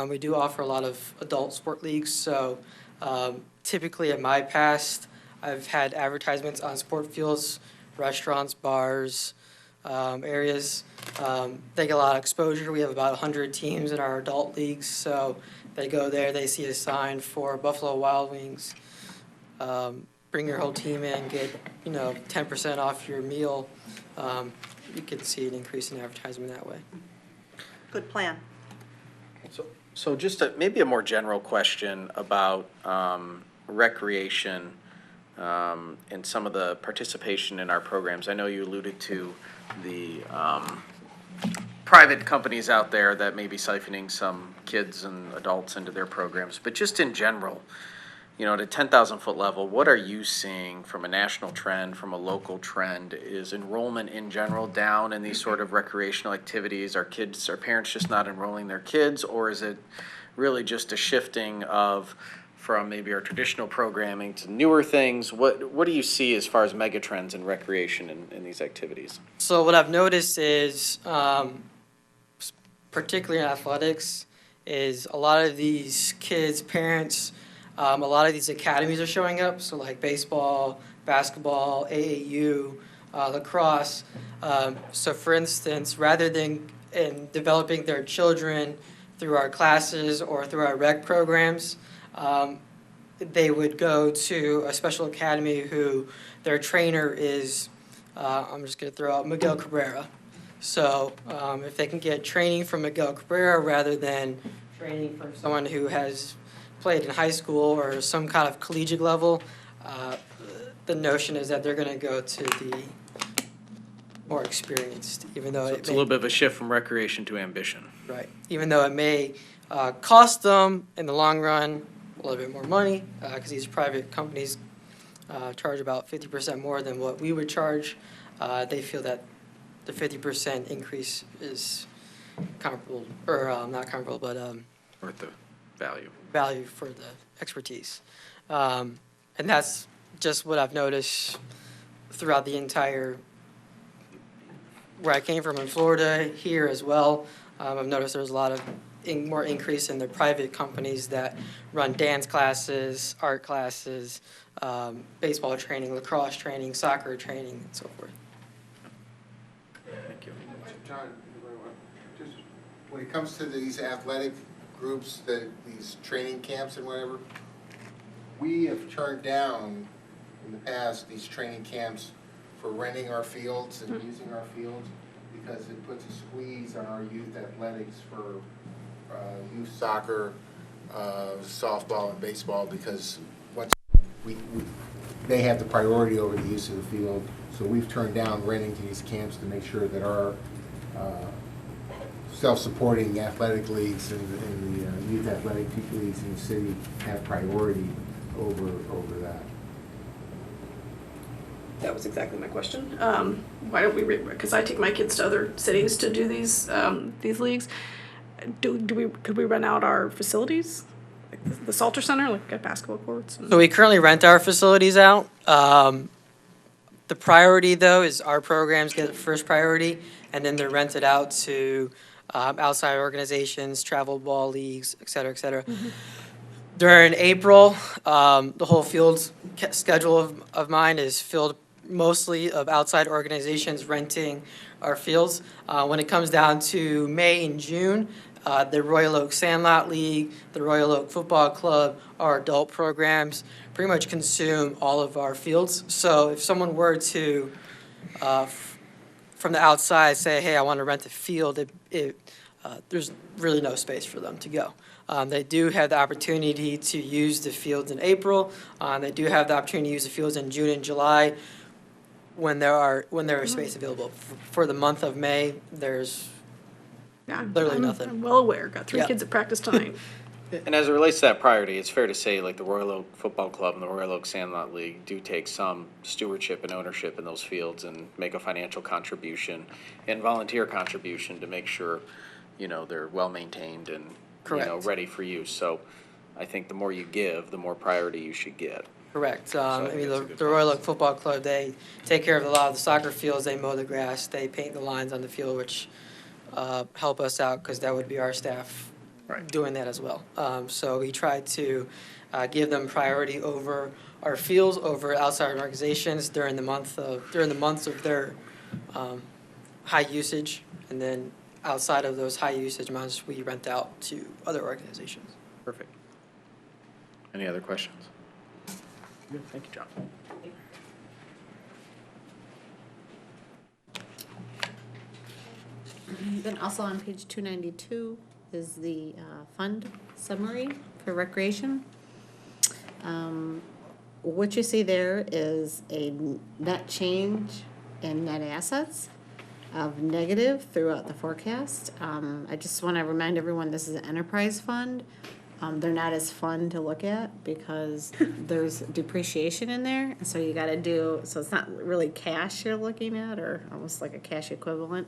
We do offer a lot of adult sport leagues, so typically in my past, I've had advertisements on sport fields, restaurants, bars, areas. They get a lot of exposure. We have about 100 teams in our adult leagues, so they go there, they see a sign for Buffalo Wild Wings. Bring your whole team in, get 10% off your meal. You can see an increase in advertisement that way. Good plan. So just maybe a more general question about recreation and some of the participation in our programs. I know you alluded to the private companies out there that may be siphoning some kids and adults into their programs, but just in general, at a 10,000-foot level, what are you seeing from a national trend, from a local trend? Is enrollment in general down in these sort of recreational activities? Are parents just not enrolling their kids, or is it really just a shifting from maybe our traditional programming to newer things? What do you see as far as mega trends in recreation in these activities? So what I've noticed is, particularly in athletics, is a lot of these kids' parents, a lot of these academies are showing up, so like baseball, basketball, AAU, lacrosse. So for instance, rather than in developing their children through our classes or through our rec programs, they would go to a special academy who their trainer is, I'm just going to throw out Miguel Cabrera. So if they can get training from Miguel Cabrera rather than training from someone who has played in high school or some kind of collegiate level, the notion is that they're going to go to the more experienced, even though It's a little bit of a shift from recreation to ambition. Right. Even though it may cost them in the long run a little bit more money, because these private companies charge about 50% more than what we would charge, they feel that the 50% increase is comparable, or not comparable, but Worth the value. value for the expertise. And that's just what I've noticed throughout the entire, where I came from in Florida, here as well. I've noticed there's a lot of more increase in the private companies that run dance classes, art classes, baseball training, lacrosse training, soccer training, and so forth. Thank you. John, just when it comes to these athletic groups, these training camps and whatever, we have turned down in the past these training camps for renting our fields and using our fields because it puts a squeeze on our youth athletics for youth soccer, softball, and baseball, because once they have the priority over the use of the field. So we've turned down renting to these camps to make sure that our self-supporting athletic leagues and the youth athletic leagues in the city have priority over that. That was exactly my question. Why don't we, because I take my kids to other cities to do these leagues. Could we rent out our facilities? Like the Salter Center, like at basketball courts? So we currently rent our facilities out. The priority, though, is our programs get first priority, and then they're rented out to outside organizations, travel ball leagues, et cetera, et cetera. Mm-hmm. During April, the whole field schedule of mine is filled mostly of outside organizations renting our fields. When it comes down to May and June, the Royal Oak Sandlot League, the Royal Oak Football Club, our adult programs pretty much consume all of our fields. So if someone were to, from the outside, say, hey, I want to rent a field, there's really no space for them to go. They do have the opportunity to use the fields in April. They do have the opportunity to use the fields in June and July when there is space available. For the month of May, there's Yeah, Literally I'm- nothing. I'm well aware, got 3 Yeah. kids at practice tonight. And as it relates to that priority, it's fair to say, like, the Royal Oak Football Club and the Royal Oak Sandlot League do take some stewardship and ownership in those fields and make a financial contribution and volunteer contribution to make sure, you know, they're well-maintained and, you know, Correct. ready for use. So I think the more you give, the more priority you should get. Correct. I I think mean, that's a the good the Royal balance. Oak Football Club, they take care of a lot of the soccer fields, they mow the grass, they paint the lines on the field, which help us out because that would be our staff doing that as well. So we try to give them priority over our fields, over outside organizations during the months of their high usage, and then outside of those high usage months, we rent out to other organizations. Perfect. Any other questions? Good, thank you, John. Then also on page 292 is the fund summary for recreation. What you see there is a net change in net assets of negative throughout the forecast. I just want to remind everyone, this is an enterprise fund. They're not as fun to look at because there's depreciation in there. And so you got to do, so it's not really cash you're looking at, or almost like a cash equivalent.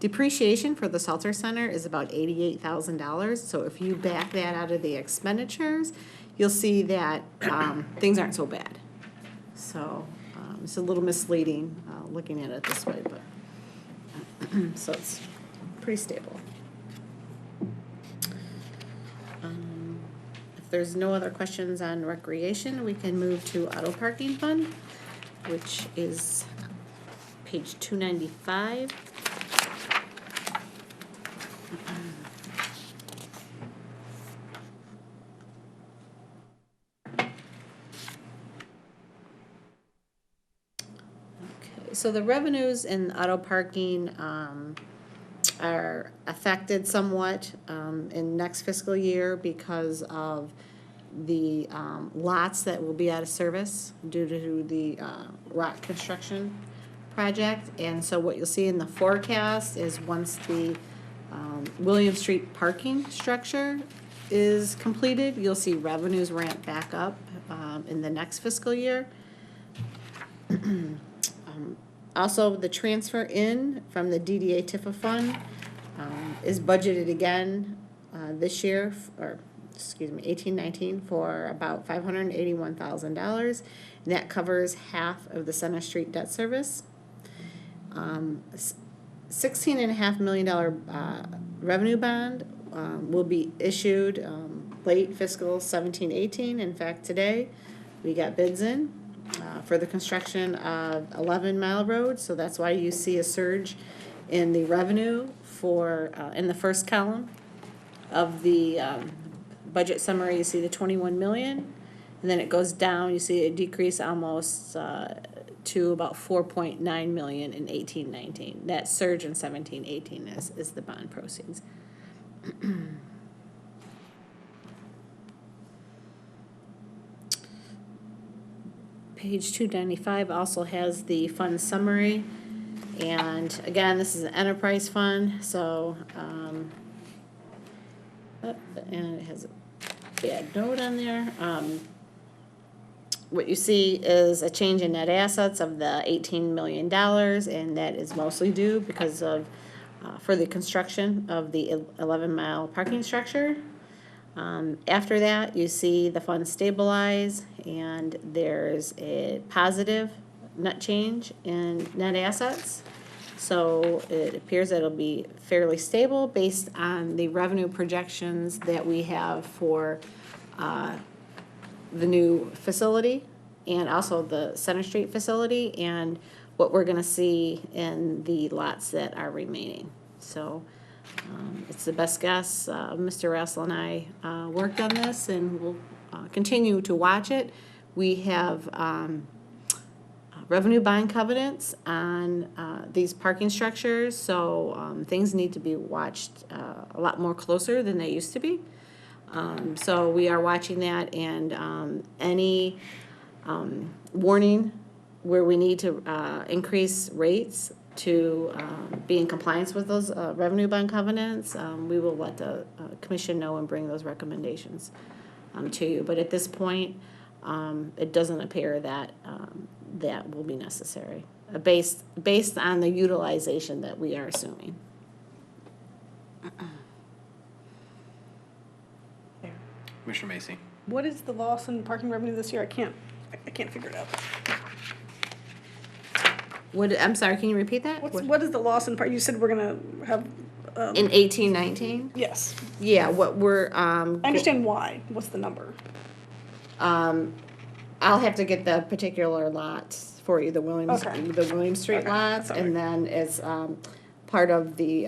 Depreciation for the Salter Center is about $88,000. So if you back that out of the expenditures, you'll see that things aren't so bad. So it's a little misleading looking at it this way, but so it's pretty stable. If there's no other questions on recreation, we can move to auto parking fund, which is page 295. Okay, so the revenues in auto parking are affected somewhat in next fiscal year because of the lots that will be out of service due to the WROK construction project. And so what you'll see in the forecast is once the William Street parking structure is completed, you'll see revenues ramp back up in the next fiscal year. Also, the transfer in from the DDA TIFA fund is budgeted again this year, or excuse me, 18-19, for about $581,000. And that covers half of the Center Street debt service. $16.5 million revenue bond will be issued late fiscal 17-18. In fact, today we got bids in for the construction of 11 Mile Road, so that's why you see a surge in the revenue for, in the first column of the budget summary. You see the 21 million, and then it goes down, you see a decrease almost to about 4.9 million in 18-19. That surge in 17-18 is the bond proceeds. Page 295 also has the fund summary. And again, this is an enterprise fund, so, and it has a bad note on there. What you see is a change in net assets of the $18 million, and that is mostly due because of, for the construction of the 11-mile parking structure. After that, you see the fund stabilize, and there's a positive net change in net assets. So it appears that it'll be fairly stable based on the revenue projections that we have for the new facility and also the Center Street facility and what we're gonna see in the lots that are remaining. So it's the best guess. Mr. Rassel and I worked on this, and we'll continue to watch it. We have revenue bond covenants on these parking structures, so things need to be watched a lot more closer than they used to be. So we are watching that, and any warning where we need to increase rates to be in compliance with those revenue bond covenants, we will let the commission know and bring those recommendations to you. But at this point, it doesn't appear that that will be necessary, based on the utilization that we are assuming. Commissioner Macy. What is the loss in parking revenue this year? I can't figure it out. I'm sorry, can you repeat that? What is the loss in part, you said we're gonna have, In 18-19? yes. Yeah, what we're, I understand why. What's the number? I'll have to get the particular lots for you, the Williams, Okay. the William Street Okay, lots, that's all and then it's, part of the,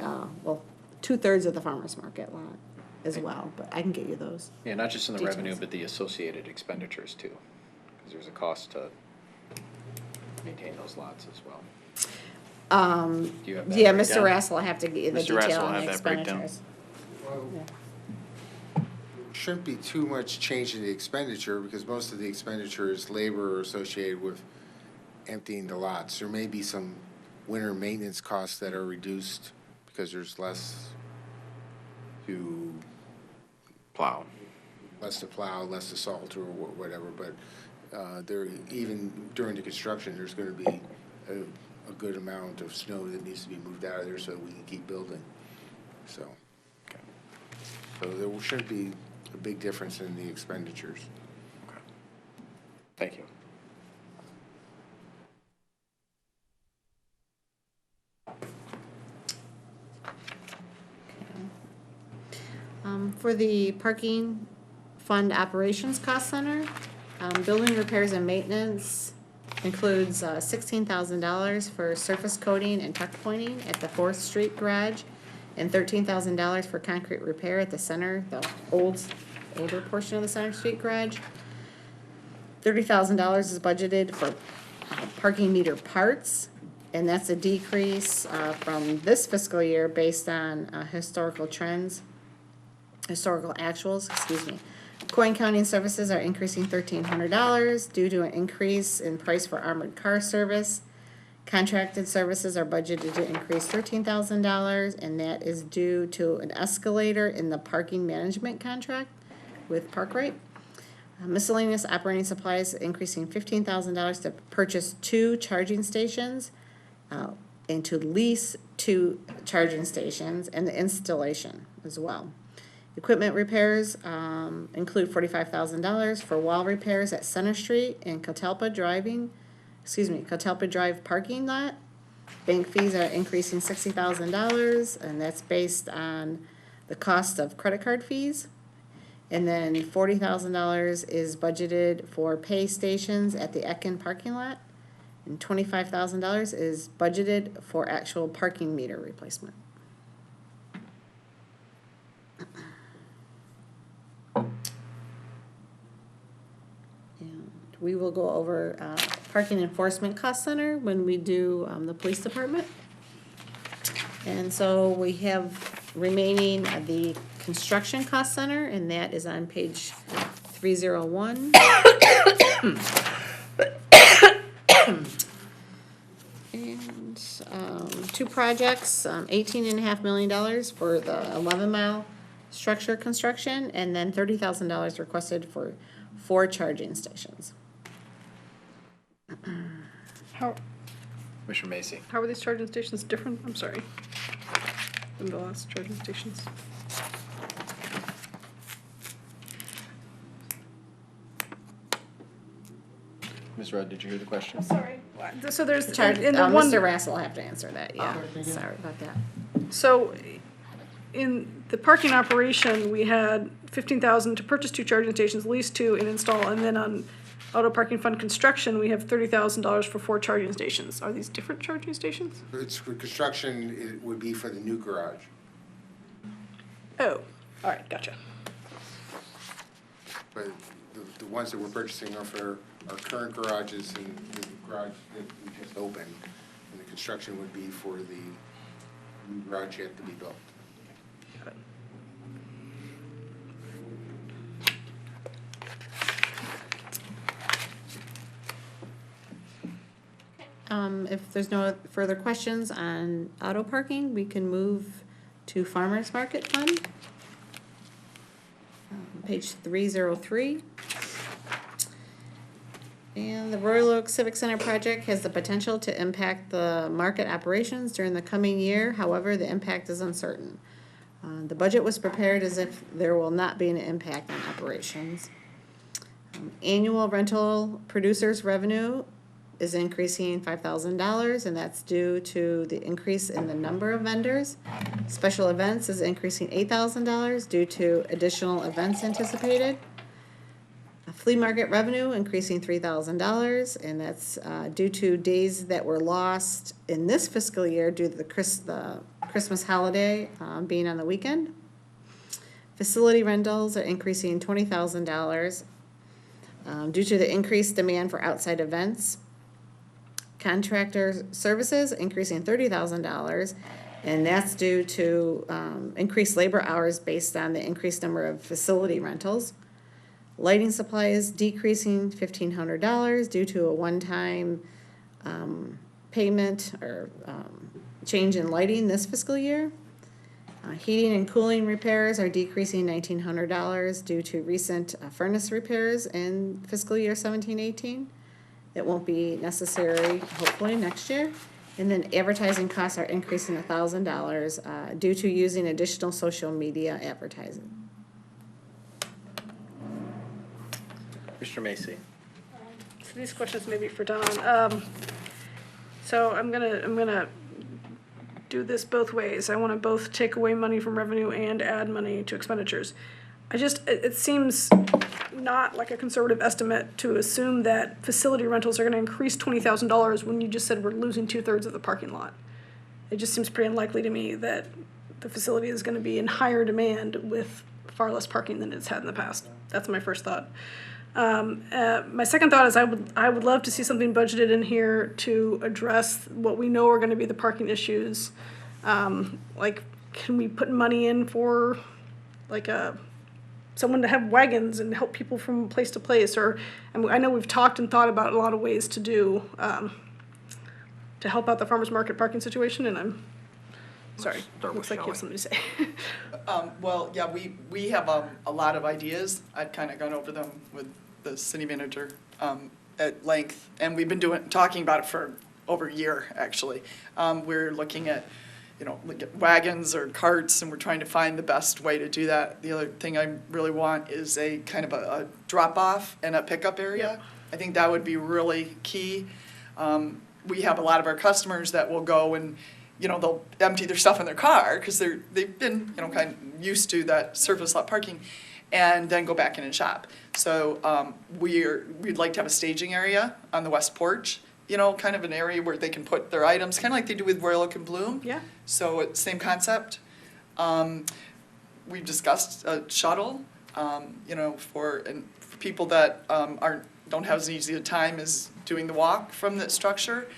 2/3 of the farmer's market lot as well, but I can get you those. Yeah, not just in the Details. revenue, but the associated expenditures too, because there's a cost to maintain those lots as well. Do you have that Yeah, breakdown? Mr. Rassel, I have to get you the Mr. Rassel detail will on the have that breakdown. expenditures. Well, shouldn't be too much change in the expenditure because most of the expenditure is labor associated with emptying the lots. There may be some winter maintenance costs that are reduced because there's less to Plow. less to plow, less to salt or whatever, but there, even during the construction, there's gonna be a good amount of snow that needs to be moved out of there so we can keep building, so. So there shouldn't be a big difference in the expenditures. Thank you. For the parking fund operations cost center, building repairs and maintenance includes $16,000 for surface coating and tuck pointing at the Forestry garage, and $13,000 for concrete repair at the center, the older portion of the Center Street garage. $30,000 is budgeted for parking meter parts, and that's a decrease from this fiscal year based on historical actuals, excuse me. Coin counting services are increasing $1,300 due to an increase in price for armored car service. Contracted services are budgeted to increase $13,000, and that is due to an escalator in the parking management contract with Parkrate. Miscellaneous operating supplies increasing $15,000 to purchase 2 charging stations and to lease 2 charging stations and the installation as well. Equipment repairs include $45,000 for wall repairs at Center Street and Catalpa Drive parking lot. Bank fees are increasing $60,000, and that's based on the cost of credit card fees. And then $40,000 is budgeted for pay stations at the Ekin parking lot, and $25,000 is budgeted for actual parking meter replacement. We will go over parking enforcement cost center when we do the police department. And so we have remaining the construction cost center, and that is on page 301. And 2 projects, $18.5 million for the 11-mile structure construction, and then $30,000 requested for 4 charging stations. How Commissioner Macy. are these charging stations different? I'm sorry. Than the last charging stations? Ms. Rudd, did you hear the question? Sorry. So there's, Charge, in the one, Mr. Rassel will have to answer that, yeah, sorry about that. so in the parking operation, we had 15,000 to purchase 2 charging stations, lease 2 and install, and then on auto parking fund construction, we have $30,000 for 4 charging stations. Are these different charging stations? It's for construction, it would be for the new garage. Oh, all right, gotcha. But the ones that we're purchasing are for our current garages and the garage that we just opened. And the construction would be for the new garage yet to be built. If there's no further questions on auto parking, we can move to Farmers Market Fund. Page 303. And the Royal Oak Civic Center project has the potential to impact the market operations during the coming year. However, the impact is uncertain. The budget was prepared as if there will not be an impact on operations. Annual rental producers revenue is increasing $5,000, and that's due to the increase in the number of vendors. Special events is increasing $8,000 due to additional events anticipated. Flea market revenue increasing $3,000, and that's due to days that were lost in this fiscal year due to the Christmas holiday being on the weekend. Facility rentals are increasing $20,000 due to the increased demand for outside events. Contractor services increasing $30,000, and that's due to increased labor hours based on the increased number of facility rentals. Lighting supplies decreasing $1,500 due to a one-time payment or change in lighting this fiscal year. Heating and cooling repairs are decreasing $1,900 due to recent furnace repairs in fiscal year 17-18. That won't be necessary, hopefully, next year. And then advertising costs are increasing $1,000 due to using additional social media advertising. Mr. Macy. So these questions may be for Don. So I'm gonna do this both ways. I want to both take away money from revenue and add money to expenditures. It seems not like a conservative estimate to assume that facility rentals are going to increase $20,000 when you just said we're losing 2/3 of the parking lot. It just seems pretty unlikely to me that the facility is going to be in higher demand with far less parking than it's had in the past. That's my first thought. My second thought is I would love to see something budgeted in here to address what we know are going to be the parking issues. Like, can we put money in for like someone to have wagons and help people from place to place? Or I know we've talked and thought about a lot of ways to do to help out the farmers market parking situation, and I'm sorry. Looks like you have something to say. Well, yeah, we have a lot of ideas. I've kind of gone over them with the city manager at length, and we've been talking about it for over a year, actually. We're looking at, like wagons or carts, and we're trying to find the best way to do that. The other thing I really want is a kind of a drop-off and a pickup area. Yep. I think that would be really key. We have a lot of our customers that will go and they'll empty their stuff in their car because they've been, kind of used to that surface lot parking, and then go back in and shop. So we'd like to have a staging area on the west porch, kind of an area where they can put their items, kind of like they do with Royal Oak and Bloom. Yeah. So it's same concept. We've discussed a shuttle, for people that don't have as easy a time as doing the walk from the structure.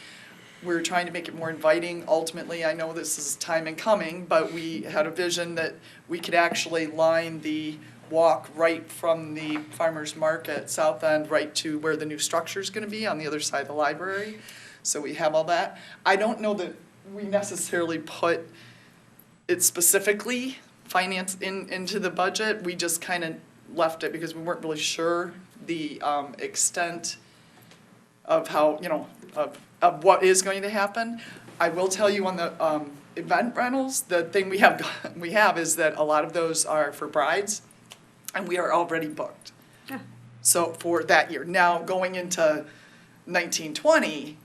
We're trying to make it more inviting. Ultimately, I know this is time in coming, but we had a vision that we could actually line the walk right from the farmers market south end right to where the new structure is going to be on the other side of the library. So we have all that. I don't know that we necessarily put it specifically financed into the budget. We just kind of left it because we weren't really sure the extent of how, of what is going to happen. I will tell you on the event rentals, the thing we have is that a lot of those are for brides, and we are already booked. Yeah. So for that year. Now going into 1920,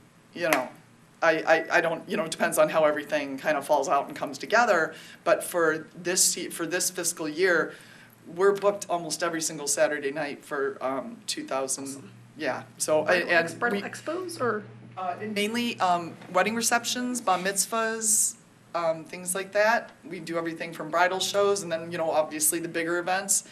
I don't, it depends on how everything kind of falls out and comes together. But for this fiscal year, we're booked almost every single Saturday night for 2000. Awesome. Yeah. So bridal expos or. Mainly wedding receptions, bar mitzvahs, things like that. We do everything from bridal shows and then, obviously the bigger events.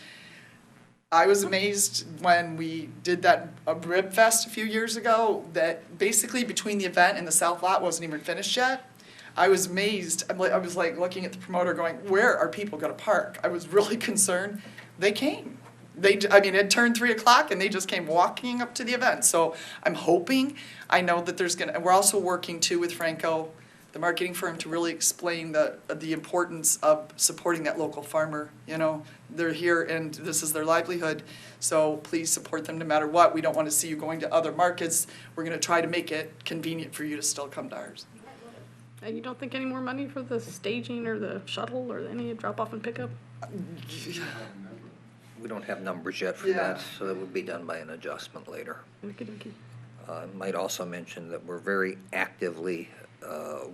I was amazed when we did that Rib Fest a few years ago that basically between the event and the south lot wasn't even finished yet. I was amazed. I was like looking at the promoter going, where are people going to park? I was really concerned. They came. I mean, it turned 3 o'clock and they just came walking up to the event. So I'm hoping, I know that and we're also working too with Franco, the marketing firm, to really explain the importance of supporting that local farmer. You know, they're here and this is their livelihood. So please support them no matter what. We don't want to see you going to other markets. We're going to try to make it convenient for you to still come to ours. And you don't think any more money for the staging or the shuttle or any drop off and pickup? We don't have numbers yet for Yeah. that, so that would be done by an adjustment later. Okey-dokey. I might also mention that we're very actively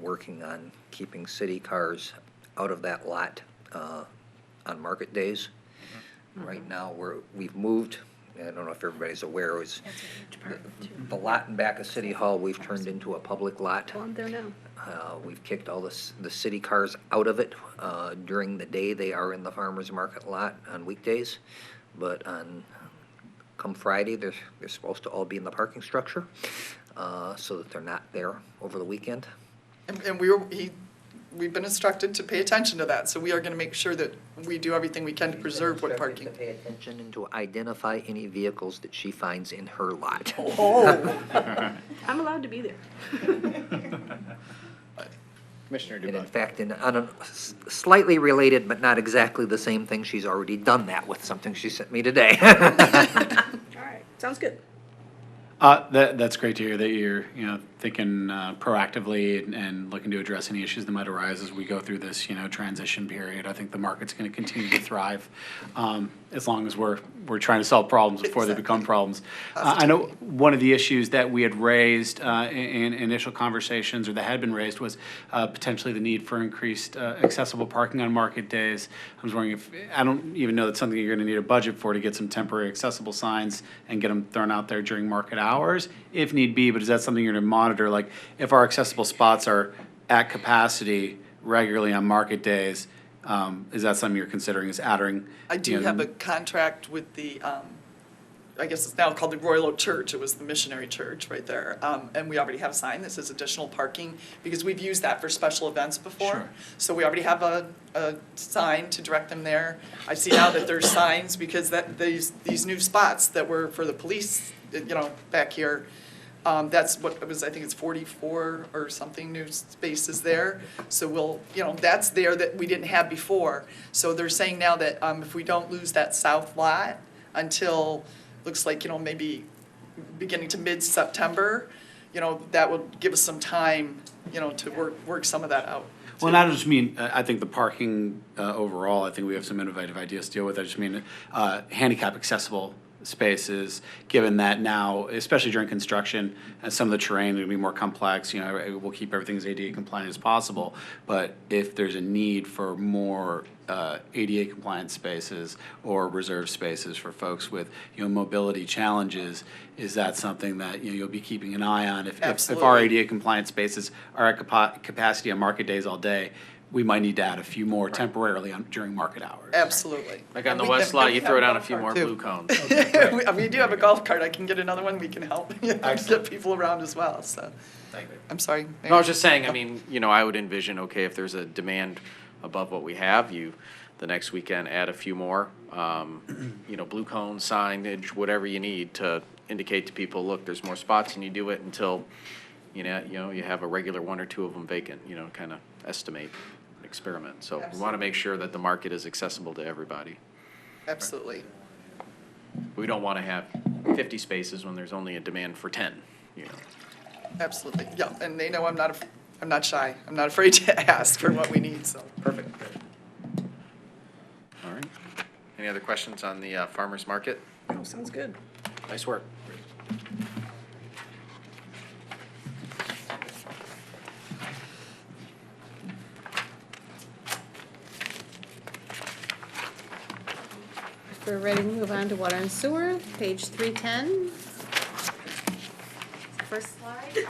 working on keeping city cars out of that lot on market days. Right now, we've moved, I don't know if everybody's aware, the lot in back of City Hall, we've turned into a public lot. Well, I'm there now. We've kicked all the city cars out of it. During the day, they are in the farmer's market lot on weekdays, but come Friday, they're supposed to all be in the parking structure, so that they're not there over the weekend. And we've been instructed to pay attention to that, so we are gonna make sure that we do everything we can to preserve what parking. To pay attention and to identify any vehicles that she finds in her lot. Oh. I'm allowed to be there. Commissioner And in Dubak. fact, on a slightly related but not exactly the same thing, she's already done that with something she sent me today. All right, sounds good. That's great to hear that you're, thinking proactively and looking to address any issues that might arise as we go through this, transition period. I think the market's gonna continue to thrive, as long as we're trying to solve problems before they become problems. I know one of the issues that we had raised, in initial conversations, or that had been raised, was, potentially the need for increased, accessible parking on market days. I was wondering I don't even know that's something you're gonna need a budget for, to get some temporary accessible signs and get them thrown out there during market hours, if need be, but is that something you're gonna monitor? Like, if our accessible spots are at capacity regularly on market days, is that something you're considering, is adding? I do have a contract with the, I guess it's now called the Royal Oak Church. It was the missionary church right there. And we already have a sign that says additional parking, because we've used that for special events before. Sure. So we already have a sign to direct them there. I see now that there's signs, because these new spots that were for the police, back here, that's what it was, I think it's 44 or something new spaces there. So that's there that we didn't have before. So they're saying now that if we don't lose that south lot until, looks like, maybe beginning to mid-September, that will give us some time, to work some of that out. Well, and I don't just mean, I think the parking overall, I think we have some innovative ideas to deal with. I just mean handicap accessible spaces, given that now, especially during construction, some of the terrain will be more complex, we'll keep everything as ADA compliant as possible. But if there's a need for more ADA compliant spaces or reserved spaces for folks with, mobility challenges, is that something that, you'll be keeping an eye on? If our ADA compliant spaces are at capacity on market days all day, we might need to add a few more temporarily during market hours. Absolutely. Like on the west lot, you throw down a few more blue cones. We do have a golf cart. I can get another one. We can help get people around as well, so. Thank you. I'm sorry. No, I was just saying, I would envision, okay, if there's a demand above what we have, the next weekend add a few more, blue cone signage, whatever you need to indicate to people, look, there's more spots, and you do it until, you have a regular one or two of them vacant, kind of estimate, experiment. So we want to make sure that the market is accessible to everybody. Absolutely. We don't want to have 50 spaces when there's only a demand for 10, Absolutely, yeah, and they know I'm not shy. I'm not afraid to ask for what we need, so. Perfect. All right. Any other questions on the farmer's market? Oh, sounds good. Nice work. We're ready to move on to water and sewer, page 310. First slide.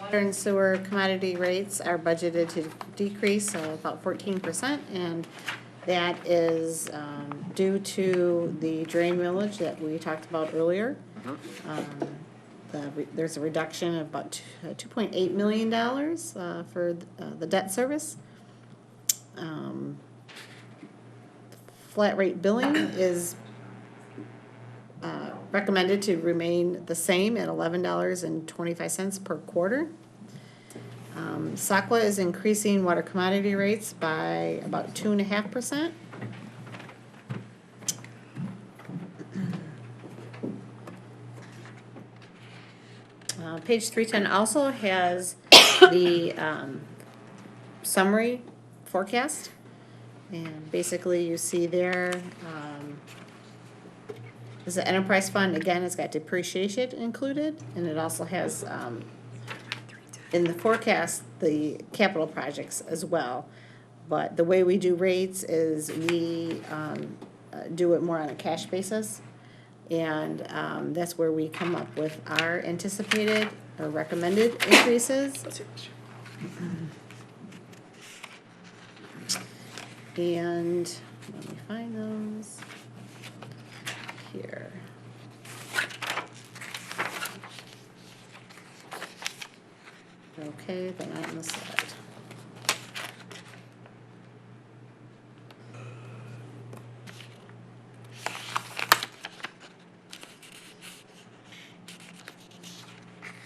Water and sewer commodity rates are budgeted to decrease about 14%, and that is due to the drain millage that we talked about earlier. There's a reduction of about $2.8 million for the debt service. Flat rate billing is recommended to remain the same at $11.25 per quarter. SACWA is increasing water commodity rates by about 2.5%. Page 310 also has the summary forecast. And basically you see there, is the enterprise fund, again, it's got depreciation included, and it also has, in the forecast, the capital projects as well. But the way we do rates is we do it more on a cash basis. And that's where we come up with our anticipated or recommended increases. And let me find those here. Okay, they're not on the slide.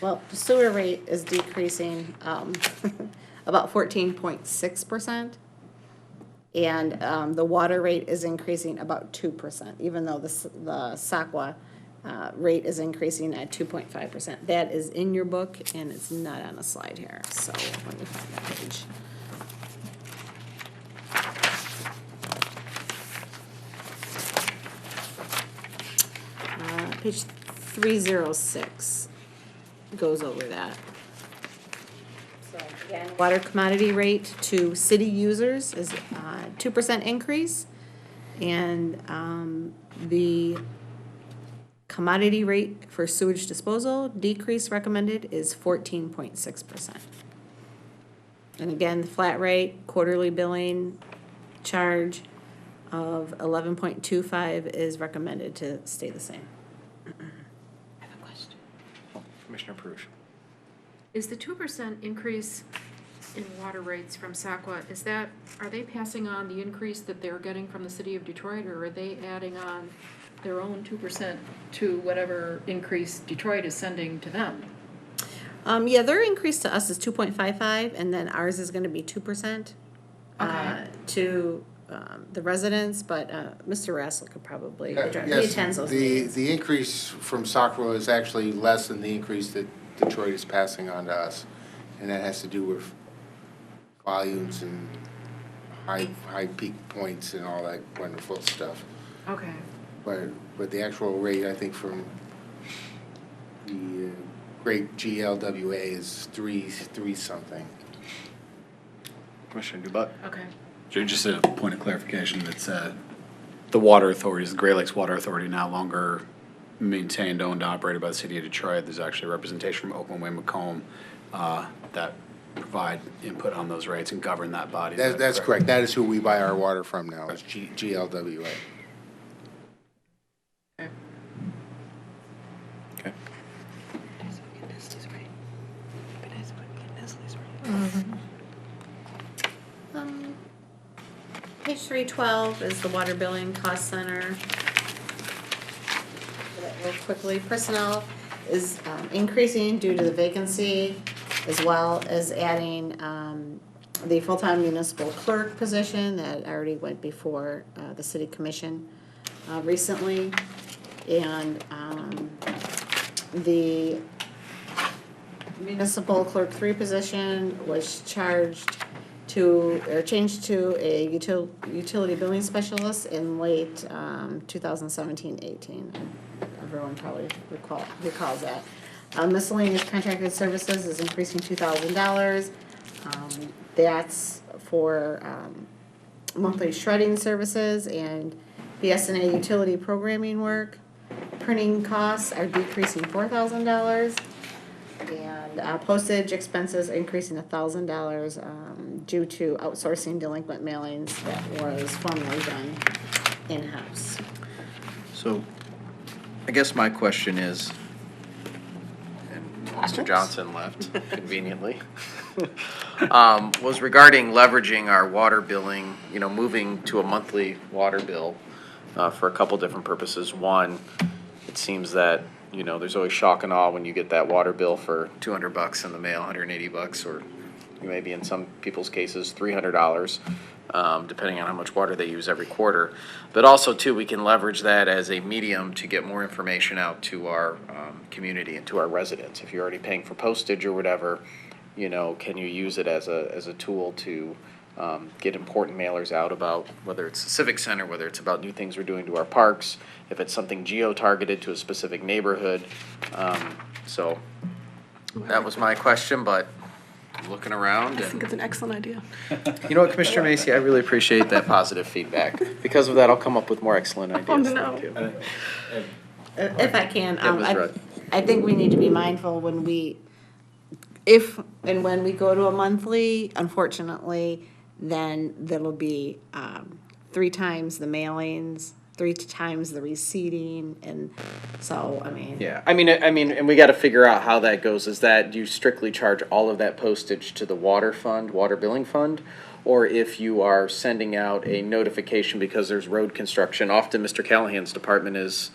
Well, the sewer rate is decreasing about 14.6%. And the water rate is increasing about 2%, even though the SACWA rate is increasing at 2.5%. That is in your book, and it's not on a slide here, so let me find that page. Page 306 goes over that. So again, water commodity rate to city users is 2% increase, and the commodity rate for sewage disposal decrease recommended is 14.6%. And again, the flat rate quarterly billing charge of 11.25 is recommended to stay the same. I have a question. Commissioner Perush. Is the 2% increase in water rates from SACWA, are they passing on the increase that they're getting from the city of Detroit, or are they adding on their own 2% to whatever increase Detroit is sending to them? Yeah, their increase to us is 2.55, and then ours is gonna be 2%. Okay. To the residents, but Mr. Rassel could probably address, he Yes, attends those meetings. the increase from SACRO is actually less than the increase that Detroit is passing on to us. And that has to do with volumes and high peak points and all that wonderful stuff. Okay. But the actual rate, I think, from the great GLWA is three something. Commissioner Dubak. Okay. Just a point of clarification, that's the water authorities, the Great Lakes Water Authority, no longer maintained, owned, operated by the city of Detroit. There's actually representation from Oakland, Wayne, Macomb that provide input on those rates and govern that body. That's correct. That is who we buy our water from now, is GLWA. Okay. Page 312 is the water billing cost center. Real quickly, personnel is increasing due to the vacancy, as well as adding the full-time municipal clerk position that already went before the city commission recently. And the municipal clerk 3 position was changed to a utility billing specialist in late 2017-18. Everyone probably recalls that. Miscellaneous contracted services is increasing $2,000. That's for monthly shredding services and BSNA utility programming work. Printing costs are decreasing $4,000. And postage expenses increasing $1,000 due to outsourcing delinquent mailings that was formerly done in-house. So, I guess my question is, and Mr. Johnson left conveniently. was regarding leveraging our water billing, moving to a monthly water bill for a couple different purposes. One, it seems that, there's always shock and awe when you get that water bill for $200 in the mail, $180, or maybe in some people's cases, $300, depending on how much water they use every quarter. But also, too, we can leverage that as a medium to get more information out to our community and to our residents. If you're already paying for postage or whatever, can you use it as a tool to get important mailers out about whether it's the Civic Center, whether it's about new things we're doing to our parks, if it's something geo-targeted to a specific neighborhood. So that was my question, but looking around I think and, it's an excellent idea. you know what, Commissioner Macy, I really appreciate that positive feedback. Because of that, I'll come up with more excellent ideas. Oh, no. Thank you. If I can, Yeah, Ms. Rudd. I think we need to be mindful if and when we go to a monthly, unfortunately, then there'll be 3 times the mailings, 3 times the receipting, and so, I mean. Yeah, I mean, and we gotta figure out how that goes. Is that, do you strictly charge all of that postage to the water billing fund? Or if you are sending out a notification because there's road construction, often Mr. Callahan's department is,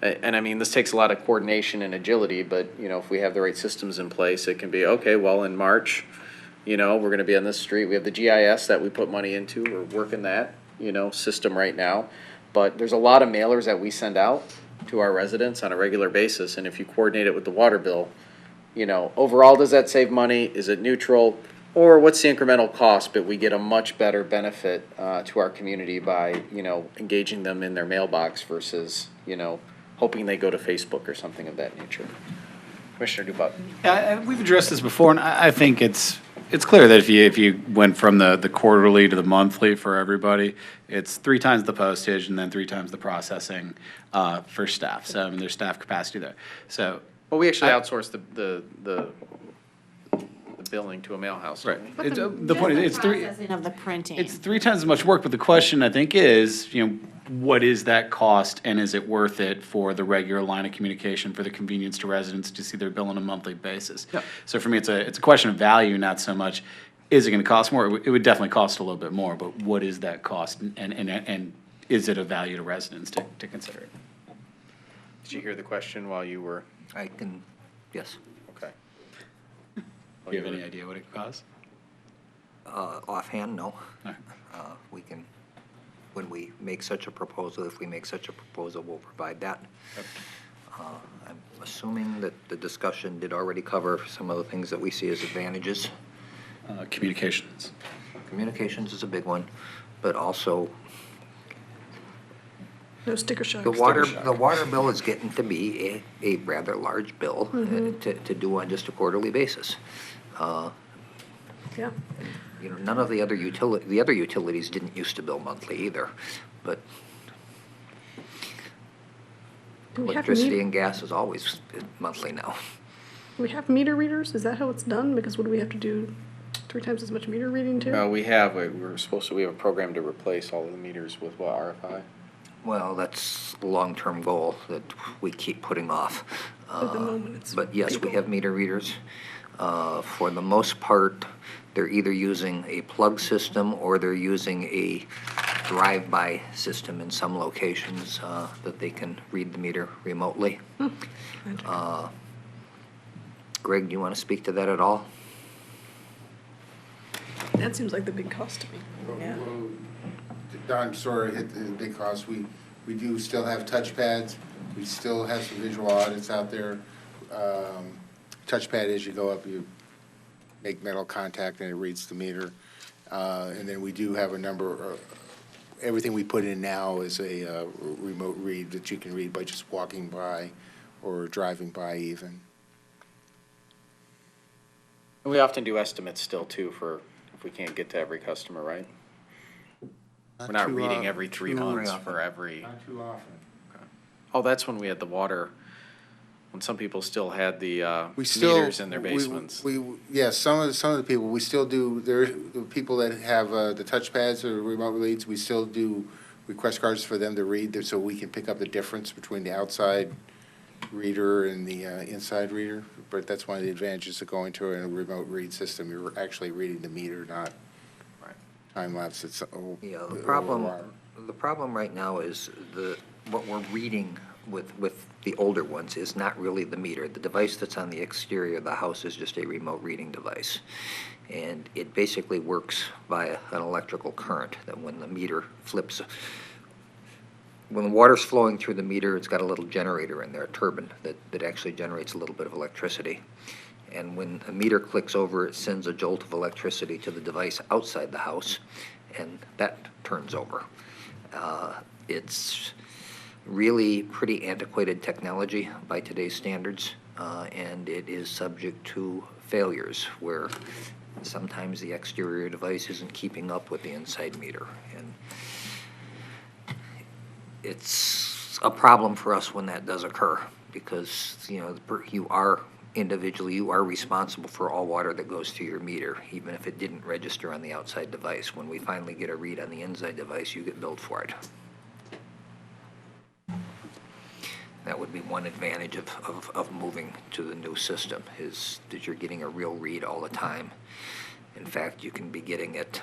and I mean, this takes a lot of coordination and agility, but, if we have the right systems in place, it can be, okay, well, in March, we're gonna be on this street. We have the GIS that we put money into. We're working that, system right now. But there's a lot of mailers that we send out to our residents on a regular basis, and if you coordinate it with the water bill, overall, does that save money? Is it neutral? Or what's the incremental cost, but we get a much better benefit to our community by, engaging them in their mailbox versus, hoping they go to Facebook or something of that nature. Commissioner Dubak. Yeah, we've addressed this before, and I think it's clear that if you went from the quarterly to the monthly for everybody, it's 3 times the postage and then 3 times the processing for staff. So, I mean, there's staff capacity there. So. Well, we actually outsource the billing to a mail house. Right. The point is, it's 3. Processing of the printing. It's 3 times as much work, but the question, I think, is, what is that cost, and is it worth it for the regular line of communication, for the convenience to residents to see their bill on a monthly basis? Yep. So for me, it's a question of value, not so much, is it gonna cost more? It would definitely cost a little bit more, but what is that cost, and is it a value to residents to consider it? Did you hear the question while you were? I can, yes. Okay. Do you have any idea what it costs? Offhand, no. All right. We can, when we make such a proposal, if we make such a proposal, we'll provide that. I'm assuming that the discussion did already cover some of the things that we see as advantages. Communications. Communications is a big one, but also No sticker shock. the water bill is getting to be a rather large bill to do on just a quarterly basis. Yeah. None of the other utilities didn't used to bill monthly either, but Do we have electricity and gas is always monthly now. Do we have meter readers? Is that how it's done? Because would we have to do 3 times as much meter reading too? We have a program to replace all of the meters with what, RFI? Well, that's the long-term goal that we keep putting off. At the moment, it's But yes, we people. have meter readers. For the most part, they're either using a plug system or they're using a drive-by system in some locations that they can read the meter remotely. Greg, do you want to speak to that at all? That seems like the big cost to me. Yeah. Don sort of hit the big cost. We do still have touchpads. We still have some visual audits out there. Touchpad, as you go up, you make metal contact and it reads the meter. And then we do have a number, everything we put in now is a remote read that you can read by just walking by or driving by even. And we often do estimates still too for if we can't get to every customer, right? We're not too reading often. every 3 Not months often. for every. Not too often. Oh, that's when we had the water, when some people still had the We still meters in their basements. Yes, some of the people, we still do, the people that have the touchpads or remote reads, we still do request cards for them to read, so we can pick up the difference between the outside reader and the inside reader, but that's one of the advantages of going to a remote read system. You're actually reading the meter, not time lapse. It's Yeah, the problem right now is what we're reading with the older ones is not really the meter. The device that's on the exterior of the house is just a remote reading device. And it basically works by an electrical current, that when the meter flips, when the water's flowing through the meter, it's got a little generator in there, a turbine, that actually generates a little bit of electricity. And when a meter clicks over, it sends a jolt of electricity to the device outside the house, and that turns over. It's really pretty antiquated technology by today's standards, and it is subject to failures where sometimes the exterior device isn't keeping up with the inside meter. And it's a problem for us when that does occur, because, you know, you are responsible for all water that goes through your meter, even if it didn't register on the outside device. When we finally get a read on the inside device, you get billed for it. That would be one advantage of moving to the new system, is that you're getting a real read all the time. In fact, you can be getting it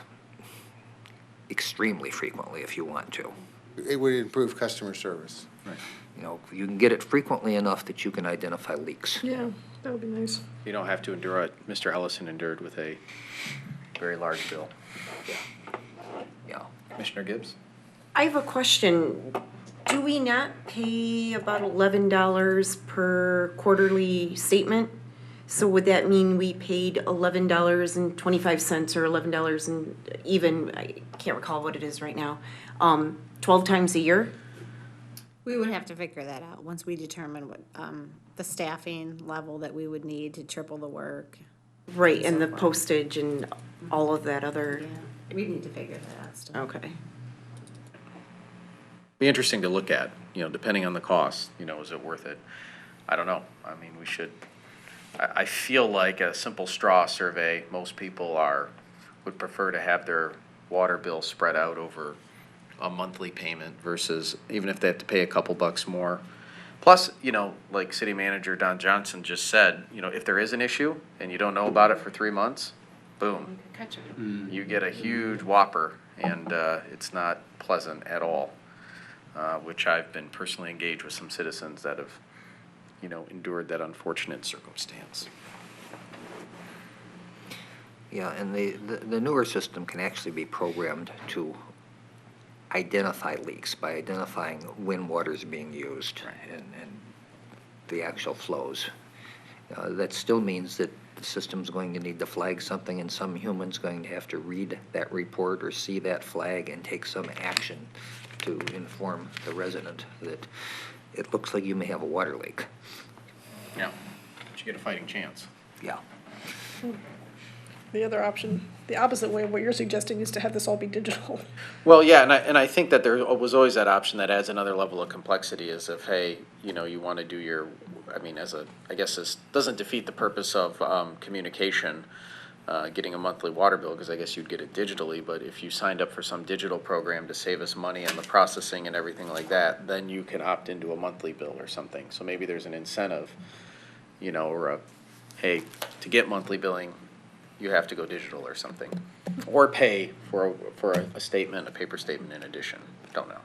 extremely frequently if you want to. It would improve customer service. Right. You know, you can get it frequently enough that you can identify leaks. Yeah, that would be nice. You don't have to endure what Mr. Ellison endured with a very large bill. Yeah. Commissioner Gibbs? I have a question. Do we not pay about $11 per quarterly statement? So would that mean we paid $11.25 or $11 and even, I can't recall what it is right now, 12 times a year? We would have to figure that out once we determine what, the staffing level that we would need to triple the work. Right, and the postage and all of that other, Yeah, we need to figure that out still. okay. Be interesting to look at, you know, depending on the cost, you know, is it worth it? I don't know. I mean, we should, I feel like a simple straw survey, most people would prefer to have their water bill spread out over a monthly payment versus even if they have to pay a couple bucks more. Plus, you know, like City Manager Don Johnson just said, you know, if there is an issue and you don't know about it for 3 months, boom, Catch it. you get a huge whopper, and it's not pleasant at all. Which I've been personally engaged with some citizens that have, you know, endured that unfortunate circumstance. Yeah, and the newer system can actually be programmed to identify leaks by identifying when water is being used and the actual flows. That still means that the system's going to need to flag something, and some human's going to have to read that report or see that flag and take some action to inform the resident that it looks like you may have a water leak. Yeah, but you get a fighting chance. Yeah. The other option, the opposite way of what you're suggesting, is to have this all be digital. Well, yeah, and I think that there was always that option that adds another level of complexity, is if, hey, you know, you want to do your, I mean, I guess this doesn't defeat the purpose of communication, getting a monthly water bill, because I guess you'd get it digitally, but if you signed up for some digital program to save us money on the processing and everything like that, then you can opt into a monthly bill or something. So maybe there's an incentive, you know, or hey, to get monthly billing, you have to go digital or something. Or pay for a statement, a paper statement in addition. Don't know.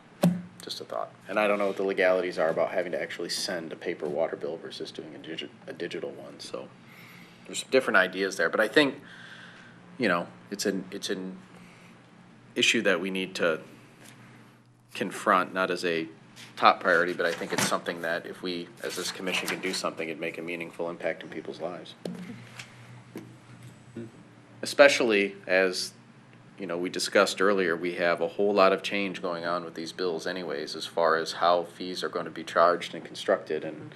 Just a thought. And I don't know what the legalities are about having to actually send a paper water bill versus doing a digital one. So there's different ideas there. But I think, you know, it's an issue that we need to confront, not as a top priority, but I think it's something that if we, as this commission, can do something, it'd make a meaningful impact in people's lives. Especially as, you know, we discussed earlier, we have a whole lot of change going on with these bills anyways, as far as how fees are going to be charged and constructed, and,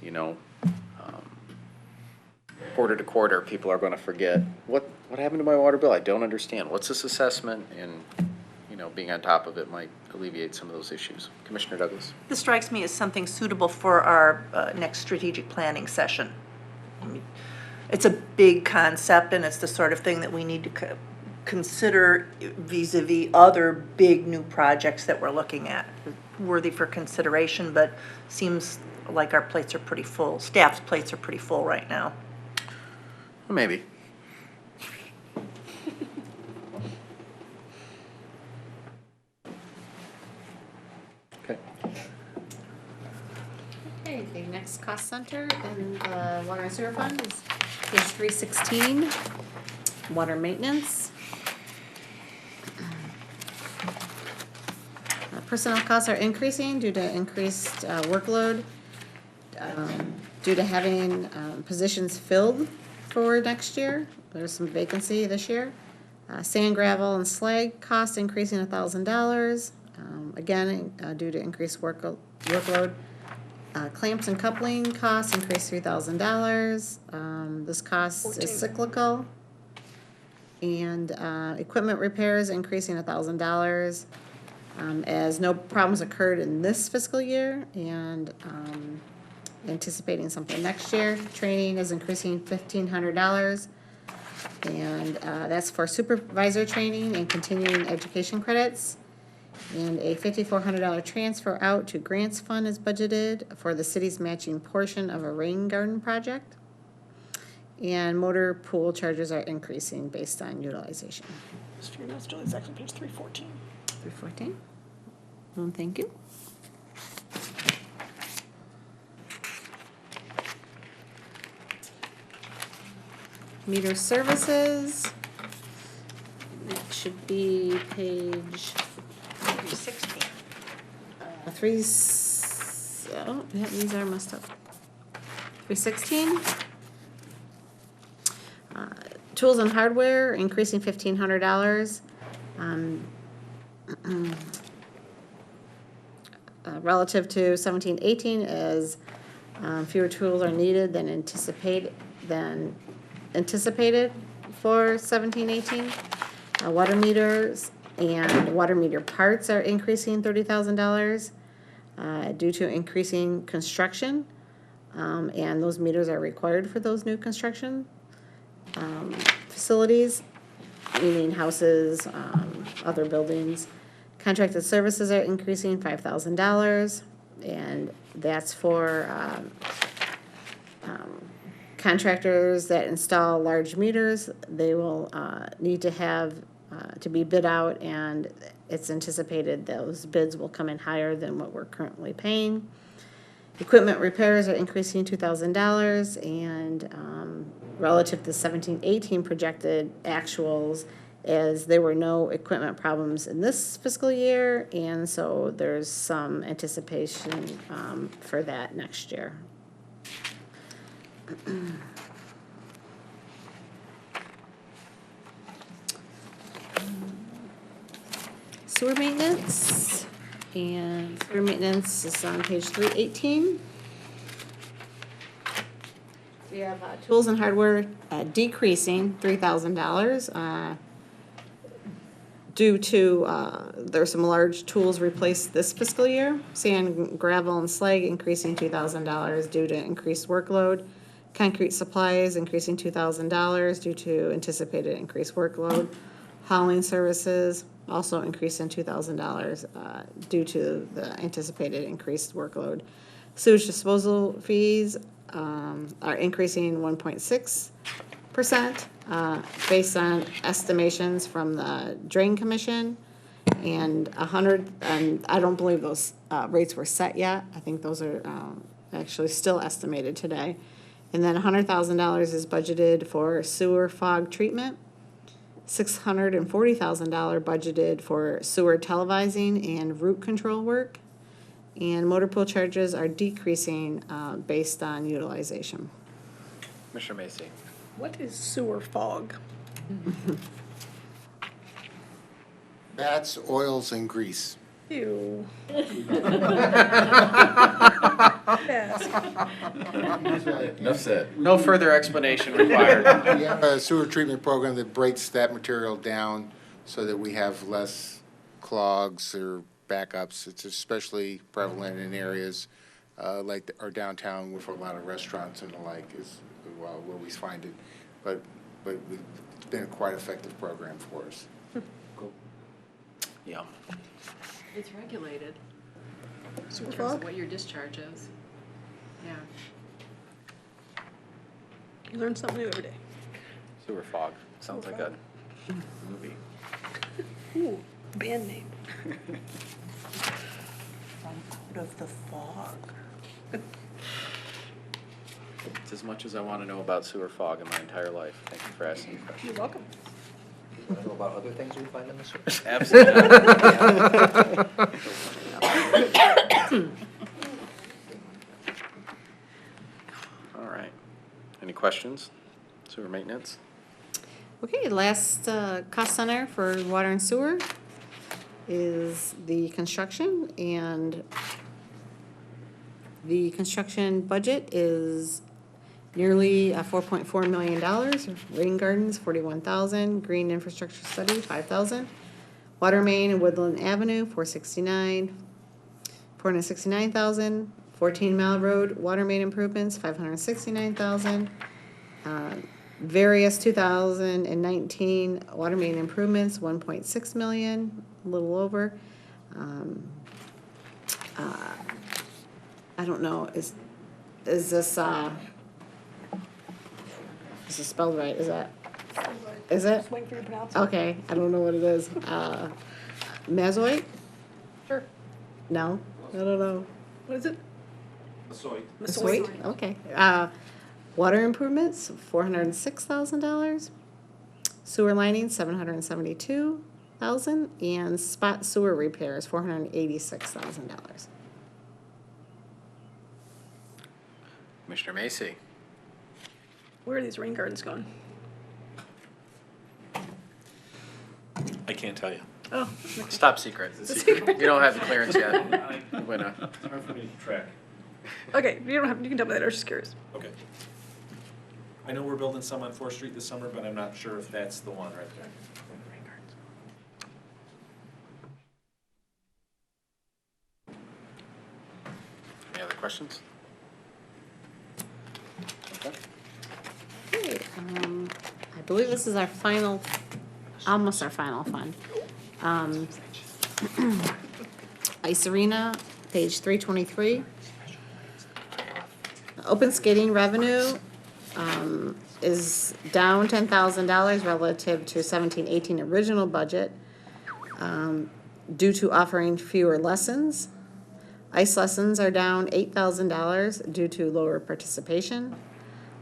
you know, quarter to quarter, people are going to forget, what happened to my water bill? I don't understand. What's this assessment? And, you know, being on top of it might alleviate some of those issues. Commissioner Douglas? This strikes me as something suitable for our next strategic planning session. I mean, it's a big concept, and it's the sort of thing that we need to consider vis-a-vis other big new projects that we're looking at. Worthy for consideration, but seems like our plates are pretty full. Staff's plates are pretty full right now. Maybe. Okay. Okay, the next cost center in the water and sewer fund is page 316, water maintenance. Personnel costs are increasing due to increased workload, due to having positions filled for next year. There's some vacancy this year. Sand, gravel, and slag costs increasing $1,000, again, due to increased workload. Clamps and coupling costs increased $3,000. This cost is cyclical. And equipment repairs increasing $1,000. As no problems occurred in this fiscal year and anticipating something next year. Training is increasing $1,500. And that's for supervisor training and continuing education credits. And a $5,400 transfer out to grants fund is budgeted for the city's matching portion of a rain garden project. And motor pool charges are increasing based on utilization. Mr. Notes, Julie's actually page 314. 314. Thank you. Meter services. That should be page 16. oh, yeah, these are messed up. 316. Tools and hardware increasing $1,500. Relative to 17-18 is fewer tools are needed than anticipated for 17-18. Water meters and water meter parts are increasing $30,000 due to increasing construction, and those meters are required for those new construction facilities, meaning houses, other buildings. Contracted services are increasing $5,000, and that's for contractors that install large meters. They will need to have to be bid out, and it's anticipated those bids will come in higher than what we're currently paying. Equipment repairs are increasing $2,000, and relative to 17-18 projected actuals, as there were no equipment problems in this fiscal year, and so there's some anticipation for that next year. Sewer maintenance, and sewer maintenance is on page 318. We have tools and hardware decreasing $3,000 due to there's some large tools replaced this fiscal year. Sand, gravel, and slag increasing $2,000 due to increased workload. Concrete supplies increasing $2,000 due to anticipated increased workload. Hauling services also increasing $2,000 due to the anticipated increased workload. Sewage disposal fees are increasing 1.6%. Based on estimations from the Drain Commission, and I don't believe those rates were set yet. I think those are actually still estimated today. And then $100,000 is budgeted for sewer fog treatment, $640,000 budgeted for sewer televising and root control work, and motor pool charges are decreasing based on utilization. Commissioner Macy. What is sewer fog? Fats, oils, and grease. Ew. Enough said. No further explanation required. We have a sewer treatment program that breaks that material down so that we have less clogs or backups. It's especially prevalent in areas like our downtown with a lot of restaurants and the like is where we find it. But it's been a quite effective program for us. It's regulated in Sewer terms fog? of what your discharge is. Yeah. You learn something new every day. Sewer fog, sounds like a movie. Ooh, band name. Out of the fog. It's as much as I want to know about sewer fog in my entire life. Thank you for asking the question. You're welcome. You want to know about other things we find in the sewer? Absolutely. All right. Any questions? Sewer maintenance? Okay, last cost center for water and sewer is the construction, and the construction budget is nearly $4.4 million. Rain gardens, 41,000. Green infrastructure study, 5,000. Water main and Woodland Avenue, 469,000. 14 Mile Road, water main improvements, 569,000. Various 2019 water main improvements, 1.6 million, a little over. I don't know, is this spelled right? Is it? Just waiting for your pronouncement. Okay, I don't know what it is. Mazoit? Sure. No, I don't know. What is it? Sweet, okay. Water improvements, $406,000. Sewer lining, $772,000, and spot sewer repairs, $486,000. Commissioner Macy? Where are these rain gardens going? I can't tell you. Oh, It's top secret. You don't have the clearance yet. When, It's hard for me to track. okay, you can tell me that, I was just curious. Okay. I know we're building some on Forest Street this summer, but I'm not sure if that's the one right there. Any other questions? Okay. Okay, I believe this is our final, almost our final fund. Ice Arena, page 323. Open skating revenue, is down $10,000 relative to 17-18 original budget, due to offering fewer lessons. Ice lessons are down $8,000 due to lower participation.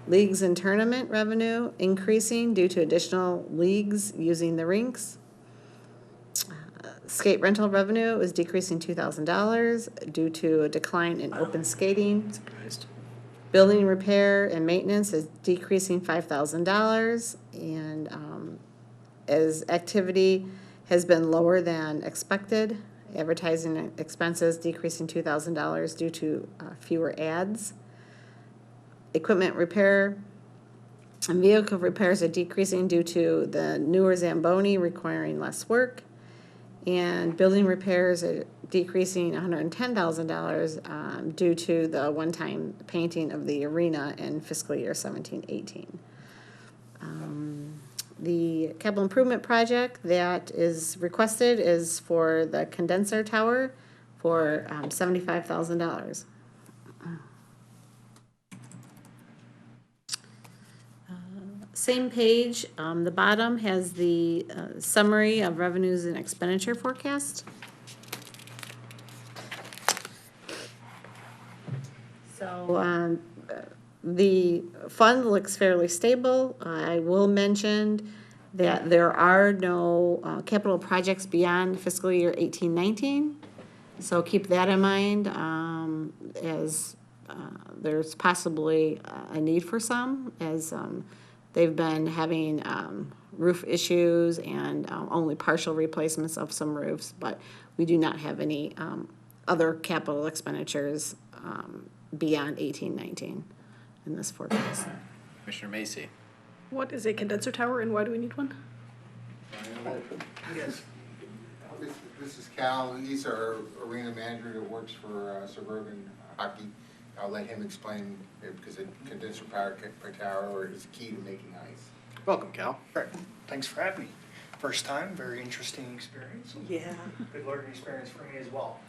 Leagues and tournament revenue increasing due to additional leagues using the rinks. Skate rental revenue is decreasing $2,000 due to a decline in open skating. Building repair and maintenance is decreasing $5,000, and as activity has been lower than expected, advertising expenses decreasing $2,000 due to fewer ads. Equipment repair and vehicle repairs are decreasing due to the newer Zamboni requiring less work. And building repairs are decreasing $110,000 due to the one-time painting of the arena in fiscal year 17-18. The capital improvement project that is requested is for the condenser tower for $75,000. Same page, the bottom has the summary of revenues and expenditure forecast. So the fund looks fairly stable. I will mention that there are no capital projects beyond fiscal year 18-19. So keep that in mind as there's possibly a need for some, as they've been having roof issues and only partial replacements of some roofs, but we do not have any other capital expenditures beyond 18-19 in this forecast. Commissioner Macy? What is a condenser tower and why do we need one? Yes. This is Cal. He's our arena manager that works for Suburban Hockey. I'll let him explain it because a condenser power tower is key to making ice. Welcome, Cal. Right. Thanks for having me. First time, very interesting experience. Yeah. Good learning experience for me as well.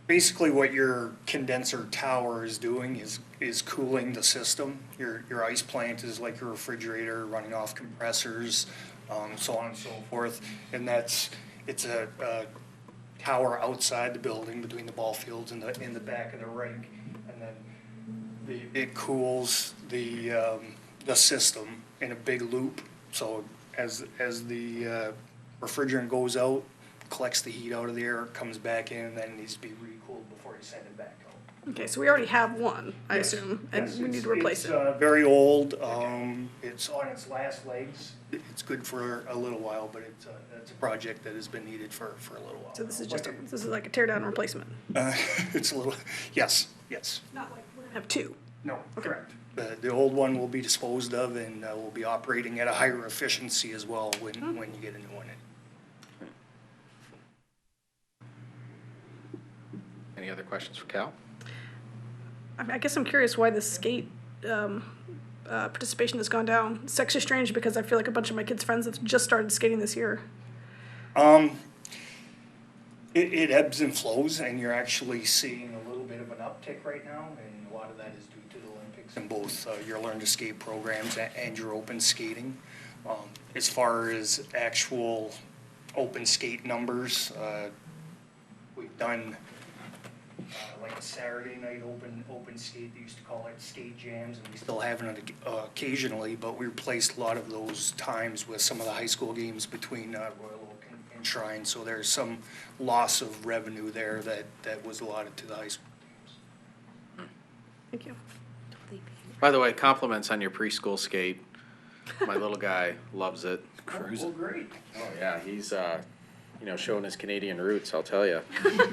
basically what your condenser tower is doing is cooling the system. Your ice plant is like your refrigerator running off compressors, so on and so forth. And it's a tower outside the building between the ball fields and in the back of the rink. And then it cools the system in a big loop. So as the refrigerant goes out, collects the heat out of the air, comes back in, and then needs to be recooled before you send it back out. Okay, so we already have one, I Yes. assume, and Yes, we need it's- to replace it. It's very old, it's on its last legs. It's good for a little while, but it's a project that has been needed for a little while. So this is just, this is like a tear down replacement? It's a little, yes. Not like, we're gonna have two. No, correct. The old one will be disposed of and will be operating at a higher efficiency as well when you get a new one in. Any other questions for Cal? I guess I'm curious why the skate participation has gone down. It's actually strange because I feel like a bunch of my kids' friends have just started skating this year. It ebbs and flows, and you're actually seeing a little bit of an uptick right now, and a lot of that is due to the Olympics and both your Learn to Skate programs and your open skating. As far as actual open skate numbers, we've done like a Saturday night open skate. They used to call it skate jams, and we still have it occasionally, but we replaced a lot of those times with some of the high school games between Royal Oak and Shrine. So there's some loss of revenue there that was allotted to the high school games. Thank you. By the way, compliments on your preschool skate. My little guy loves it. Oh, great. Oh, yeah, he's, showing his Canadian roots, I'll tell you.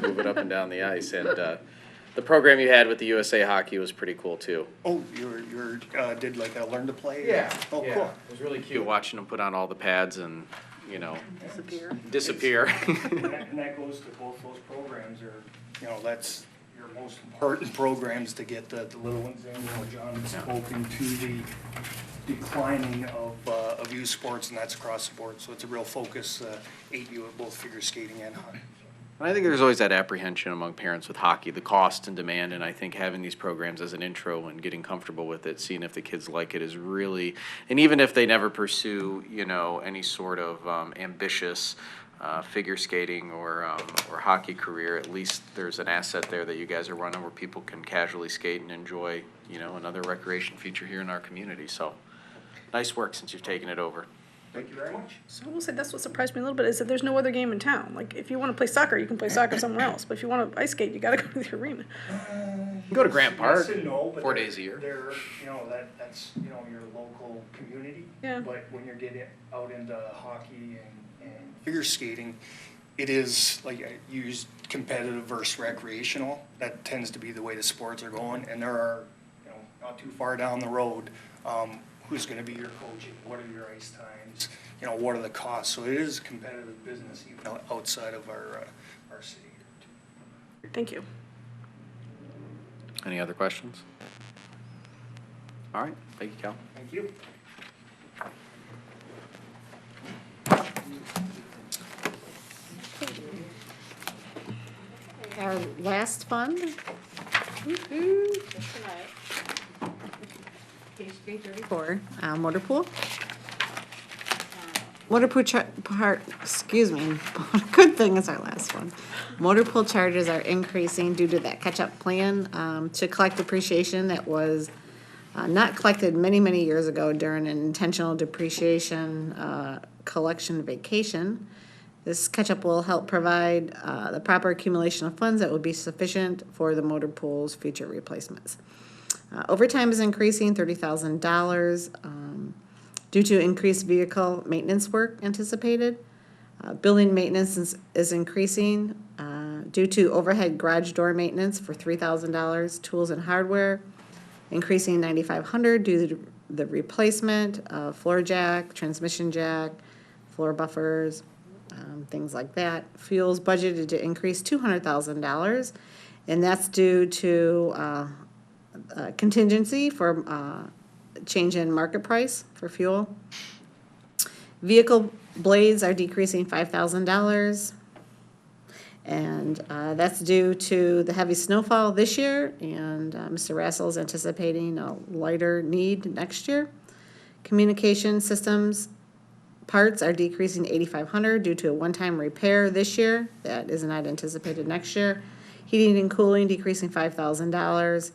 Moving up and down the ice. And the program you had with the USA Hockey was pretty cool, too. Oh, you did like a learn to play? Oh, yeah. cool. It was really cute watching him put on all the pads and, disappear. And that goes to both those programs that's your most important programs to get the little ones in. John has spoken to the declining of youth sports, and that's across the board. So it's a real focus, 8U at both figure skating and hockey. And I think there's always that apprehension among parents with hockey, the cost and demand, and I think having these programs as an intro and getting comfortable with it, seeing if the kids like it is really, and even if they never pursue, any sort of ambitious figure skating or hockey career, at least there's an asset there that you guys are running where people can casually skate and enjoy, another recreation feature here in our community. So nice work since you've taken it over. Thank you very much. So I will say that's what surprised me a little bit is that there's no other game in town. Like if you want to play soccer, you can play soccer somewhere else. But if you want to ice skate, you got to go to the arena. You can go to Grant Park Yes and no, but 4 days a year. They're, that's your local community. Yeah. But when you're getting out into hockey and figure skating, it is like you use competitive versus recreational. That tends to be the way the sports are going. And there are, not too far down the road, who's going to be your coaching? What are your ice times? What are the costs? So it is a competitive business even outside of our city. Thank you. Any other questions? All right, thank you, Cal. Thank you. Our last fund. Page 334, motor pool. Motor pool excuse me, good thing is our last one. Motor pool charges are increasing due to that catch-up plan to collect depreciation that was not collected many, many years ago during an intentional depreciation collection vacation. This catch-up will help provide the proper accumulation of funds that will be sufficient for the motor pool's future replacements. Overtime is increasing $30,000 due to increased vehicle maintenance work anticipated. Building maintenance is increasing due to overhead garage door maintenance for $3,000, tools and hardware increasing $9,500 due to the replacement of floor jack, transmission jack, floor buffers, things like that. Fuel's budgeted to increase $200,000, and that's due to contingency for change in market price for fuel. Vehicle blades are decreasing $5,000. And that's due to the heavy snowfall this year, and Mr. Rassel is anticipating a lighter need next year. Communication systems parts are decreasing 8,500 due to a one-time repair this year. That is not anticipated next year. Heating and cooling decreasing $5,000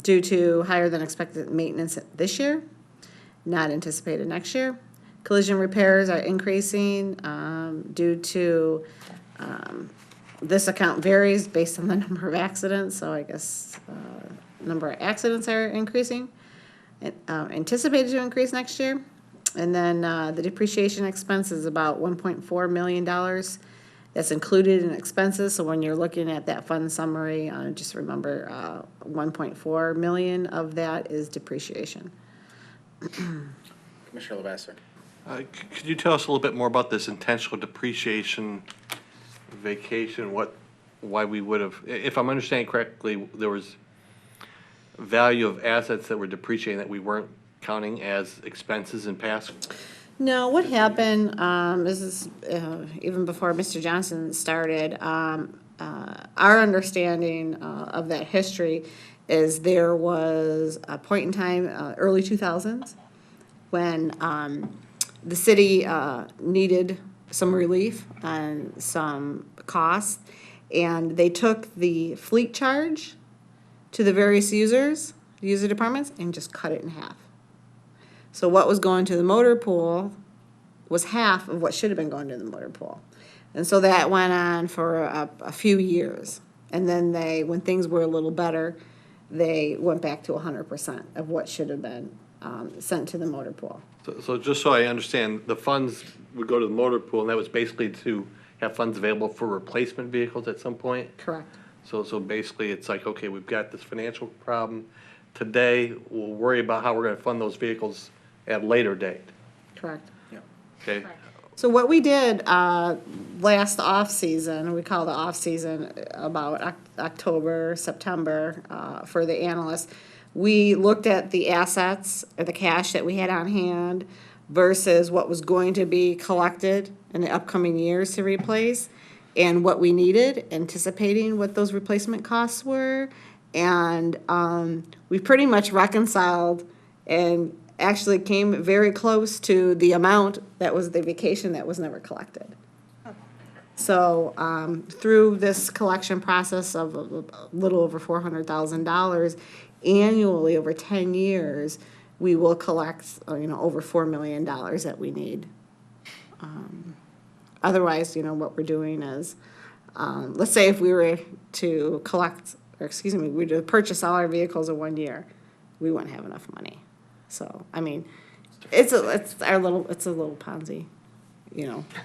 due to higher than expected maintenance this year, not anticipated next year. Collision repairs are increasing due to, this account varies based on the number of accidents, so I guess number of accidents are increasing. Anticipated to increase next year. And then the depreciation expense is about $1.4 million. That's included in expenses, so when you're looking at that fund summary, just remember 1.4 million of that is depreciation. Commissioner Lavasser. Could you tell us a little bit more about this intentional depreciation vacation, why we would have, if I'm understanding correctly, there was value of assets that were depreciating that we weren't counting as expenses in past? No, what happened, this is even before Mr. Johnson started, our understanding of that history is there was a point in time, early 2000s, when the city needed some relief on some costs, and they took the fleet charge to the various user departments, and just cut it in half. So what was going to the motor pool was half of what should have been going to the motor pool. And so that went on for a few years. And then they, when things were a little better, they went back to 100% of what should have been sent to the motor pool. So just so I understand, the funds would go to the motor pool, and that was basically to have funds available for replacement vehicles at some point? Correct. So basically, it's like, okay, we've got this financial problem today, we'll worry about how we're gonna fund those vehicles at a later date, Correct. okay? So what we did last off-season, we call the off-season about October, September, for the analysts, we looked at the assets or the cash that we had on hand versus what was going to be collected in the upcoming years to replace, and what we needed, anticipating what those replacement costs were. And we pretty much reconciled and actually came very close to the amount that was the vacation that was never collected. So through this collection process of a little over $400,000 annually over 10 years, we will collect over $4 million that we need. Otherwise, what we're doing is, let's say if we were to collect, or excuse me, we were to purchase all our vehicles in 1 year, we wouldn't have enough money. So, I mean, it's a little Ponzi,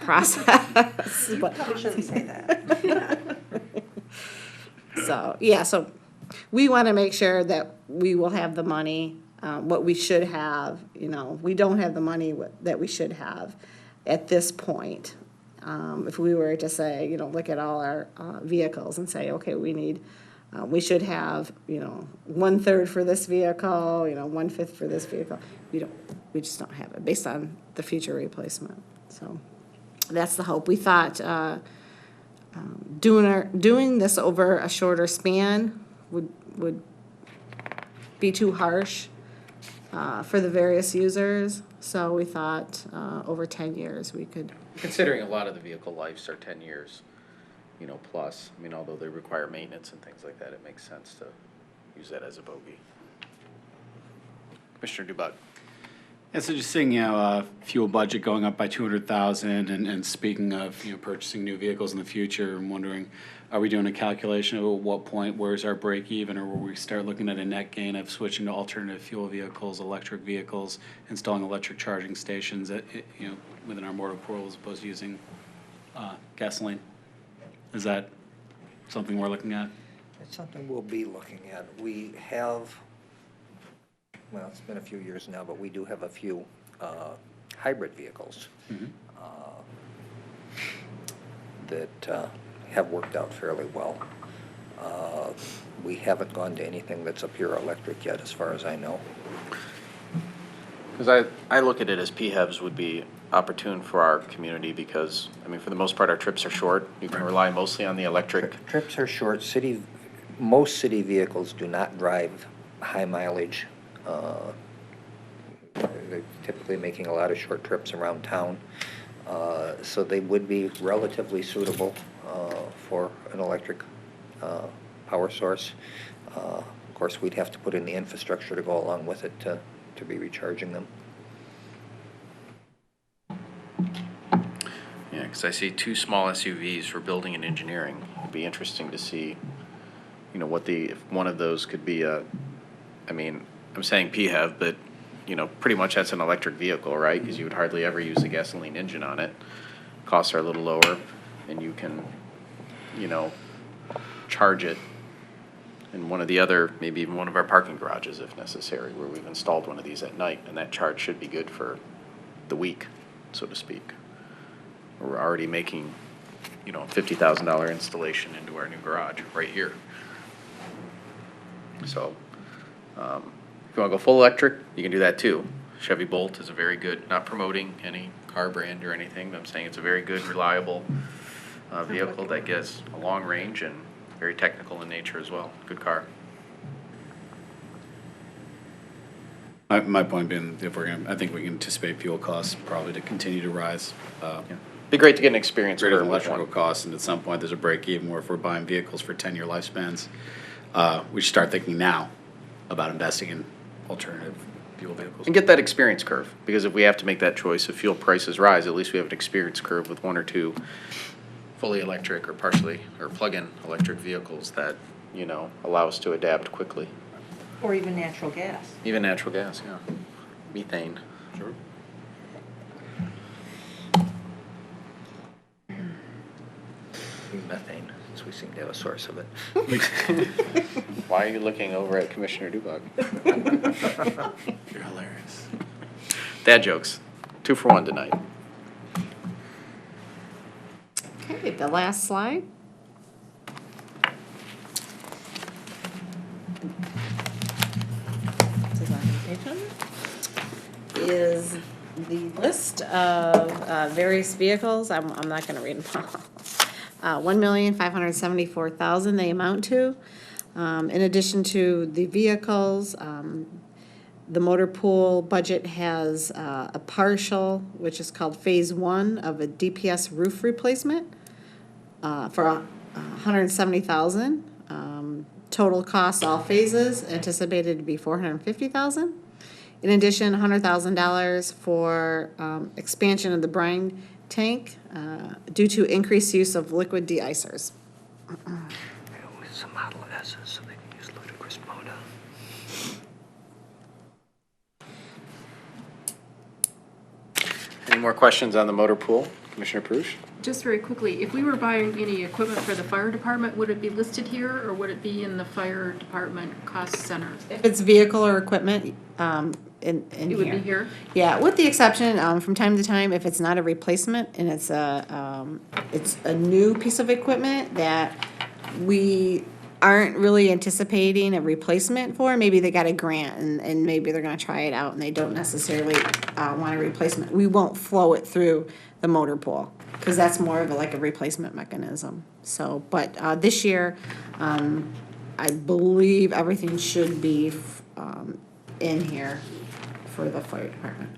process. But Probably shouldn't say that. So we want to make sure that we will have the money, what we should have, we don't have the money that we should have at this point. If we were to say, look at all our vehicles and say, okay, we should have, 1/3 for this vehicle, 1/5 for this vehicle. We just don't have it based on the future replacement. So that's the hope. We thought doing this over a shorter span would be too harsh for the various users. So we thought over 10 years we could. Considering a lot of the vehicle lives are 10 years, plus, although they require maintenance and things like that, it makes sense to use that as a bogey. Commissioner Dubak. Yeah, so just seeing, fuel budget going up by 200,000 and speaking of, purchasing new vehicles in the future, I'm wondering, are we doing a calculation of at what point, where's our break even, or will we start looking at a net gain of switching to alternative fuel vehicles, electric vehicles, installing electric charging stations at, within our motor pool as opposed to using gasoline? Is that something we're looking at? It's something we'll be looking at. We have, well, it's been a few years now, but we do have a few hybrid vehicles that have worked out fairly well. We haven't gone to anything that's a pure electric yet, as far as I know. Because I look at it as PHEVs would be opportune for our community because, I mean, for the most part, our trips are short. You can rely mostly on the electric. Trips are short. Most city vehicles do not drive high mileage. They're typically making a lot of short trips around town. So they would be relatively suitable for an electric power source. Of course, we'd have to put in the infrastructure to go along with it to be recharging them. Yeah, because I see 2 small SUVs for building and engineering. It'd be interesting to see, you know, if one of those could be I mean, I'm saying PHEV, but, you know, pretty much that's an electric vehicle, right? Because you would hardly ever use a gasoline engine on it. Costs are a little lower, and you can, you know, charge it in one of the other, maybe even one of our parking garages if necessary, where we've installed one of these at night, and that charge should be good for the week, so to speak. We're already making, you know, $50,000 installation into our new garage right here. So, if you want to go full electric, you can do that too. Chevy Bolt is a very good, not promoting any car brand or anything, but I'm saying it's a very good, reliable vehicle that gets a long range and very technical in nature as well. Good car. My point being, I think we can anticipate fuel costs probably to continue to rise. Be great to get an experience Greater curve than with electrical one. costs, and at some point, there's a break even where if we're buying vehicles for 10-year lifespans, we should start thinking now about investing in alternative fuel vehicles. And get that experience curve, because if we have to make that choice, if fuel prices rise, at least we have an experience curve with 1 or 2 fully electric or partially, or plug-in electric vehicles that, you know, allow us to adapt quickly. Or even natural gas. Even natural gas, yeah. Methane. Sure. Methane, since we seem to have a source of it. Why are you looking over at Commissioner Dubak? You're hilarious. Dad jokes. 2 for 1 tonight. Okay, the last slide. Is the list of various vehicles. I'm not gonna read them all. 1,574,000 they amount to. In addition to the vehicles, the motor pool budget has a partial, which is called Phase 1 of a DPS roof replacement for $170,000. Total cost, all phases, anticipated to be $450,000. In addition, $100,000 for expansion of the brine tank due to increased use of liquid de-icers. Some Model S's so they can use ludicrous moda. Any more questions on the motor pool? Commissioner Perush? Just very quickly, if we were buying any equipment for the fire department, would it be listed here or would it be in the fire department cost center? If it's vehicle or equipment, in here. It would be here? Yeah, with the exception, from time to time, if it's not a replacement and it's a new piece of equipment that we aren't really anticipating a replacement for, maybe they got a grant and maybe they're gonna try it out and they don't necessarily, want a replacement. We won't flow it through the motor pool, cause that's more of like a replacement mechanism. So, but, this year, I believe everything should be, in here for the fire department.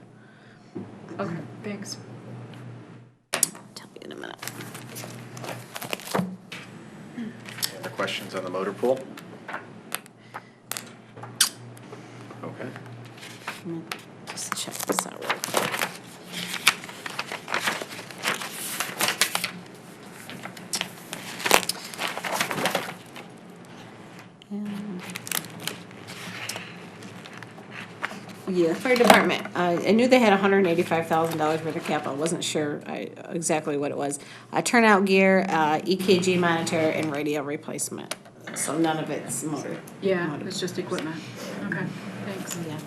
Okay, thanks. Tell you in a minute. Any other questions on the motor pool? Okay. Just check this out real quick. Yeah, fire department, I knew they had $185,000 worth of capital, wasn't sure exactly what it was. Turnout gear, EKG monitor, and radio replacement, so none of it's motor. Yeah, it's just equipment. Okay, thanks. Yeah.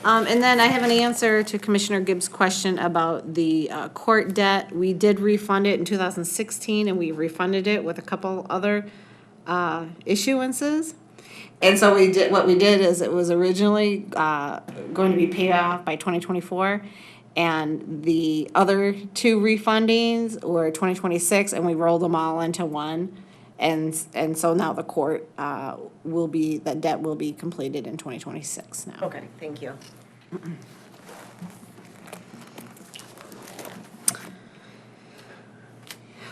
And then I have an answer to Commissioner Gibbs' question about the court debt. We did refund it in 2016, and we refunded it with a couple other issuances. And so what we did is it was originally going to be paid off by 2024. And the other two refundings were 2026, and we rolled them all into one. And so now the court that debt will be completed in 2026 now. Okay, thank you.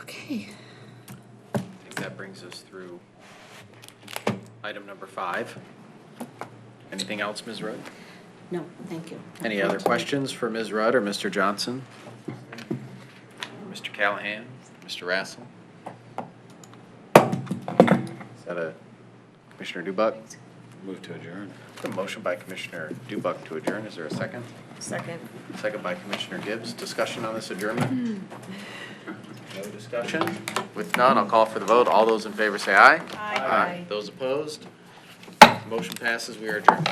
Okay. I think that brings us through item number 5. Anything else, Ms. Rudd? No, thank you. Any other questions for Ms. Rudd or Mr. Johnson? Mr. Callahan, Mr. Rassel? Is that a Commissioner Dubak? Move to adjourn. A motion by Commissioner Dubak to adjourn. Is there a second? Second. Second by Commissioner Gibbs. Discussion on this adjournment? No discussion? With none, I'll call for the vote. All those in favor say aye. Aye. Those opposed? Motion passes. We are adjourned.